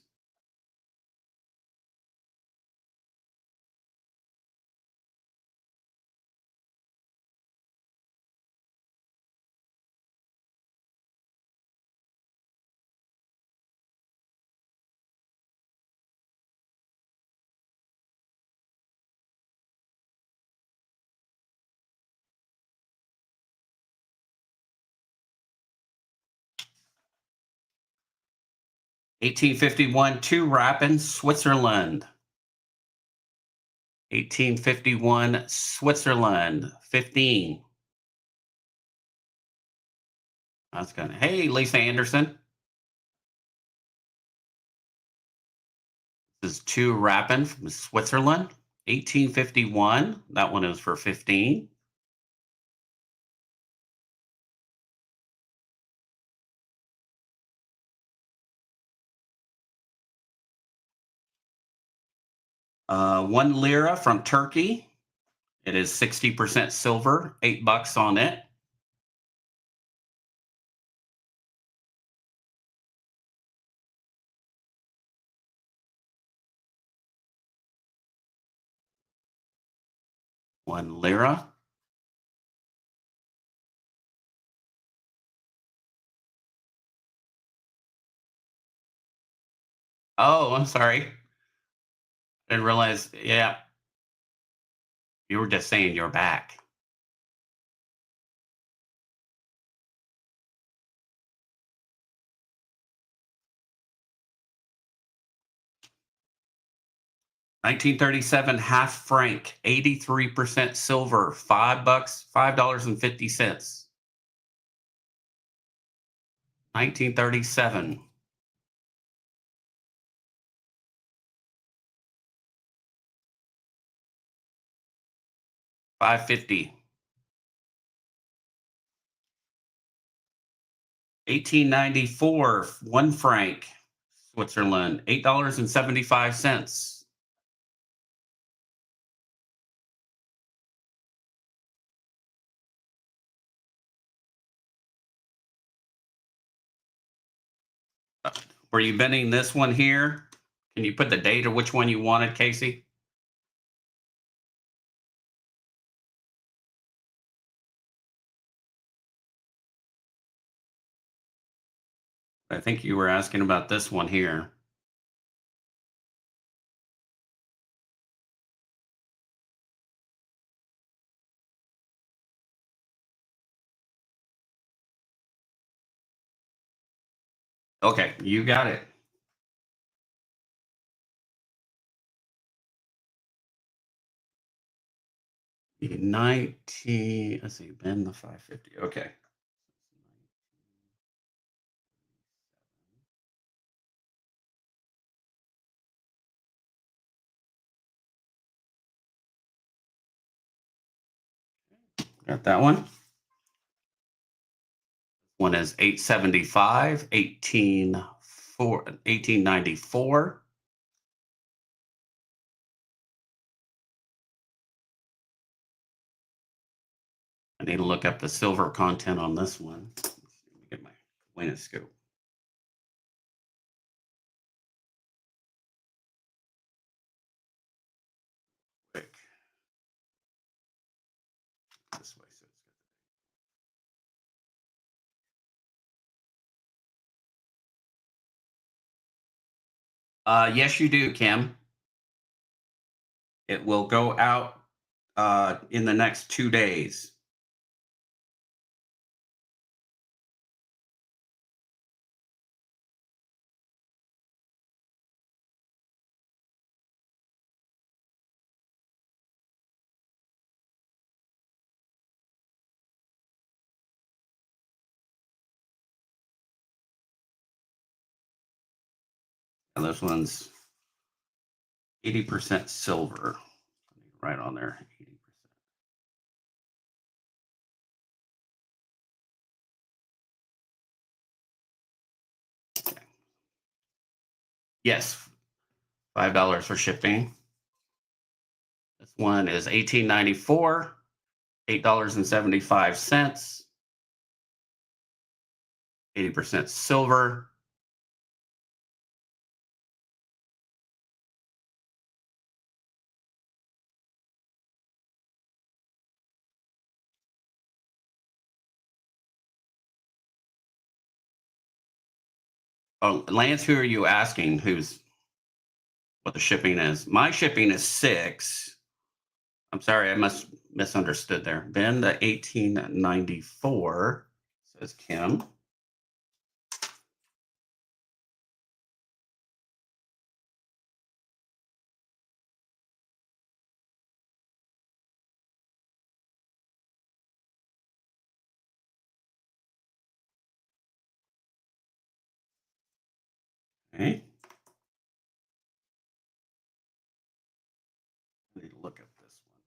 $1851 2 Rapin, Switzerland. 1851 Switzerland, 15. That's gonna. Hey, Lisa Anderson. This is 2 Rapin from Switzerland, 1851. That one is for 15. One lira from Turkey. It is 60% silver, $8 on it. 1 lira. Oh, I'm sorry. I didn't realize. Yeah, you were just saying you're back. $1937 half franc, 83% silver, $5, $5.50. 1937. $5.50. 1894, 1 franc, Switzerland, $8.75. Were you bending this one here? Can you put the date of which one you wanted, Casey? I think you were asking about this one here. Okay, you got it. The 19, let's see, bend the 550. Okay. Got that one. One is 875, 1894. I need to look up the silver content on this one. Let me get my winoscope. Quick. This way, so it's good. Yes, you do, Kim. It will go out in the next 2 days. And this one's 80% silver. Right on there, 80%. Okay. Yes, $5 for shipping. This one is 1894, $8.75, 80% silver. Oh, Lance, who are you asking? What the shipping is? My shipping is 6. I'm sorry, I must misunderstood there. Then the 1894, says Kim. Okay. I need to look at this one too.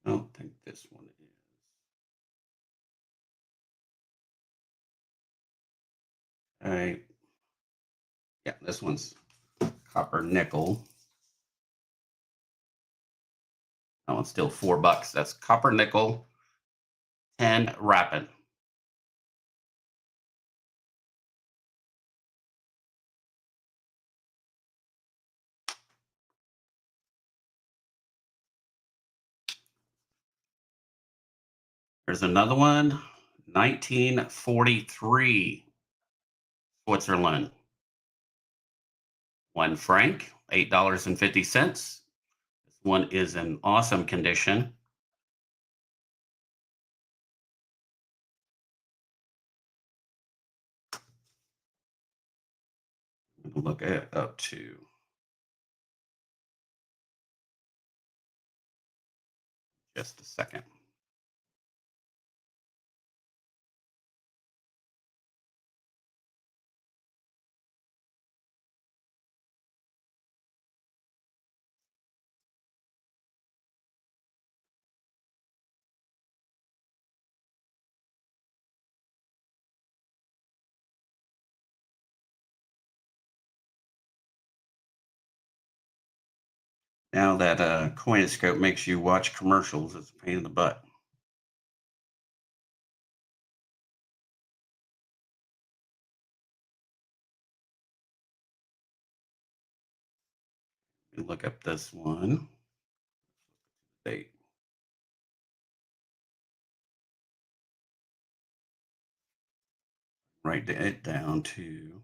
I don't think this one is. All right. Yeah, this one's copper nickel. That one's still $4. That's copper nickel, 10 rapid. There's another one, 1943, Switzerland. 1 franc, $8.50. This one is in awesome condition. Look at up to just a second. Now that Coinscope makes you watch commercials, it's a pain in the butt. Look up this one. Date. Write it down to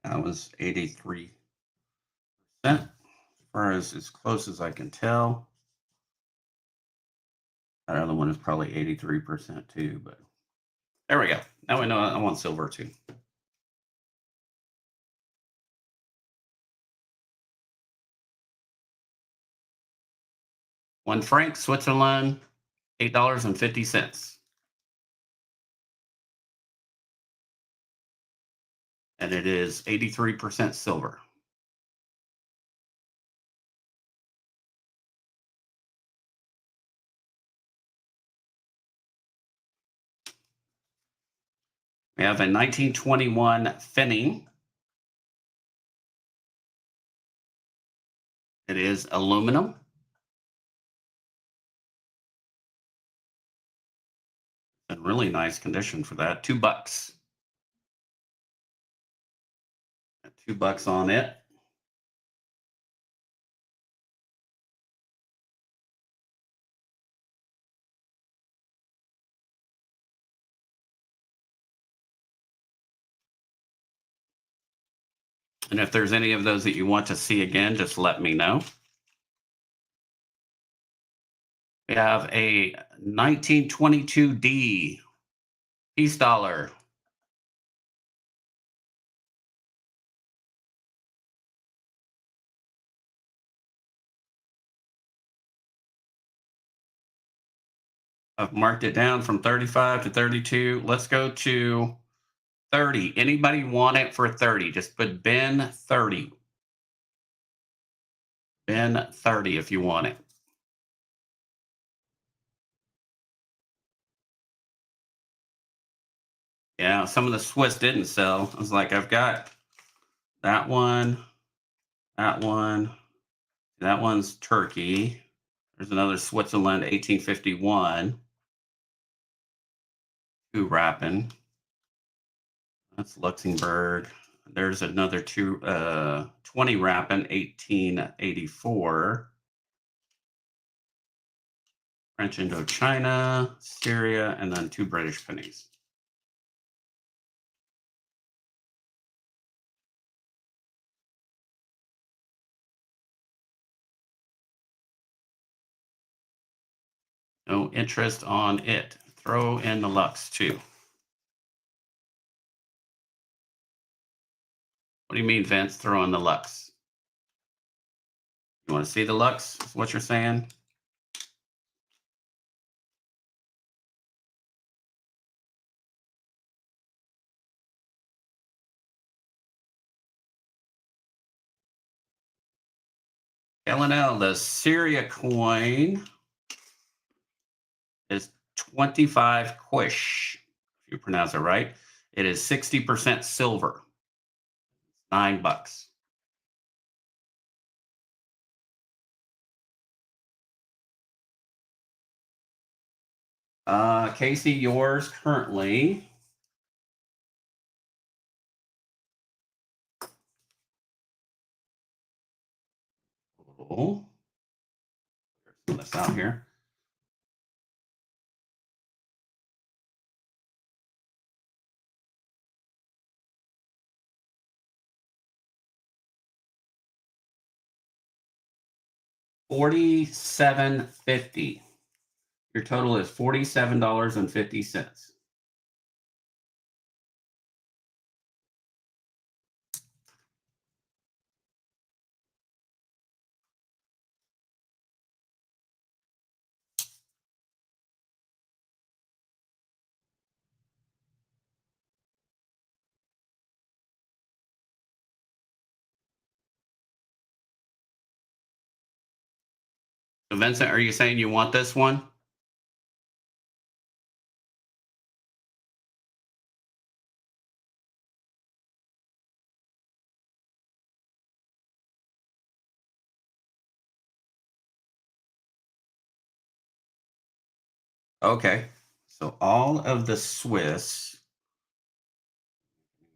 that was 83%. As far as close as I can tell. That other one is probably 83% too, but there we go. Now we know I want silver too. £1, Switzerland, $8.50. And it is 83% silver. We have a 1921 Finning. It is aluminum. In really nice condition for that. $2. $2 on it. And if there's any of those that you want to see again, just let me know. We have a 1922D peace dollar. I've marked it down from 35 to 32. Let's go to 30. Anybody want it for 30? Just put Ben 30. Ben 30 if you want it. Yeah, some of the Swiss didn't sell. I was like, I've got that one, that one. That one's Turkey. There's another Switzerland, 1851. 2 wrapping. That's Luxembourg. There's another 20 wrapping, 1884. French Indochina, Syria, and then 2 British pennies. No interest on it. Throw in the Lux too. What do you mean, Vince? Throw in the Lux. You want to see the Lux? Is what you're saying? LNL, the Syria coin is 25 quish, if you pronounce it right. It is 60% silver. $9. Casey, yours currently. Oh, there's this out here. $47.50. Your total is $47.50. So Vincent, are you saying you want this one? Okay. So all of the Swiss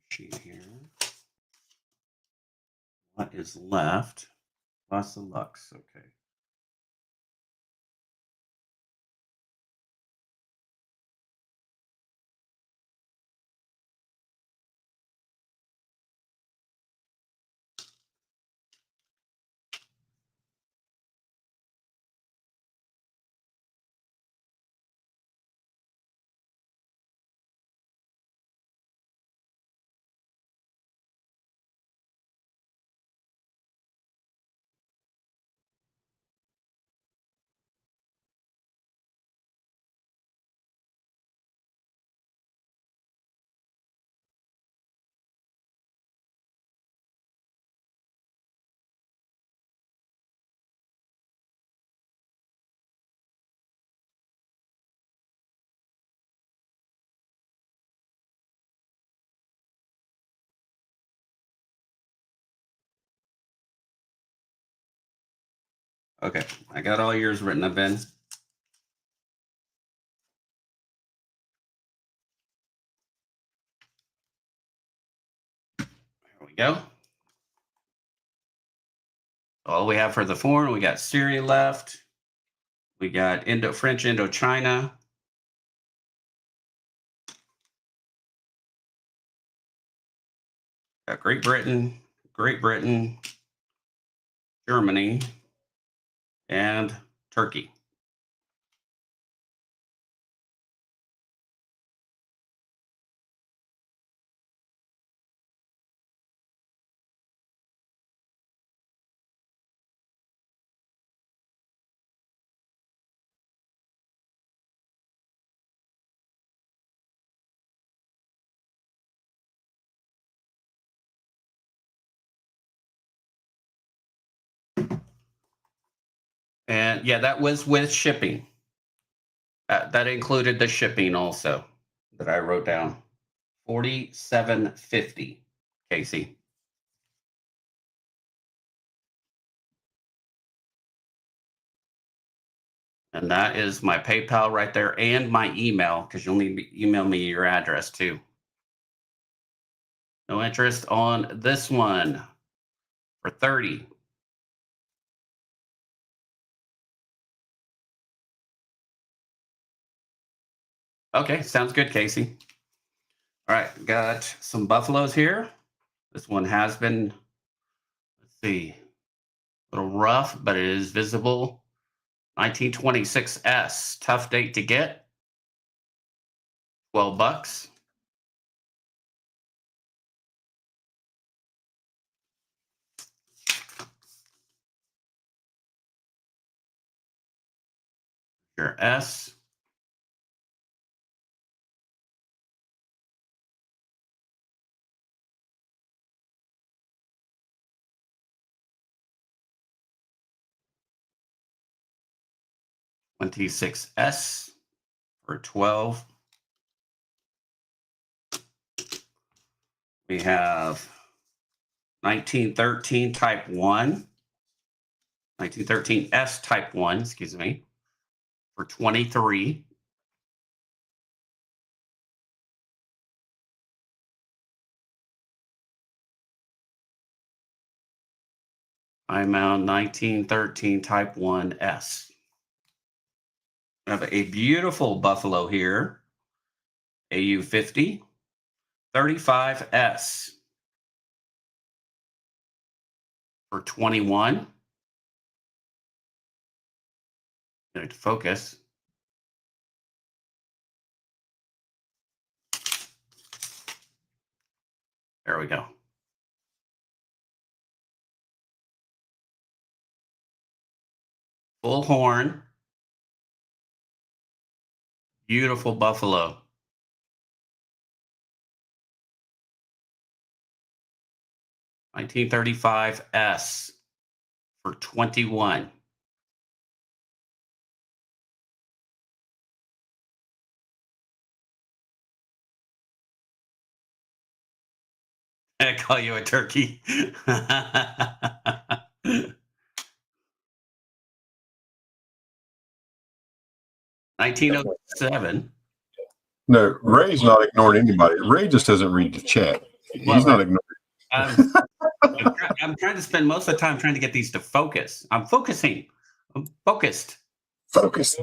sheet here. What is left? Plus the Lux. Okay. Okay, I got all yours written up, Ben. There we go. All we have for the foreign, we got Syria left. We got French Indochina. Got Great Britain, Germany, and Turkey. And yeah, that was with shipping. That included the shipping also that I wrote down. $47.50, Casey. And that is my PayPal right there and my email, because you'll need to email me your address too. No interest on this one for 30. Okay, sounds good, Casey. All right, got some buffaloes here. This one has been, let's see, a little rough, but it is visible 1926S, tough date to get. $12. Your S. $26S for 12. We have 1913 Type 1. 1913S Type 1, excuse me, for 23. I'm on 1913 Type 1S. I have a beautiful buffalo here. AU50. 35S for 21. Get it to focus. There we go. Full horn. Beautiful buffalo. $1935S for 21. I call you a turkey. 1907. No, Ray's not ignoring anybody. Ray just doesn't read the chat. He's not ignoring. I'm trying to spend most of the time trying to get these to focus. I'm focusing. I'm focused. Focus.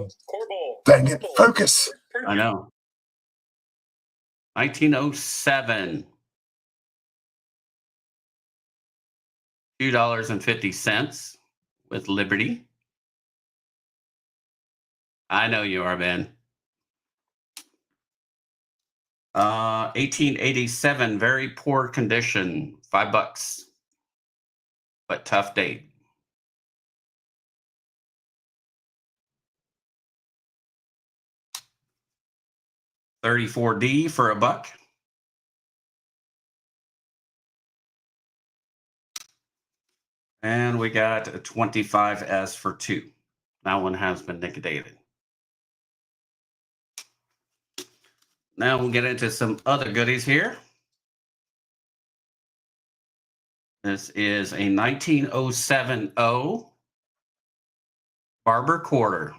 Dang it. Focus. I know. 1907. $2.50 with Liberty. I know you are, Ben. 1887, very poor condition, $5, but tough date. $34D for $1. And we got a 25S for $2. That one has been liquidated. Now we'll get into some other goodies here. This is a 1907 O Barber quarter,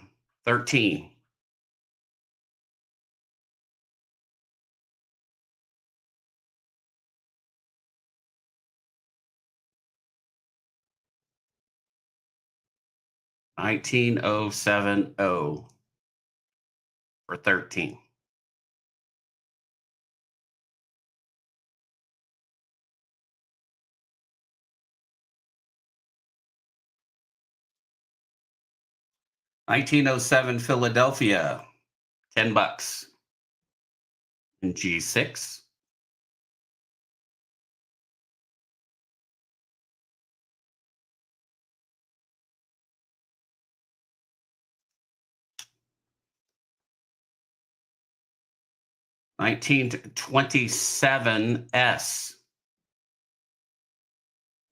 13. $1907 for 13. $1907 Philadelphia, $10 in G6. $1927S.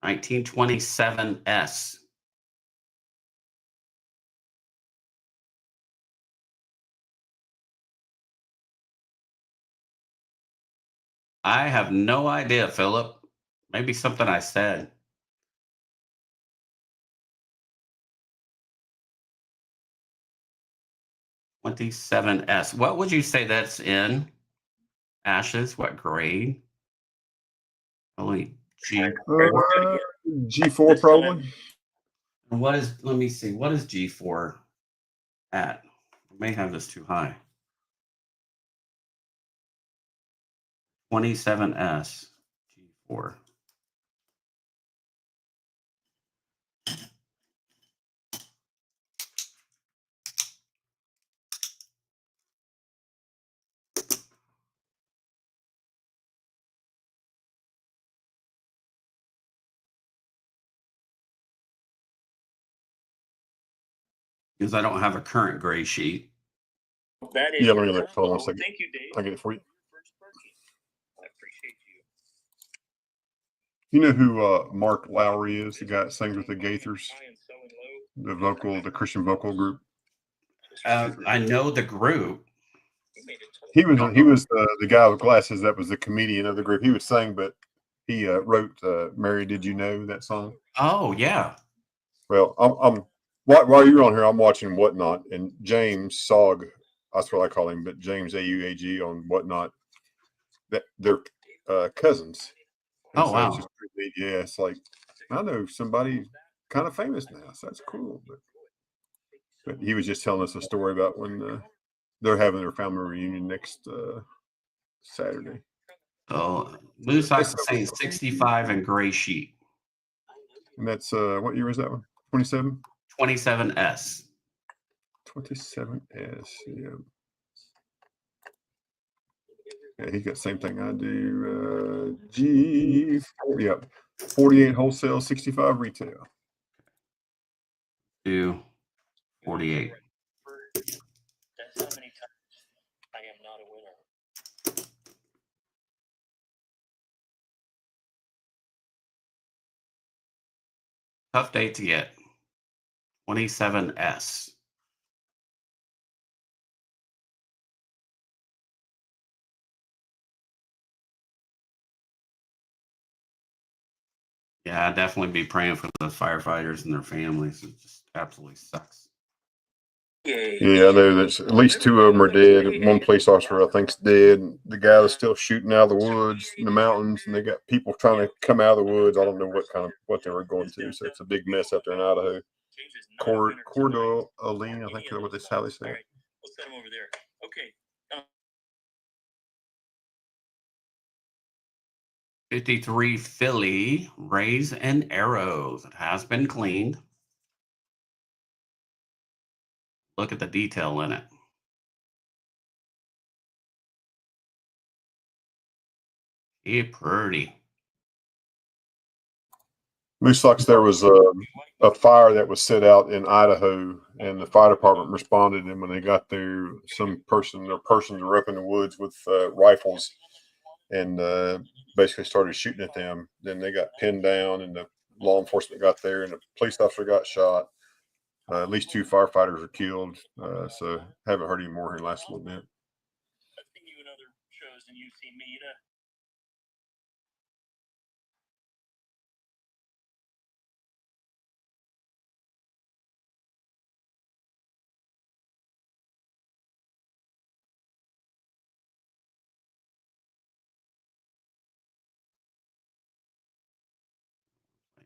1927S. I have no idea, Philip. Maybe something I said. $27S. What would you say that's in? Ashes? What grade? Only G. G4 probably. What is? Let me see. What is G4 at? I may have this too high. 27S. G4. because I don't have a current gray sheet. That is Yeah, let me your look. Hold on one combo. second. Thank you, Dave. I'll get it for you. First purchase. I appreciate you. You know who Mark Lowry is? The guy that sings with the Gaithers, High and selling low. the Christian vocal group. I know the group. He made it He was the guy with glasses that was the comedian of the group. He was sang, but he wrote "Mary, Did You Know" that song. Oh yeah. Well, I'm while you're on here, I'm watching Whatnot, and James Sog, that's what I call him, but James AUAG on Whatnot. That they're cousins. And Oh, so wow. it's just pretty neat. Yeah, it's like I know somebody kind of famous now, so that's cool. But he was just telling us a story about when they're having their family reunion next Saturday. So Moose Hawks is saying 65 and gray sheet. And that's what year is that one? 27? 27S. 27S. Yeah. Yeah, he's got the same thing I do. G. Yep. 48 wholesale, 65 retail. 248. That's how many times I am not a winner. Tough date to get. 27S. Yeah, I'd definitely be praying for the firefighters and their families. It just absolutely sucks. Yeah, I know there's at least two of them are dead. One police officer, I think, is dead. The guy that's still shooting out of the woods in the mountains, and they got people trying to come out of the woods. I don't know what they were going to. So it's a big mess up there in Idaho. Cordoline, I think that's how they say it. We'll set him over there. Okay. 53 Philly, rays and arrows. It has been cleaned. Look at the detail in it. Pretty. Moose Locks, there was a fire that was set out in Idaho, and the fire department responded. And when they got there, some person or persons were up in the woods with rifles and basically started shooting at them. Then they got pinned down, and the law enforcement got there, and the police officer got shot. At least two firefighters were killed. So haven't heard any more here in the last little bit. I've seen you in other shows, and you've seen me.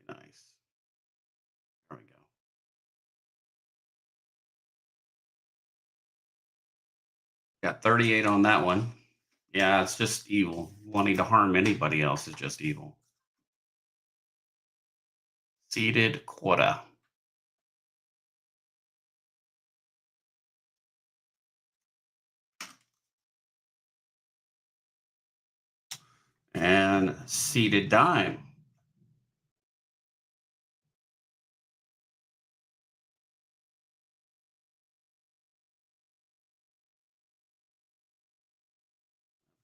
Nice. There we go. Got 38 on that one. Yeah, it's just evil. Wanting to harm anybody else is just evil. Seeded quota. And seeded dime.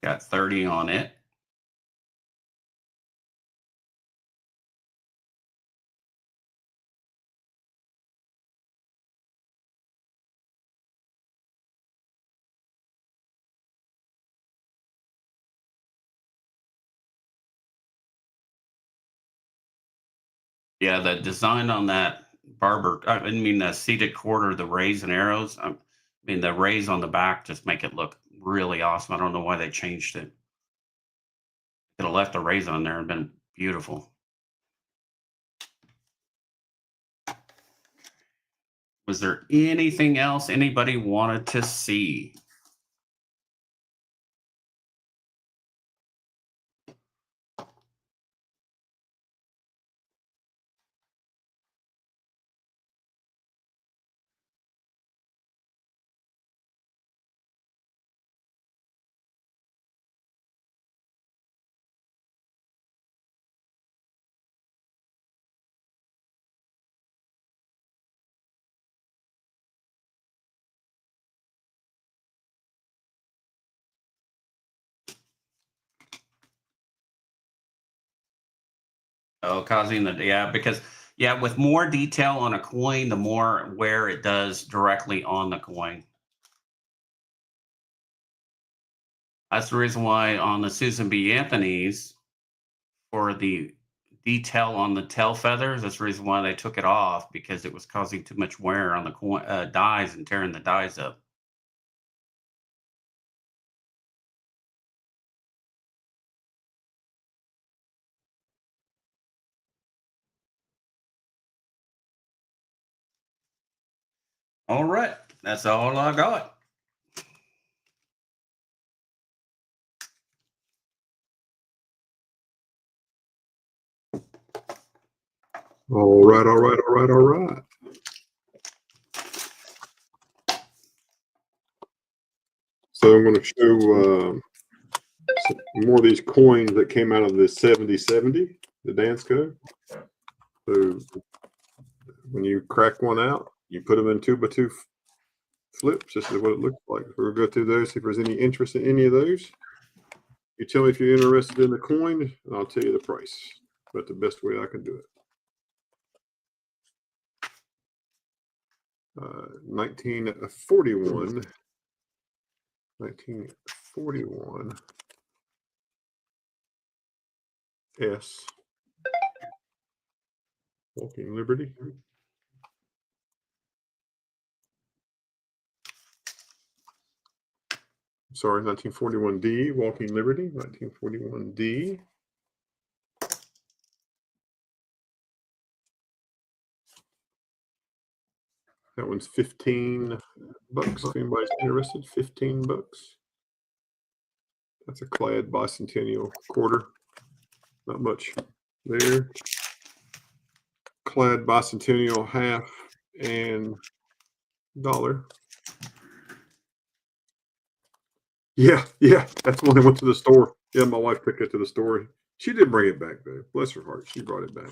Got 30 on it. Yeah, the design on that the seated quarter, the rays and arrows. The rays on the back just make it look really awesome. I don't know why they changed it. Could have left the rays on there and been beautiful. Was there anything else anybody wanted to see? Oh, causing the, yeah, because, yeah, with more detail on a coin, the more wear it does directly on the coin. That's the reason why on the Susan B. Anthony's, for the detail on the tail feathers, that's the reason why they took it off, because it was causing too much wear on the coin, dies and tearing the dies up. All right, that's all I got. All right, all right, all right, all right. So I'm going to show some more of these coins that came out of the 7070, the Dansko. So when you crack one out, you put them in 2x2 flips. This is what it looks like. We'll go through those, see if there's any interest in any of those. You tell me if you're interested in the coin, and I'll tell you the price. But the best way I can do it. 1941. 1941 S. Walking Liberty. Sorry, 1941D, Walking Liberty, 1941D. That one's $15 if anybody's interested. $15. That's a clad bicentennial quarter. Not much there. Clad bicentennial half and dollar. Yeah, that's when I went to the store. Yeah, my wife took it to the store. She did bring it back though. Bless her heart, she brought it back.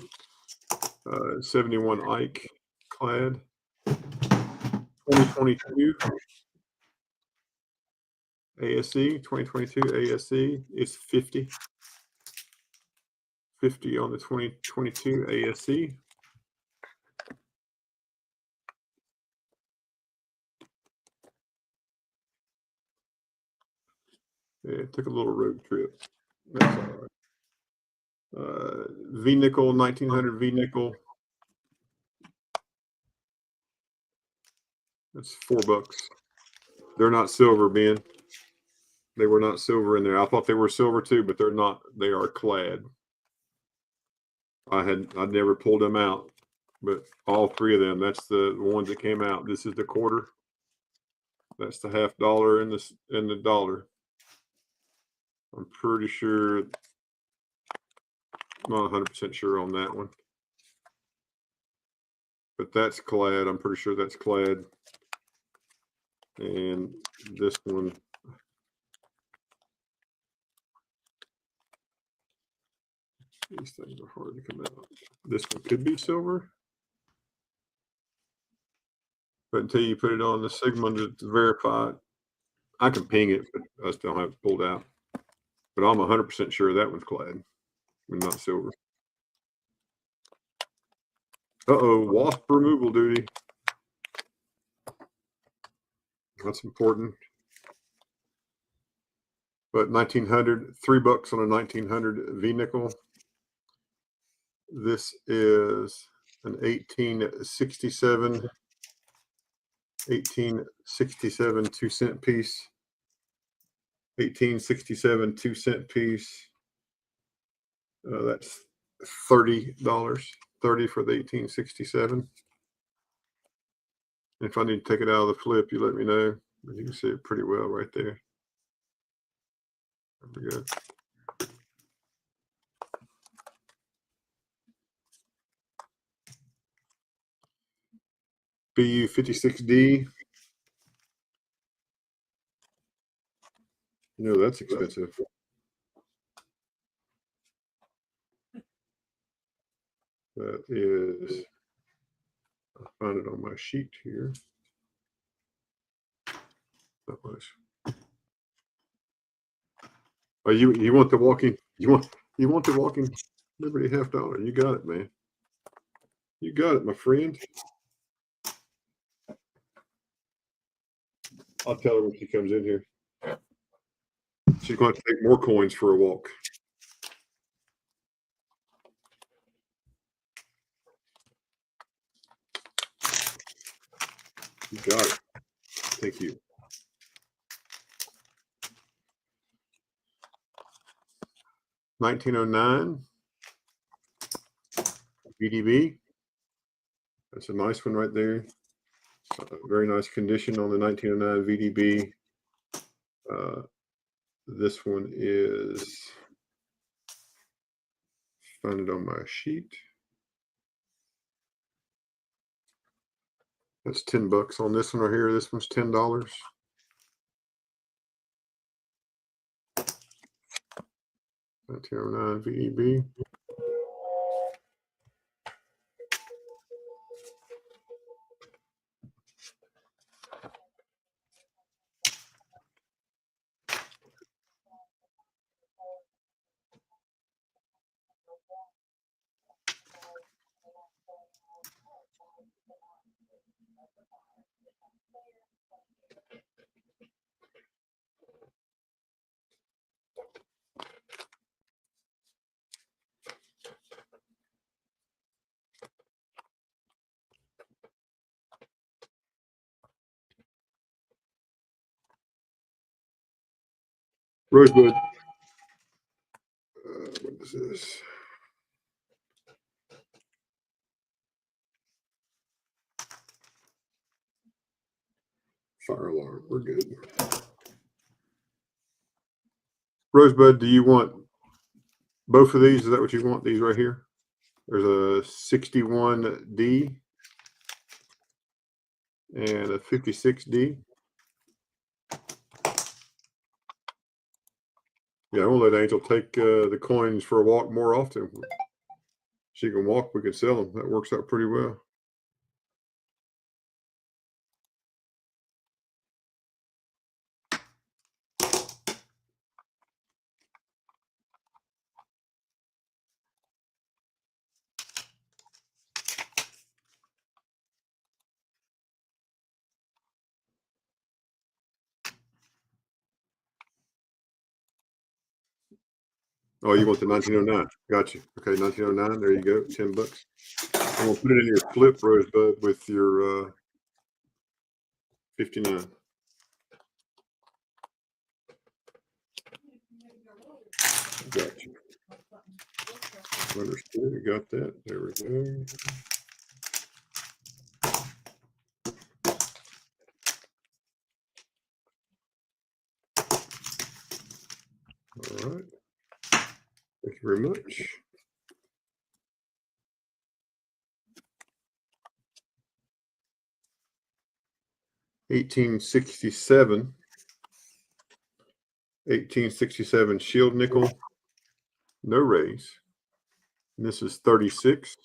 71 Ike clad. 2022 ASE. 2022 ASE is 50. 50 on the 2022 ASE. Yeah, it took a little road trip. That's all right. V nickel, 1900 V nickel. That's $4. They're not silver, Ben. They were not silver in there. I thought they were silver too, but they're not. They are clad. I'd never pulled them out, but all three of them. That's the ones that came out. This is the quarter. That's the half dollar and the dollar. I'm pretty sure. Not 100% sure on that one, but that's clad. I'm pretty sure that's clad. And this one, these things are hard to come out. This one could be silver, but until you put it on the Sigmund to verify it, I can ping it, but I still don't have it pulled out. But I'm 100% sure that one's clad and not silver. Wasp removal duty. That's important. But 1900, $3 on a 1900 V nickel. This is an 1867 2-cent piece. 1867 2-cent piece. That's $30. $30 for the 1867. If I need to take it out of the flip, you let me know. You can see it pretty well right there. There we go. BU 56D. You know that's expensive. That is, I'll find it on my sheet here. Not much. Oh, you want the walking? You want the walking Liberty $50. You got it, man. You got it, my friend. I'll tell her when she comes in here. She's going to take more coins for a walk. You got it. Thank you. $19.09 VDB. That's a nice one right there. Very nice condition on the 1909 VDB. This one is, find it on my sheet. That's $10 on this one right here. This one's $10. 1909 VDB. Rosebud. What is this? Fire alarm. We're good. Rosebud, do you want both of these? Is that what you want? These right here? There's a 61D and a 56D. Yeah, I will let Angel take the coins for a walk more often. She can walk, we can sell them. That works out pretty well. Oh, you want the 1909? Gotcha. Okay, 1909. There you go. $10. I'm gonna put it in your flip, Rosebud, with your 59. Gotcha. Understood. We got that. There we go. All right. Thank you very much. $18.67 shield nickel, no raise. And this is 36.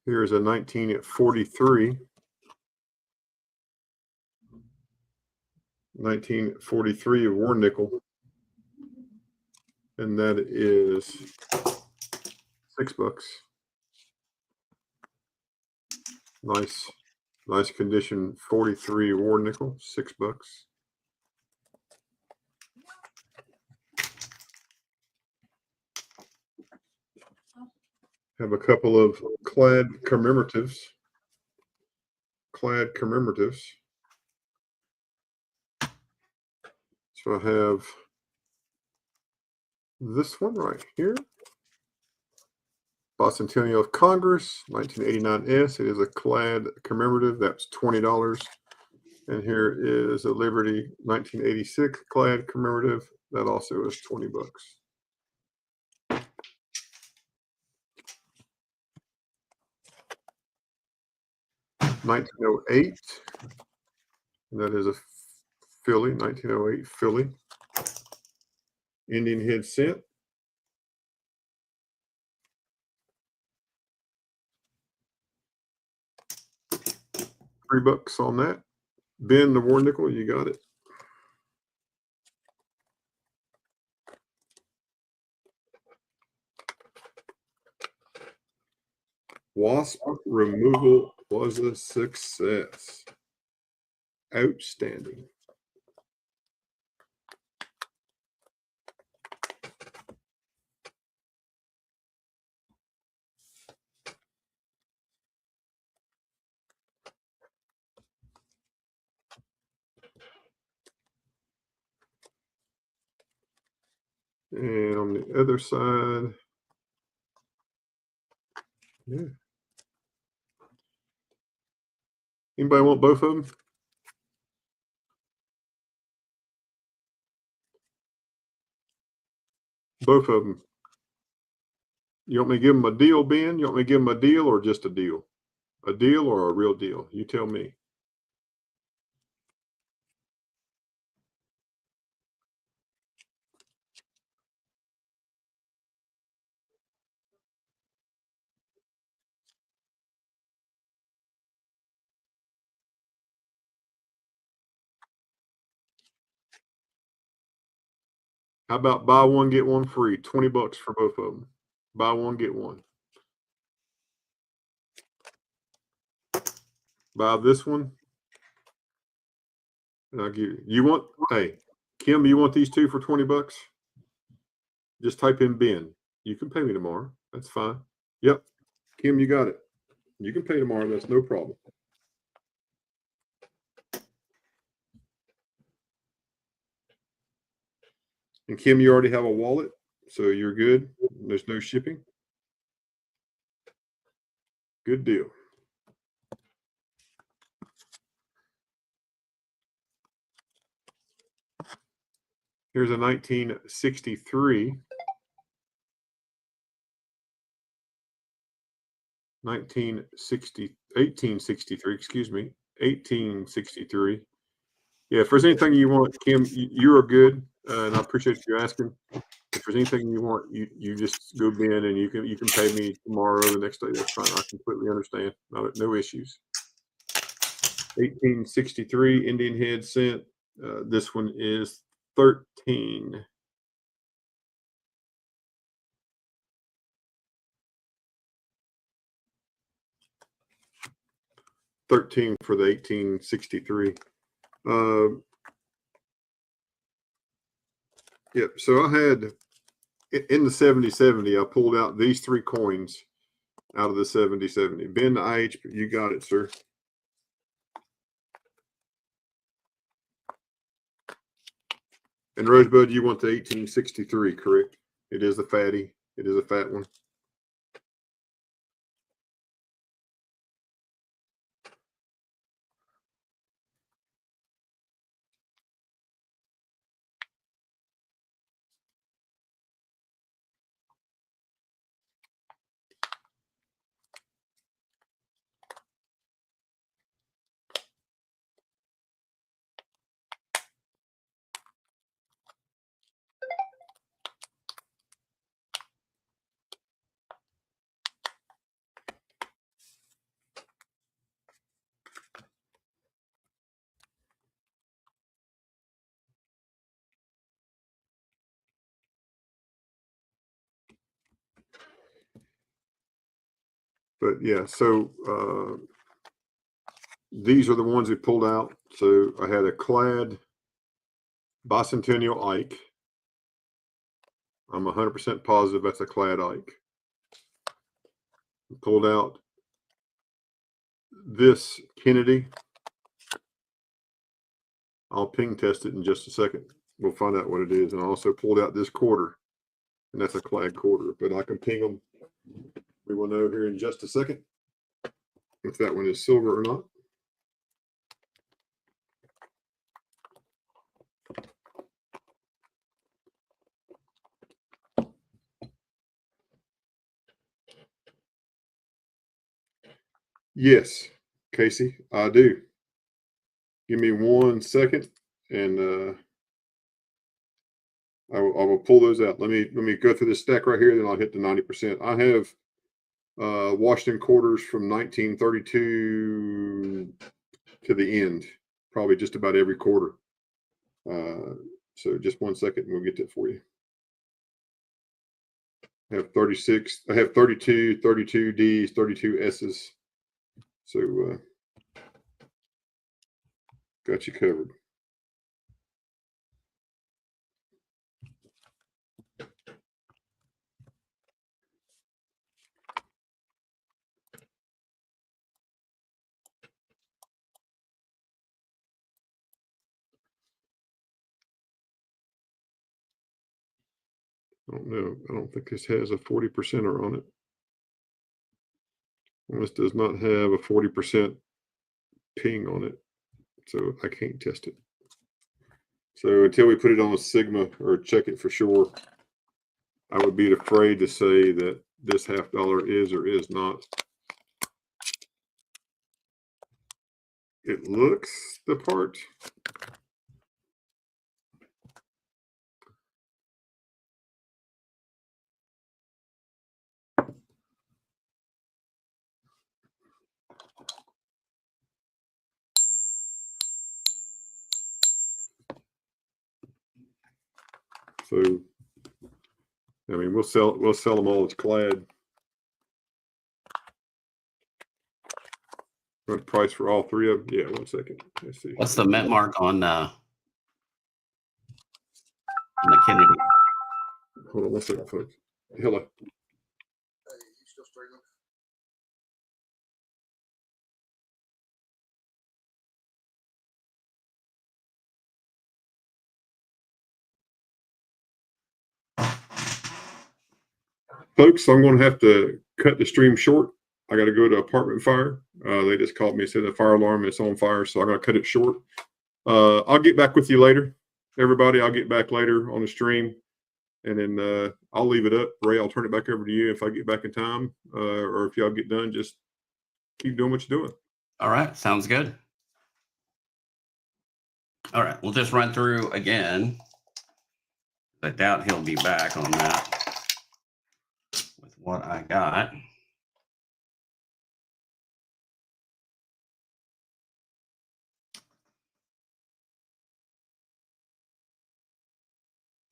Here's a 19 at 43. 1943 of war nickel. And that is $6. Nice condition 43 war nickel, $6. Have a couple of clad commemoratives. So I have this one right here. Bicentennial of Congress, 1989S. It is a clad commemorative. That's $20. And here is a Liberty 1986 clad commemorative. That also is $20. 1908. And that is a Philly, 1908 Philly. Indian head cent. $3 on that. Ben, the war nickel, you got it. Wasp removal was a success. Outstanding. And on the other side, yeah. Anybody want both of them? Both of them. You want me to give them a deal, Ben? You want me to give them a deal or just a deal? A deal or a real deal? You tell me. How about buy one, get one free? $20 for both of them. Buy one, get one. Buy this one. And I'll give you want, hey, Kim, you want these two for $20? Just type in Ben. You can pay me tomorrow. That's fine. Yep. Kim, you got it. You can pay tomorrow. That's no problem. And Kim, you already have a wallet, so you're good. There's no shipping. Good deal. Here's a 1963. 1863, excuse me. 1863. Yeah, if there's anything you want, Kim, you are good. And I appreciate you asking. If there's anything you want, you just go Ben and you can pay me tomorrow or the next day. That's fine. I completely understand. No issues. 1863 Indian head cent. This one is 13. $13 for the 1863. Yep. So I had in the 70-70, I pulled out these three coins out of the 70-70. Ben, the IH, you got it, sir. And Rosebud, you want the 1863, correct? It is the fatty. It is a fat one. But yeah, so these are the ones we pulled out. So I had a clad bicentennial Ike. I'm 100% positive that's a clad Ike. Pulled out this Kennedy. I'll ping test it in just a second. We'll find out what it is. And I also pulled out this quarter, and that's a clad quarter. But I can ping them. We will know here in just a second if that one is silver or not. Yes, Casey, I do. Give me 1 second, and I will pull those out. Let me go through this stack right here, then I'll hit the 90%. I have Washington quarters from 1932 to the end, probably just about every quarter. So just 1 second, and we'll get that for you. have 36. I have 32, 32 Ds, 32 S's. So got you covered. I don't know. I don't think this has a 40%er on it. And this does not have a 40% ping on it, so I can't test it. So until we put it on a Sigma or check it for sure, I would be afraid to say that this $half is or is not. It looks the part. So, I mean, we'll sell them all as clad. What price for all three of them? Yeah, 1 second. Let's see. What's the mint mark on the Kennedy? Hold on 1 second, folks. Hello. Folks, I'm going to have to cut the stream short. I got to go to apartment fire. They just called me and said the fire alarm is on fire, so I'm going to cut it short. I'll get back with you later, everybody. I'll get back later on the stream, and then I'll leave it up. Ray, I'll turn it back over to you if I get back in time, or if y'all get done, just keep doing what you're doing. All right, sounds good. All right, we'll just run through again. I doubt he'll be back on that with what I got.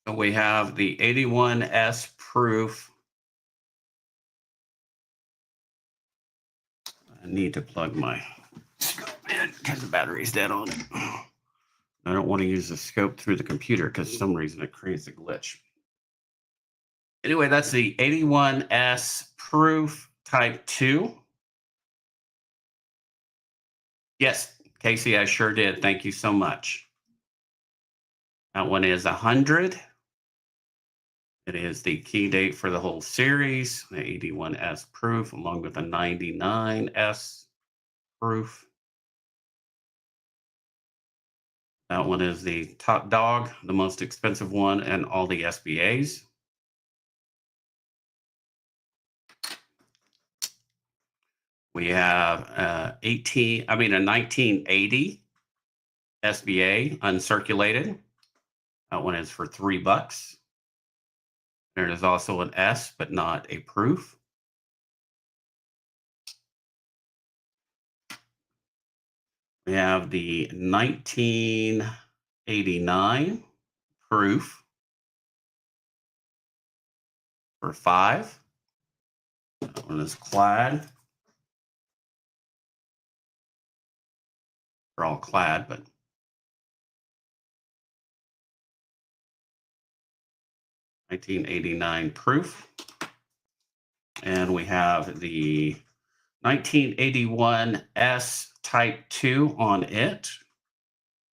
So we have the 81S proof. I need to plug my scope in because the battery's dead on it. I don't want to use the scope through the computer because for some reason it creates a glitch. Anyway, that's the 81S proof type 2. Yes, Casey, I sure did. Thank you so much. That one is 100. It is the key date for the whole series, the 81S proof, along with the 99S proof. That one is the top dog, the most expensive one, and all the SBAs. We have a 1980 SBA uncirculated. That one is for $3. There is also an S, but not a proof. We have the 1989 proof for $5. That one is clad. They're all clad, but 1989 proof. And we have the 1981 S Type 2 on it.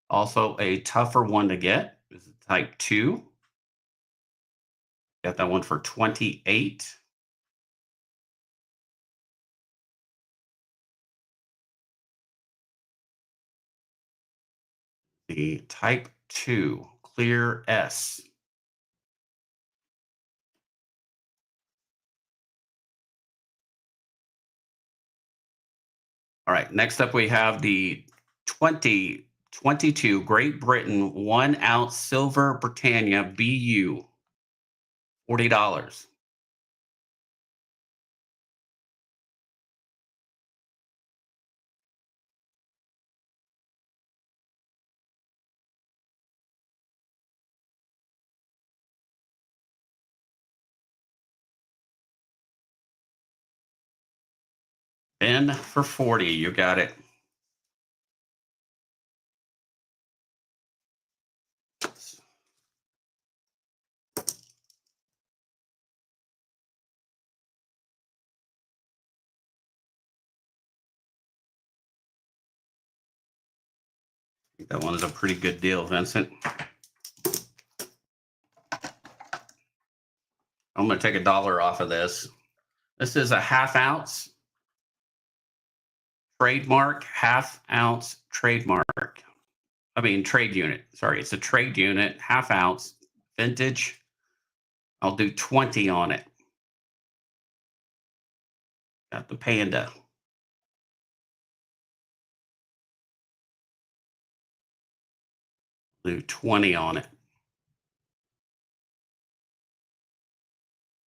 Also a tougher one to get. This is Type 2. Got that one for $28. The Type 2 Clear S. All right, next up we have the 2022 Great Britain 1 ounce silver Britannia BU, $40. Ben for 40. You got it. That one is a pretty good deal, Vincent. I'm going to take $1 off of this. This is a half-ounce trademark, half-ounce trademark. I mean, trade unit. Sorry, it's a trade unit, half-ounce, vintage. I'll do 20 on it. Got the Panda. Do 20 on it.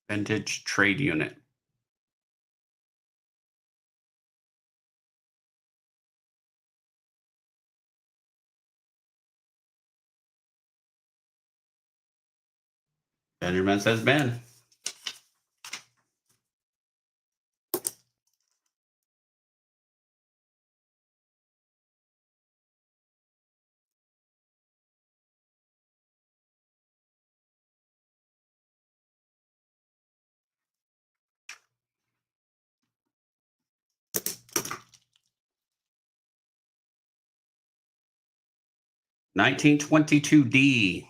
Vintage trade unit. Benjamin says Ben. $1922D.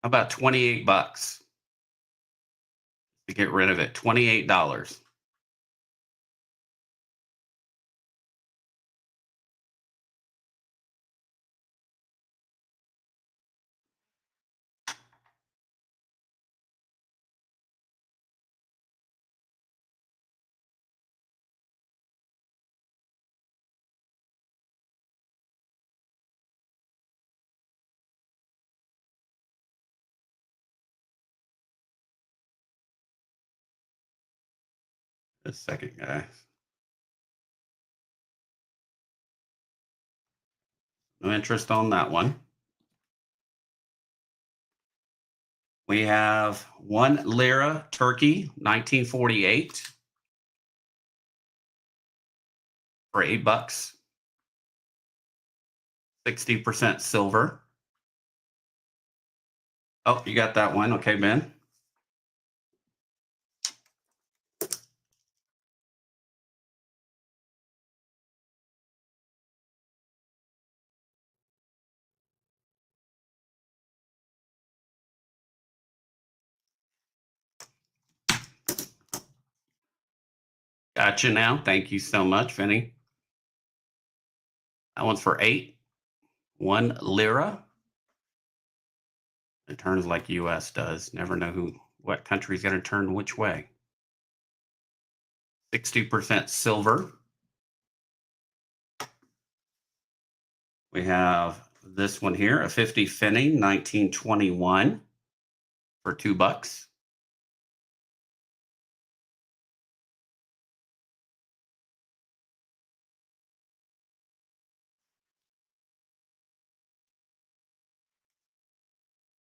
How about $28 to get rid of it? $28. The second guy. No interest on that one. We have 1 lira turkey, 1948 for $8. 60% silver. Oh, you got that one. Okay, Ben. Gotcha now. Thank you so much, Vinny. That one's for 8. 1 lira. It turns like US does. Never know what country's going to turn which way. 60% silver. We have this one here, a 50 Finney, 1921 for $2.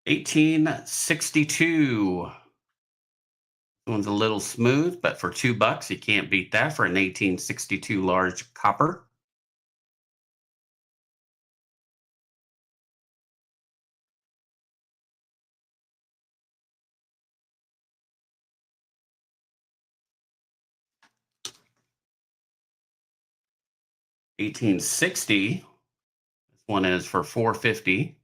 $1862. This one's a little smooth, but for $2, you can't beat that for an 1862 large copper. $1860. This one is for $4.50.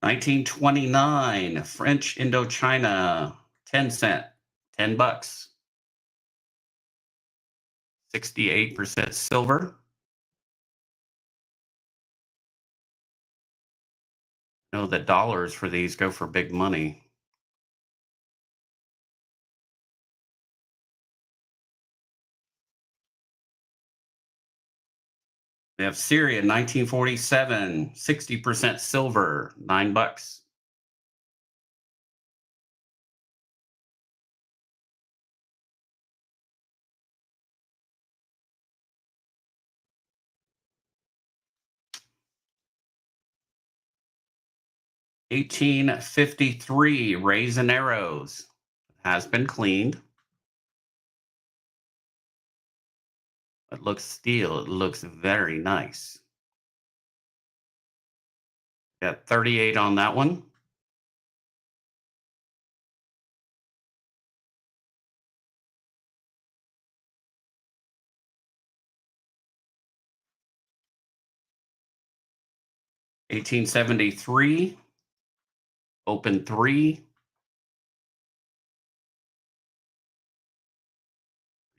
$1929, French Indochina, 10 cent, $10. 68% silver. Know that dollars for these go for big money. We have Syria, 1947, 60% silver, $9. 1853 Raisin Arrows has been cleaned. It looks steel. It looks very nice. Got 38 on that one. $18.73 open 3.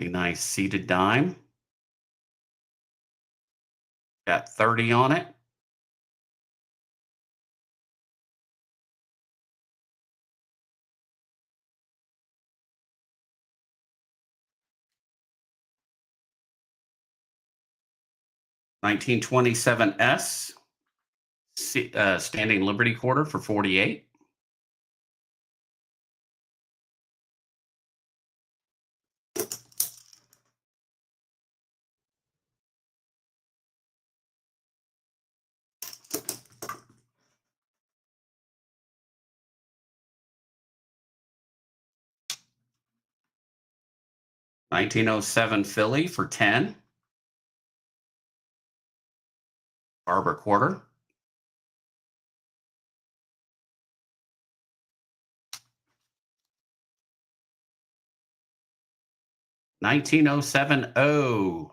A nice seated dime. Got 30 on it. $19.27 standing Liberty quarter for 48. $19.07 Philly for 10. Barber quarter. $19.07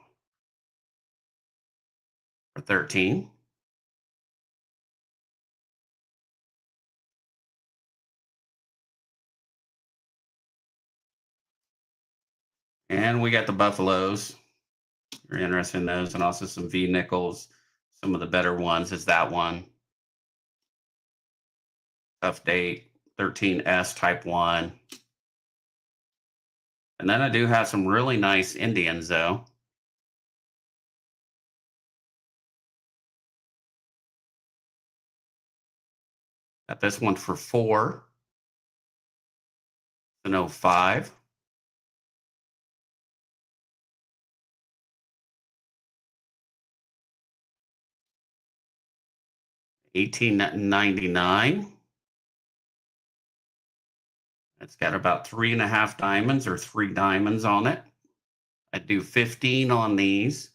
for 13. And we got the Buffaloes. You're interested in those, and also some V nickels. Some of the better ones is that one. Tough date, 13S type 1. And then I do have some really nice Indians, though. Got this one for 4. It's an 05. $18.99. It's got about 3.5 diamonds or 3 diamonds on it. I do 15 on these.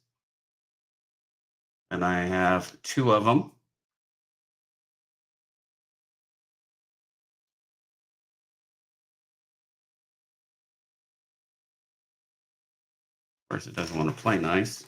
And I have 2 of them. Of course, it doesn't want to play nice.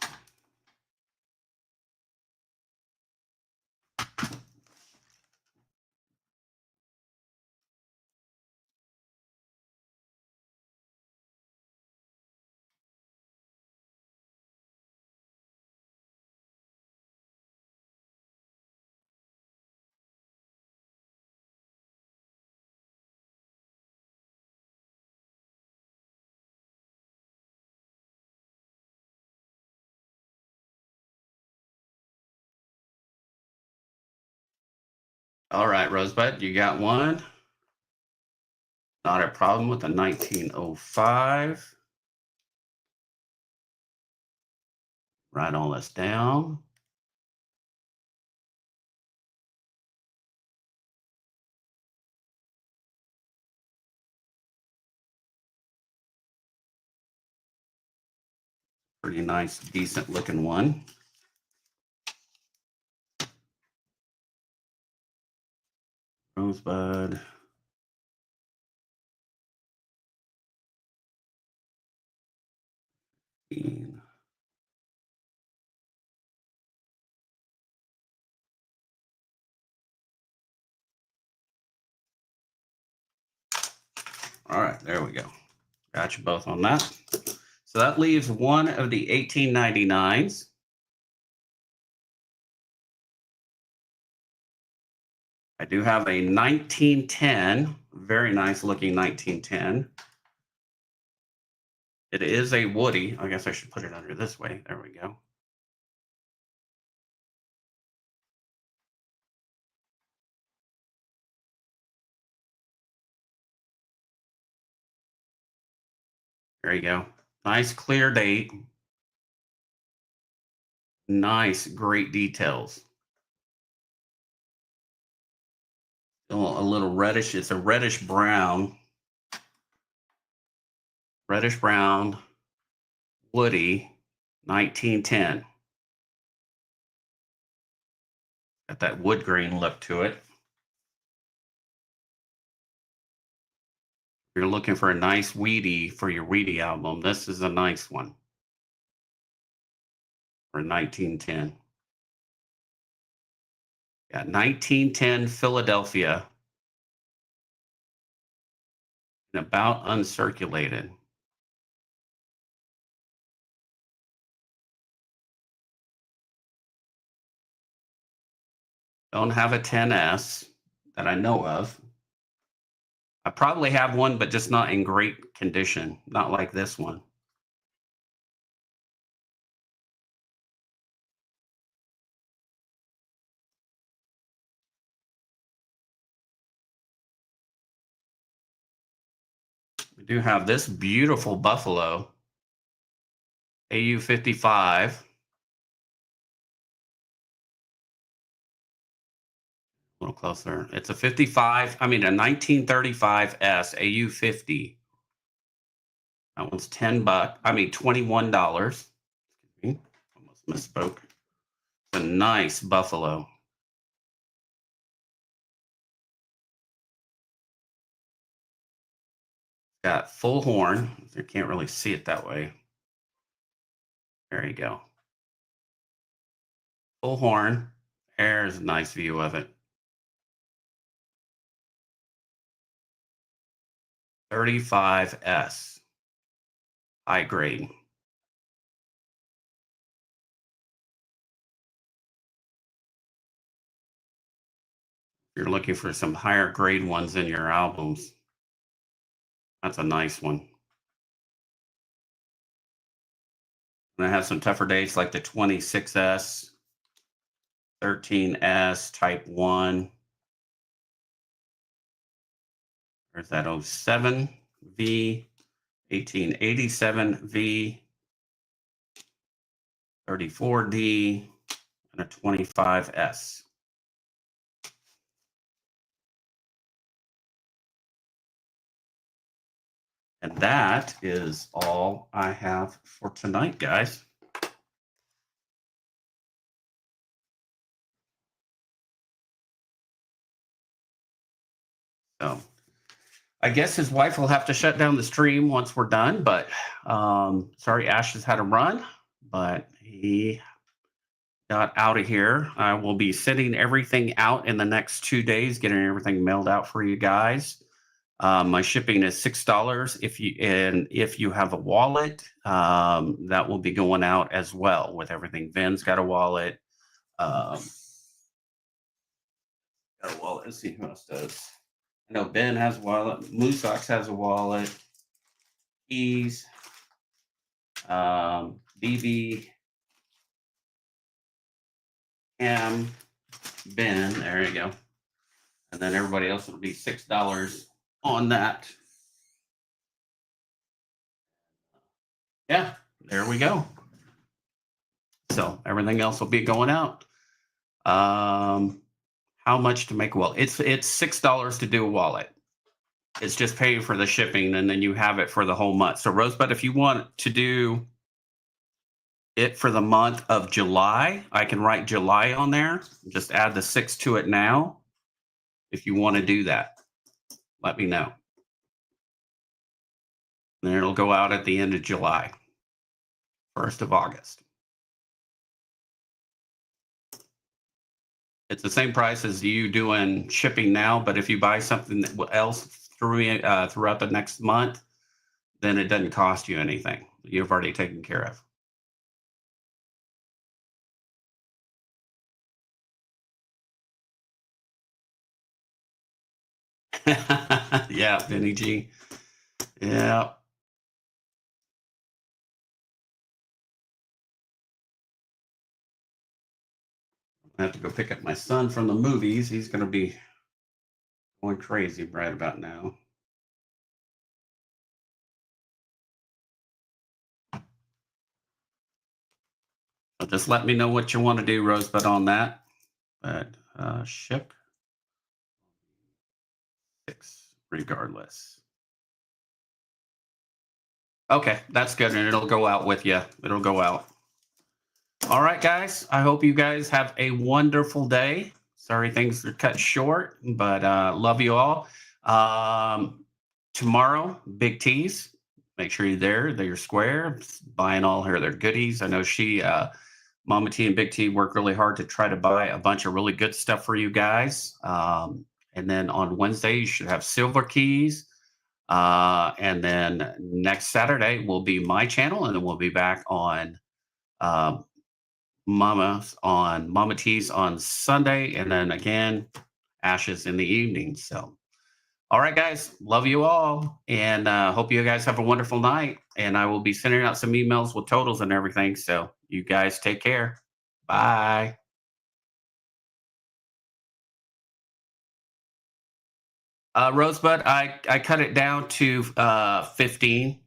All right, Rosebud, you got one. Not a problem with the 1905. Write all this down. Pretty nice, decent looking one. Rosebud. All right, there we go. Got you both on that. So that leaves one of the 1899s. I do have a 1910, very nice looking 1910. It is a Woody. I guess I should put it under this way. There we go. There you go. Nice clear date. Nice, great details. Still a little reddish. It's a reddish brown. Reddish brown, woody, 1910. Got that wood grain look to it. If you're looking for a nice weedy for your weedy album, this is a nice one. For 1910. Yeah, 1910 Philadelphia. And about uncirculated. Don't have a 10S that I know of. I probably have one, but just not in great condition. Not like this one. We do have this beautiful Buffalo AU 55. A little closer. It's a 55, I mean a 1935S AU 50. That one's $10. I mean $21. Excuse me. Almost misspoke. It's a nice Buffalo. Got full horn. You can't really see it that way. There you go. Full horn. There's a nice view of it. 35S. High grade. You're looking for some higher grade ones in your albums. That's a nice one. And I have some tougher dates like the 26S, 13S, Type 1. There's that 07V, 1887V, 34D, and a 25S. And that is all I have for tonight, guys. So I guess his wife will have to shut down the stream once we're done, but sorry, Ash has had to run, but he got out of here. I will be sending everything out in the next 2 days, getting everything mailed out for you guys. My shipping is $6 if you have a wallet, that will be going out as well with everything. Ben's got a wallet. Got a wallet. Let's see who else does. I know Ben has a wallet. Moosox has a wallet. Keys. BB. Cam. Ben. There you go. And then everybody else will be $6 on that. Yeah, there we go. So everything else will be going out. How much to make a wallet? It's $6 to do a wallet. It's just paying for the shipping, and then you have it for the whole month. So Rosebud, if you want to do it for the month of July, I can write July on there. Just add the 6 to it now. If you want to do that, let me know. And it'll go out at the end of July, 1st of August. It's the same price as you doing shipping now, but if you buy something else throughout the next month, then it doesn't cost you anything. You've already taken care of. Yeah, Benny G. Yeah. I have to go pick up my son from the movies. He's going to be going crazy right about now. So just let me know what you want to do, Rosebud, on that. But ship 6 regardless. Okay, that's good, and it'll go out with you. It'll go out. All right, guys. I hope you guys have a wonderful day. Sorry things are cut short, but love you all. Tomorrow, Big T's. Make sure you're there. They're square, buying all their goodies. I know Mama T and Big T work really hard to try to buy a bunch of really good stuff for you guys. And then on Wednesday, you should have silver keys. And then next Saturday will be my channel, and then we'll be back on Mama T's on Sunday, and then again Ashes in the evening. So, all right, guys, love you all, and hope you guys have a wonderful night. And I will be sending out some emails with totals and everything. So you guys take care. Bye. Rosebud, I cut it down to 15.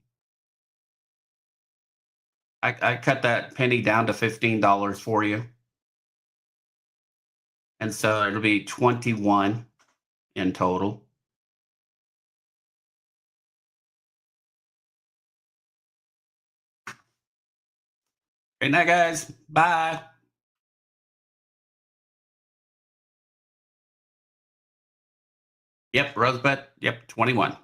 I cut that penny down to $15 for you. And so it'll be 21 in total. Good night, guys. Bye. Yep, Rosebud. Yep, 21.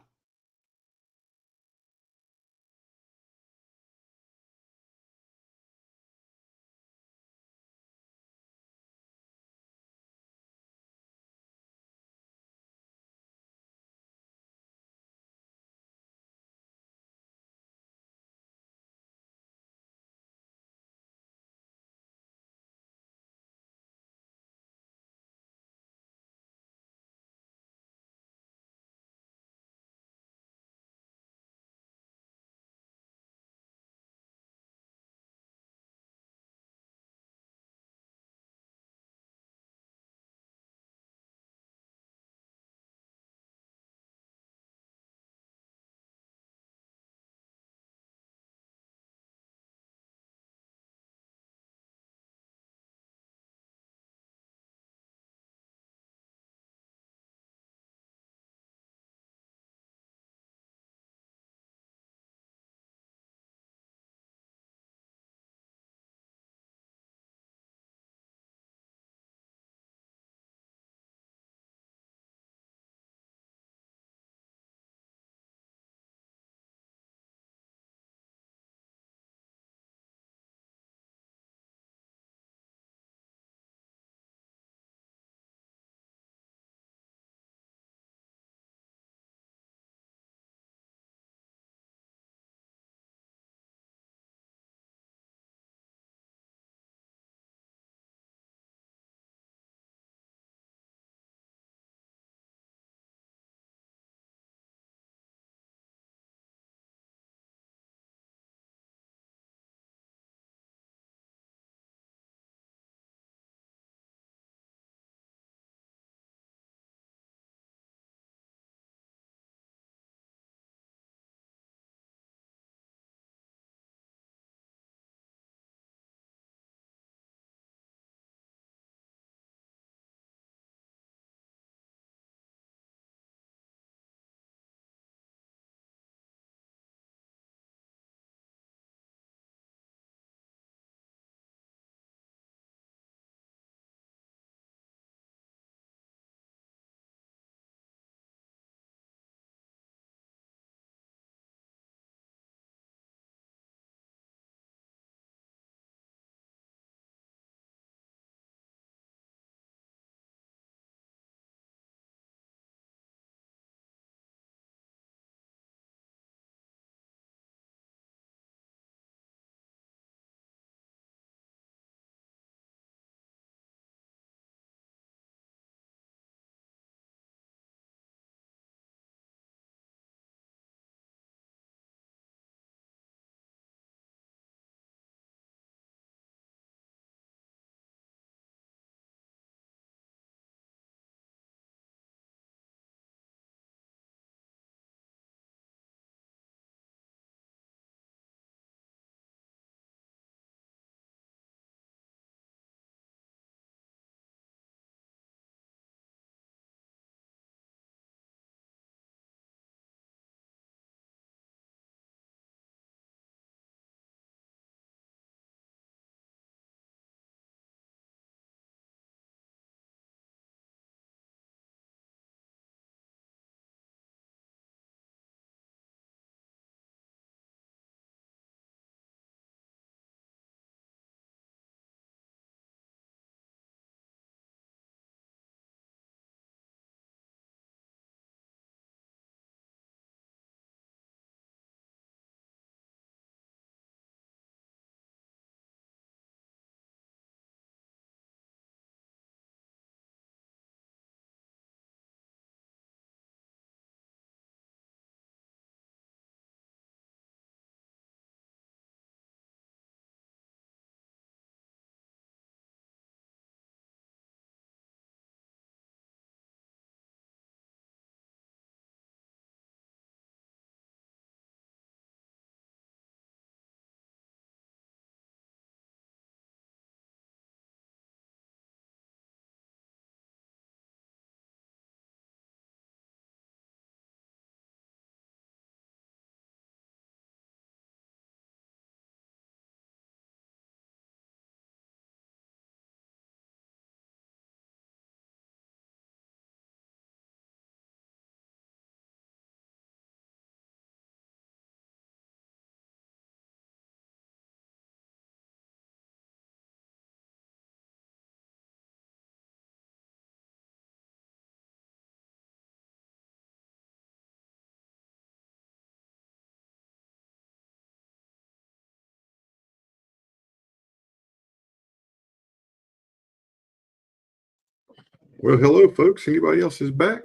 Well, hello, folks. Anybody else is back?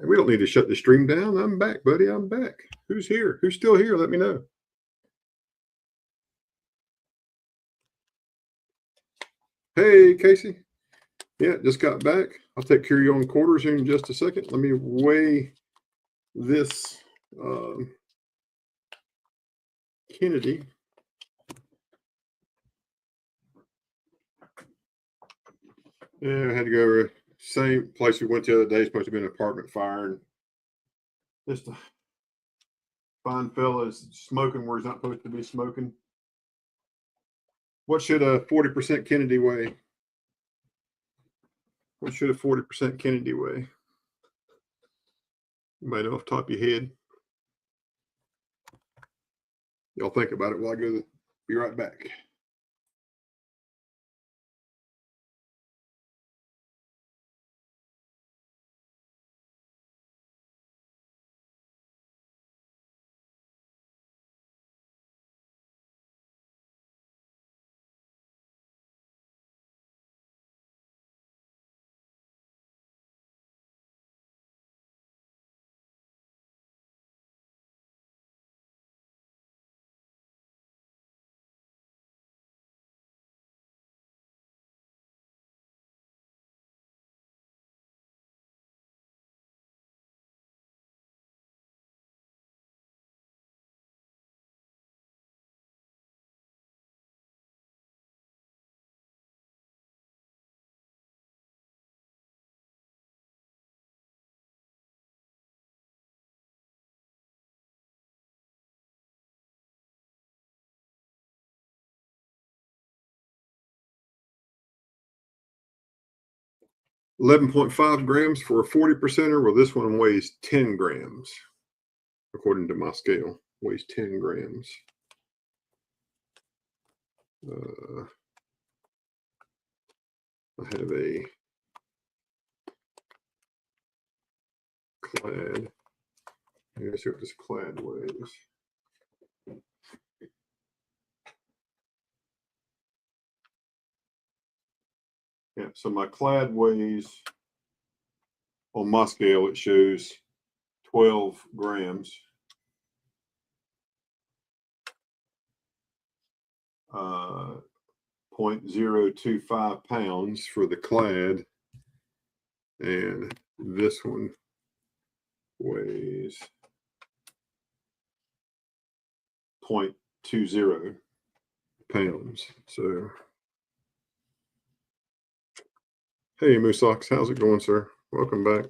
We don't need to shut the stream down. I'm back, buddy. I'm back. Who's here? Who's still here? Let me know. Hey, Casey. Yeah, just got back. I'll take care of you on quarters here in just a second. Let me weigh this Kennedy. Yeah, I had to go over same place we went the other day. It's supposed to be an apartment fire, and just a fine fella is smoking where he's not supposed to be smoking. What should a 40% Kennedy weigh? What should a 40% Kennedy weigh? You might know off the top of your head. Y'all think about it while I go. Be right back. $11.5 grams for a 40%er. Well, this one weighs 10 grams, according to my scale. Weighs 10 grams. I have a clad. Let's see what this clad weighs. Yeah, so my clad weighs, on my scale, it shows 12 grams. 0.025 pounds for the clad. And this one weighs 0.20 pounds. So, hey, Moosox, how's it going, sir? Welcome back.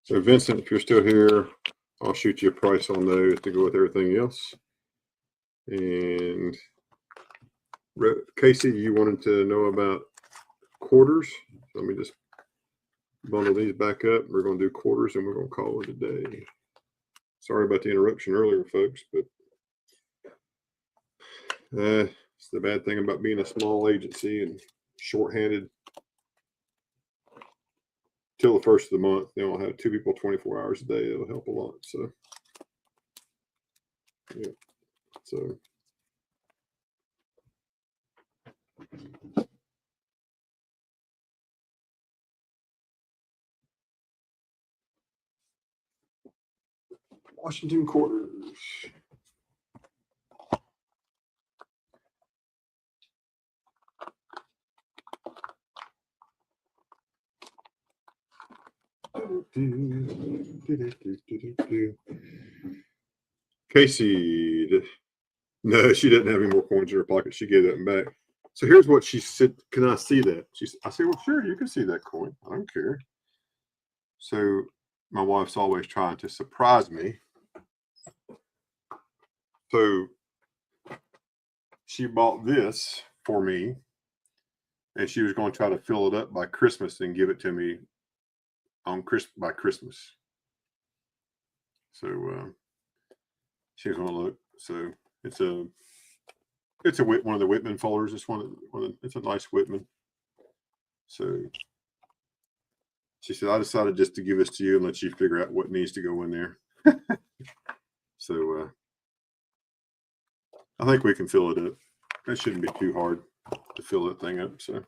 So, Vincent, if you're still here, I'll shoot you a price on those to go with everything else. And Casey, you wanted to know about quarters. Let me just bundle these back up. We're going to do quarters and we're going to call it a day. Sorry about the interruption earlier, folks, but it's the bad thing about being a small agency and shorthanded. Till the first of the month, I'll have 2 people 24 hours a day. It'll help a lot. So, yeah. So, Washington quarters. Casey, no, she didn't have any more coins in her pocket. She gave that back. So here's what she said. Can I see that? I said, well, sure, you can see that coin. I don't care. So my wife's always trying to surprise me. So she bought this for me, and she was going to try to fill it up by Christmas and give it to me on by Christmas. So she was going to look. So it's one of the Whitman folders. It's it's a nice Whitman. So she said, I decided just to give this to you and let you figure out what needs to go in there. So I think we can fill it up. That shouldn't be too hard to fill that thing up. So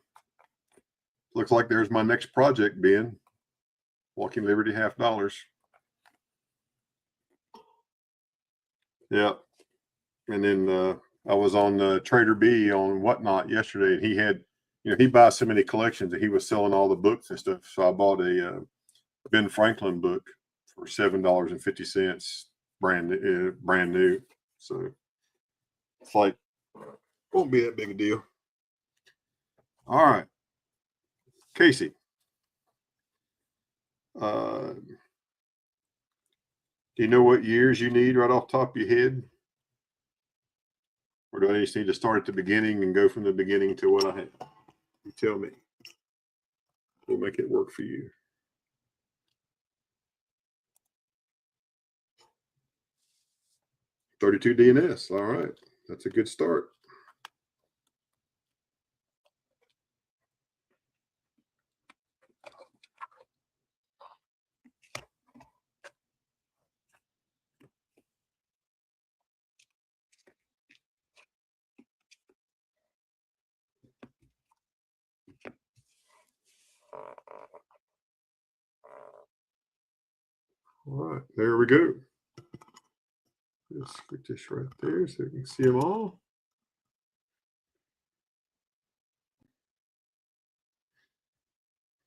looks like there's my next project, Ben. Walking Liberty $50. Yeah. And then I was on Trader B on Whatnot yesterday, and he had, he buys so many collections that he was selling all the books and stuff. So I bought a Ben Franklin book for $7.50, brand new. So it's like, won't be that big a deal. All right, Casey. Do you know what years you need right off the top of your head? Or do I just need to start at the beginning and go from the beginning to what I have? You tell me. We'll make it work for you. $32 DNS. All right. That's a good start. All right, there we go. Just put this right there so you can see them all.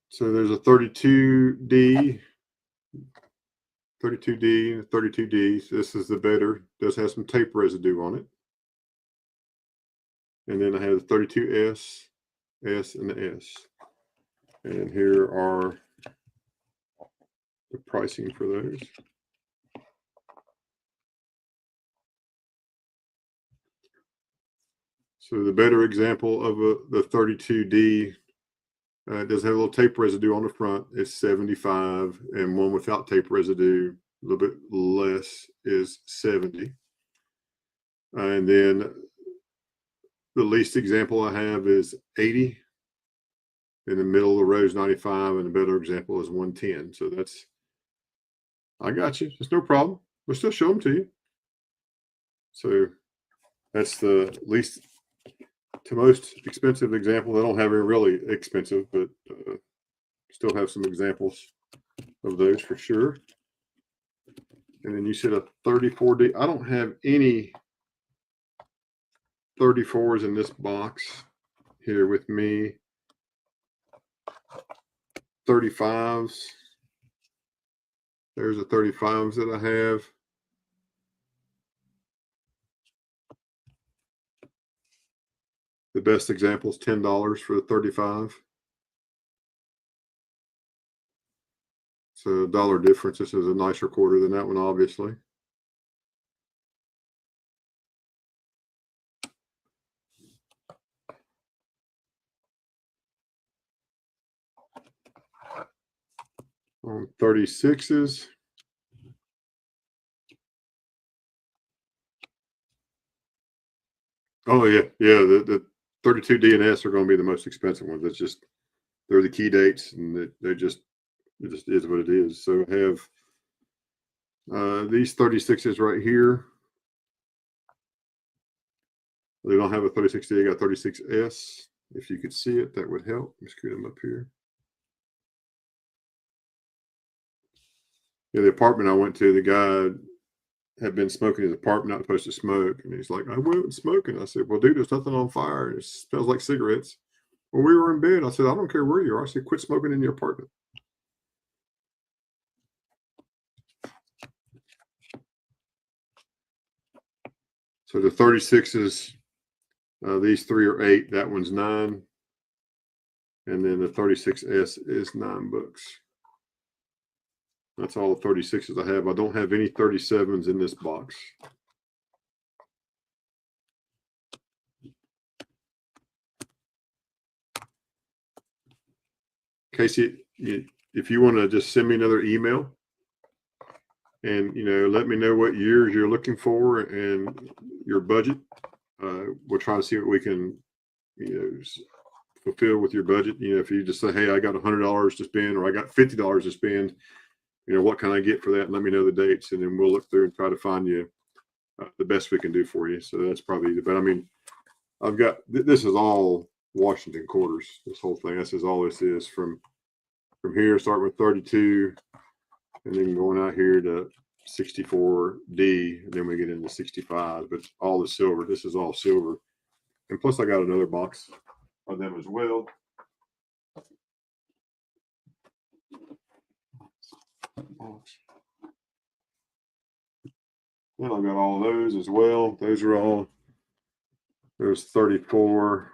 So there's a 32D, 32D, and 32D. So this is the better. Does have some tape residue on it. And then I have the 32S, S, and the S. And here are the pricing for those. So the better example of the 32D does have a little tape residue on the front. It's 75, and one without tape residue, a little bit less, is 70. And then the least example I have is 80. In the middle of the row is 95, and the better example is 110. So that's, I got you. It's no problem. We'll still show them to you. So that's the least to most expensive example. I don't have a really expensive, but still have some examples of those for sure. And then you said a 34D. I don't have any 34s in this box here with me. 35s. There's the 35s that I have. The best example is $10 for the 35. So $1 difference. This is a nicer quarter than that one, obviously. On 36s. Oh yeah, the 32 DNS are going to be the most expensive ones. It's just, they're the key dates, and it just is what it is. So I have these 36s right here. They don't have a 36D. They got 36S. If you could see it, that would help. Let me screw them up here. Yeah, the apartment I went to, the guy had been smoking in his apartment, not supposed to smoke. And he's like, I went smoking. I said, well, dude, there's nothing on fire. It smells like cigarettes. Well, we were in bed. I said, I don't care where you are. I said, quit smoking in your apartment. So the 36s, these three are 8. That one's 9. And then the 36S is $9. That's all the 36s I have. I don't have any 37s in this box. Casey, if you want to just send me another email and, let me know what years you're looking for and your budget, we'll try to see what we can, fulfill with your budget. If you just say, hey, I got $100 to spend, or I got $50 to spend, what can I get for that? And let me know the dates, and then we'll look through and try to find you the best we can do for you. So that's probably, but I mean, I've got, this is all Washington quarters, this whole thing. This is all this is from here, starting with 32 and then going out here to 64D, and then we get into 65, but all the silver. This is all silver. And plus I got another box of them as well. Then I've got all those as well. Those are all, there's 34,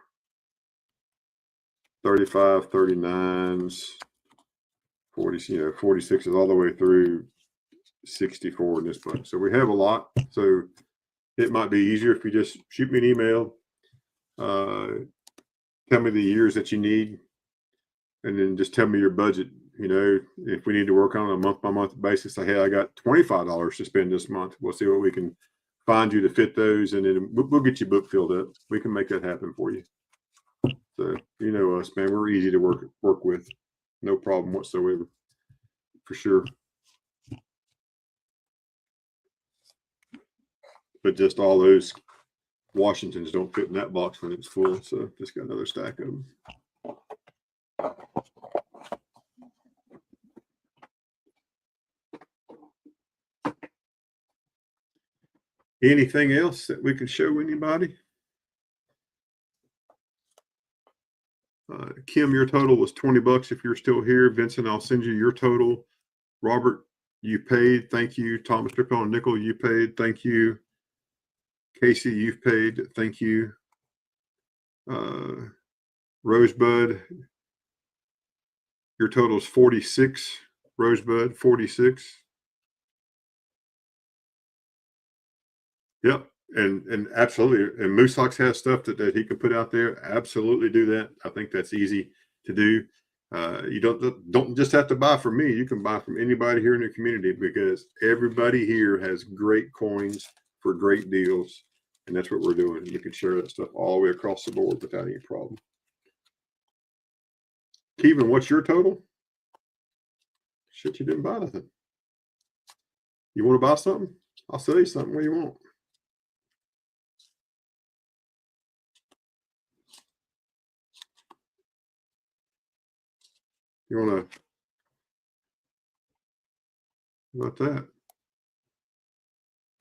35, 39s, 40, 46s all the way through 64 in this bunch. So we have a lot. So it might be easier if you just shoot me an email, tell me the years that you need, and then just tell me your budget. If we need to work on a month by month basis, say, hey, I got $25 to spend this month. We'll see what we can find you to fit those, and then we'll get your book filled up. We can make that happen for you. So us, man, we're easy to work with. No problem whatsoever, for sure. But just all those Washingtons don't fit in that box when it's full. So just got another stack of them. Anything else that we can show anybody? Kim, your total was $20 if you're still here. Vincent, I'll send you your total. Robert, you paid. Thank you. Thomas Strickland, Nickel, you paid. Thank you. Casey, you've paid. Thank you. Rosebud, your total is 46. Rosebud, 46. Yep. And absolutely. And Moose Hawks has stuff that he can put out there. Absolutely do that. I think that's easy to do. You don't just have to buy from me. You can buy from anybody here in the community, because everybody here has great coins for great deals. And that's what we're doing. You can share that stuff all the way across the board without any problem. Kevin, what's your total? Shit, you didn't buy nothing. You want to buy something? I'll sell you something. What do you want? You want to, about that?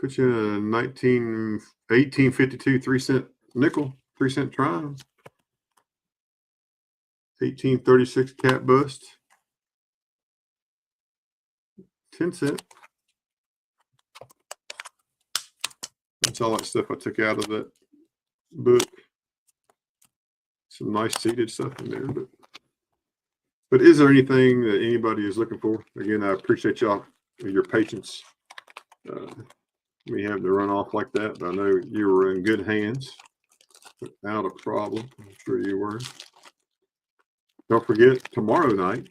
Put you in a 1852 3-cent nickel, 3-cent trine. 1836 cat bust. 10 cent. That's all that stuff I took out of that book. Some nice seated stuff in there, but is there anything that anybody is looking for? Again, I appreciate y'all, your patience. We have to run off like that, but I know you were in good hands without a problem. I'm sure you were. Don't forget, tomorrow night,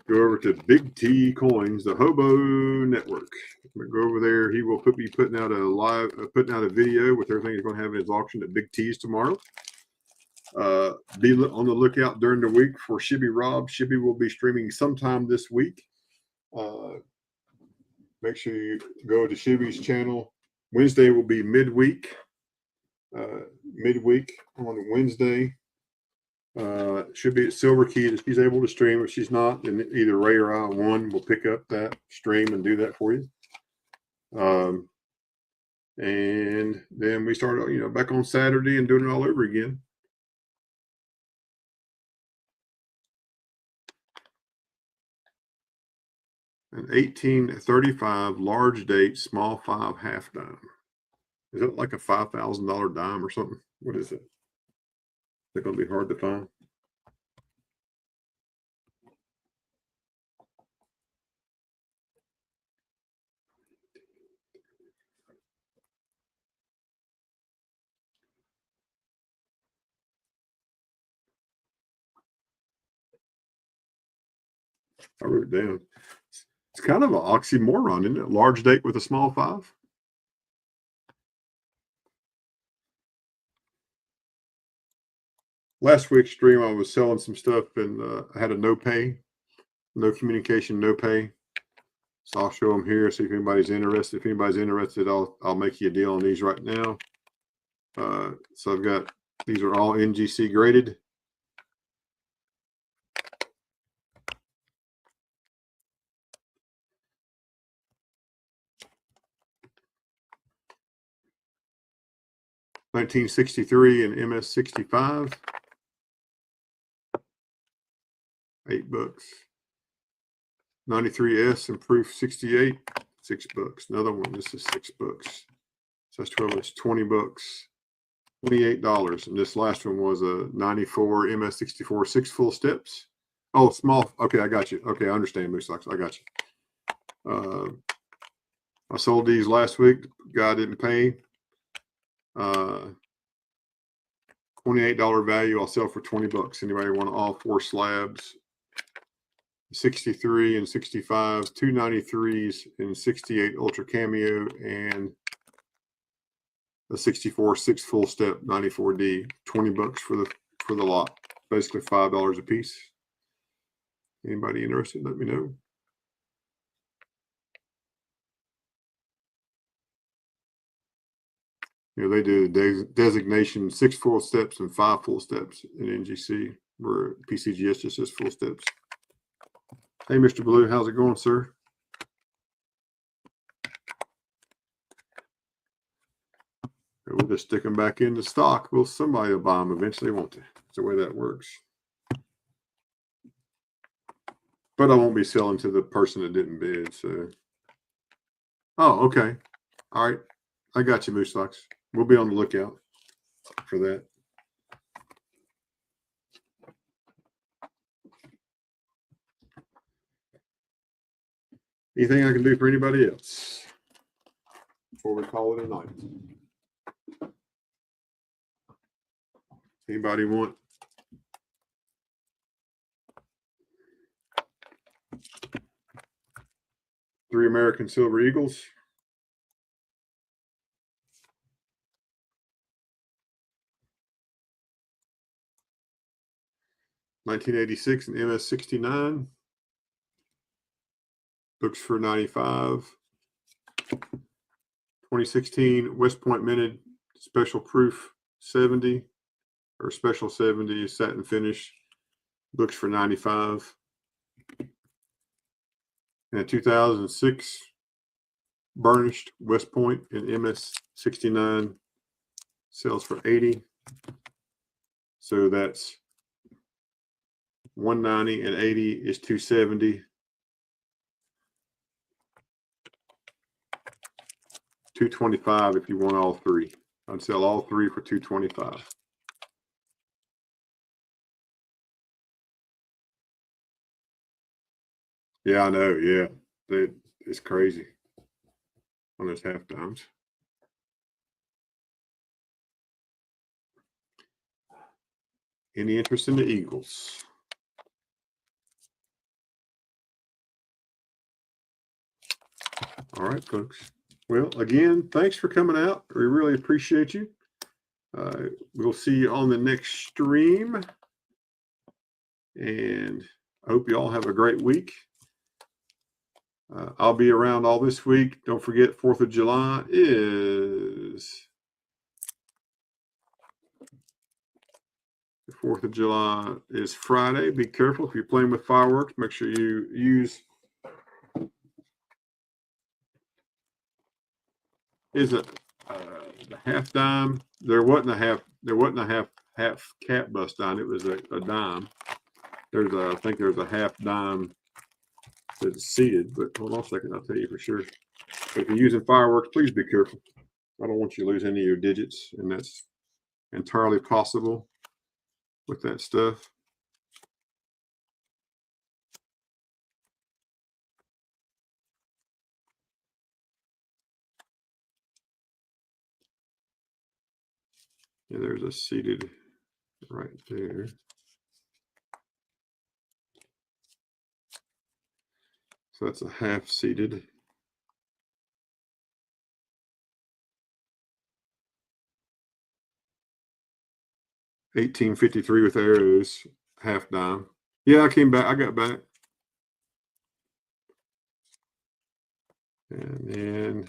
go over to Big T Coins, the Hobo Network. Go over there. He will be putting out a video with everything he's going to have in his auction at Big T's tomorrow. Be on the lookout during the week for Shibby Rob. Shibby will be streaming sometime this week. Make sure you go to Shibby's channel. Wednesday will be midweek. Midweek on Wednesday. Should be at Silver Key if she's able to stream. If she's not, then either Ray or I, one, will pick up that stream and do that for you. And then we start, back on Saturday and doing it all over again. An 1835 large date, small 5 half dime. Is it like a $5,000 dime or something? What is it? Is it going to be hard to find? I wrote it down. It's kind of an oxymoron, isn't it? Large date with a small 5. Last week's stream, I was selling some stuff and I had a no pay, no communication, no pay. So I'll show them here, see if anybody's interested. If anybody's interested, I'll make you a deal on these right now. So I've got, these are all NGC graded. $1963 and MS65. $8. 93S and Proof 68. $6. Another one. This is $6. So that's 12. It's $20. $28. And this last one was a 94 MS64 6 full steps. Oh, small. Okay, I got you. Okay, I understand, Moose Locks. I got you. I sold these last week. Guy didn't pay. $28 value. I'll sell for $20. Anybody want all 4 slabs? 63 and 65, 293s and 68 Ultra Cameo, and a 64 6 full step 94D. $20 for the lot. Basically $5 a piece. Anybody interested? Let me know. You know, they do designation 6 full steps and 5 full steps in NGC, where PCGS just says full steps. Hey, Mr. Blue, how's it going, sir? We'll just stick them back into stock. Well, somebody will buy them eventually, won't they? That's the way that works. But I won't be selling to the person that didn't bid. So, oh, okay, all right, I got you, Moose Locks. We'll be on the lookout for that. Anything I can do for anybody else before we call it a night? Anybody want? Three American Silver Eagles. $1986 and MS69. Books for $95. 2016 West Point Minted Special Proof 70 or Special 70 satin finish. Books for $95. And 2006 burnished West Point in MS69 sells for $80. So that's $190 and $80 is $270. $225 if you want all 3. I'd sell all 3 for $225. Yeah, I know. Yeah, it's crazy on those half dimes. Any interest in the Eagles? All right, folks. Well, again, thanks for coming out. We really appreciate you. We'll see you on the next stream. And I hope you all have a great week. I'll be around all this week. Don't forget, 4th of July is... The 4th of July is Friday. Be careful if you're playing with fireworks. Make sure you use... Is it the half dime? There wasn't a half cap bust dime. It was a dime. I think there's a half dime that's seated, but hold on a second, I'll tell you for sure. But if you're using fireworks, please be careful. I don't want you to lose any of your digits, and that's entirely possible with that stuff. Yeah, there's a seated right there. So that's a half seated. $18.53 with arrows, half dime. Yeah, I came back. I got back. And then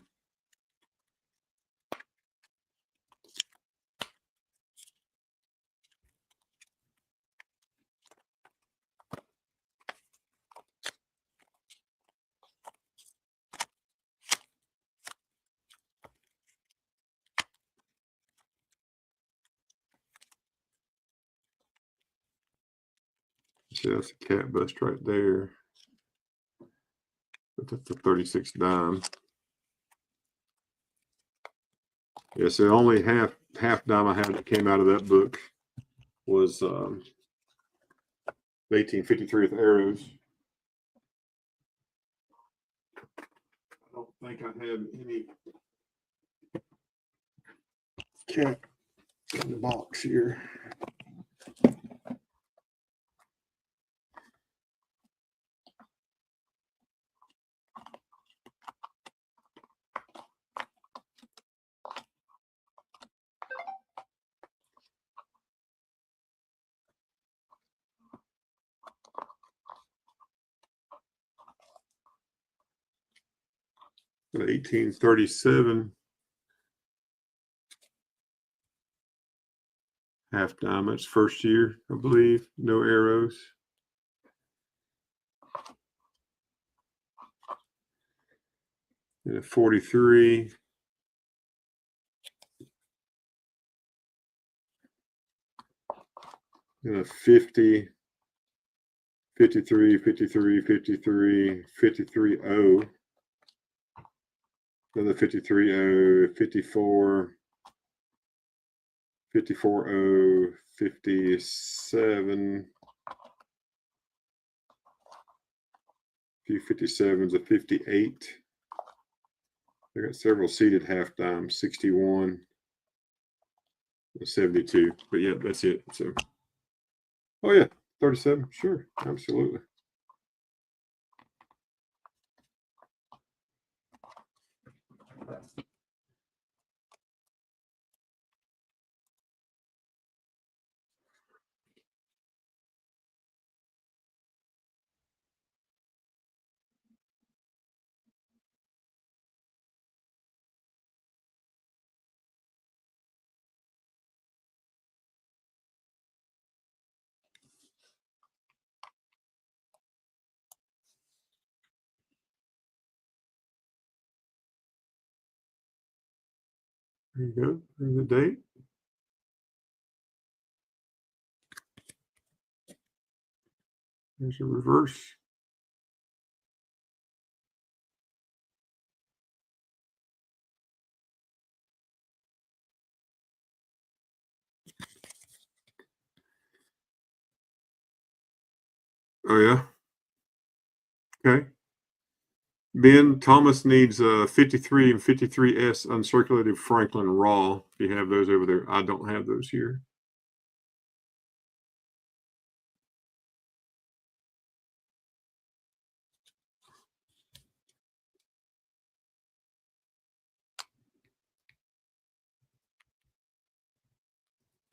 see, that's a cat bust right there. But that's a 36 dime. Yeah, so the only half dime I had that came out of that book was 1853 with arrows. I don't think I have any cat in the box here. The 1837 half dime. That's first year, I believe. No arrows. And a 43. And a 50. 53, 53, 53, 53 0. Another 53 0, 54, 54 0, 57. Few 57s, a 58. I got several seated half dimes, 61, 72. But yeah, that's it. So, oh yeah, 37. Sure, absolutely. There you go. There's the date. There's a reverse. Oh yeah. Okay. Ben, Thomas needs 53 and 53S uncirculated Franklin raw. If you have those over there, I don't have those here.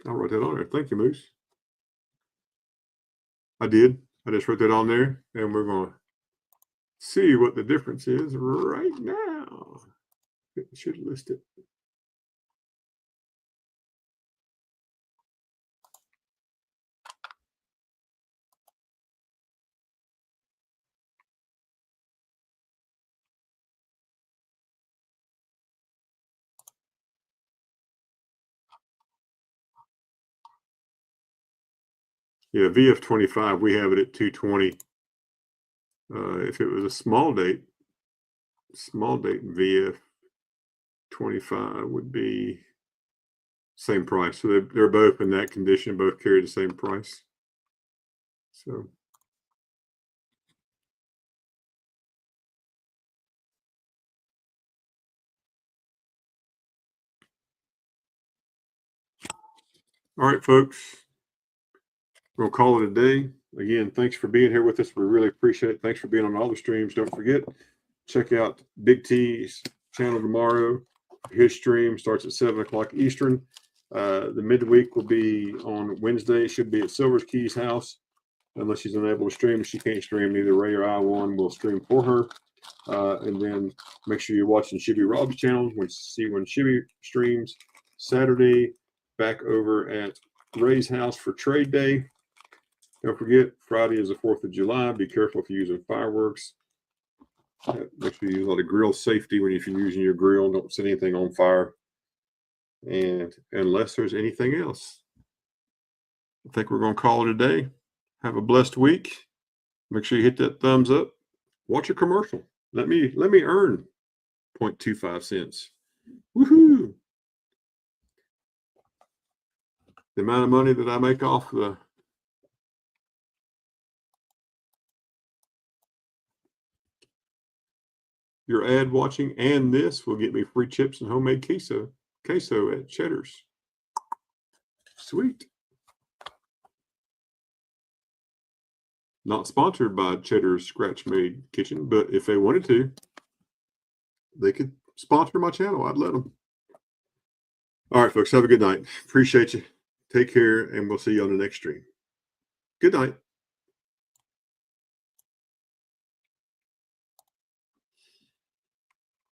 I wrote that on there. Thank you, Moose. I did. I just wrote that on there, and we're going to see what the difference is right now. It should list it. Yeah, VF25, we have it at 220. If it was a small date VF25 would be same price. So they're both in that condition, both carry the same price. So all right, folks, we'll call it a day. Again, thanks for being here with us. We really appreciate it. Thanks for being on all the streams. Don't forget, check out Big T's channel tomorrow. His stream starts at 7 o'clock Eastern. The midweek will be on Wednesday. It should be at Silver's Key's house. Unless she's unable to stream. If she can't stream, neither Ray or I will stream for her. And then make sure you're watching Shibby Rob's channel when Shibby streams. Saturday, back over at Ray's house for trade day. Don't forget, Friday is the 4th of July. Be careful if you're using fireworks. Make sure you use a lot of grill safety if you're using your grill. Don't set anything on fire. And unless there's anything else, I think we're going to call it a day. Have a blessed week. Make sure you hit that thumbs up. Watch a commercial. Let me earn 0.25 cents. Woohoo! The amount of money that I make off your ad watching and this will get me free chips and homemade queso at Cheddar's. Sweet. Not sponsored by Cheddar's Scratch Made Kitchen, but if they wanted to, they could sponsor my channel. I'd let them. All right, folks, have a good night. Appreciate you. Take care, and we'll see you on the next stream. Good night.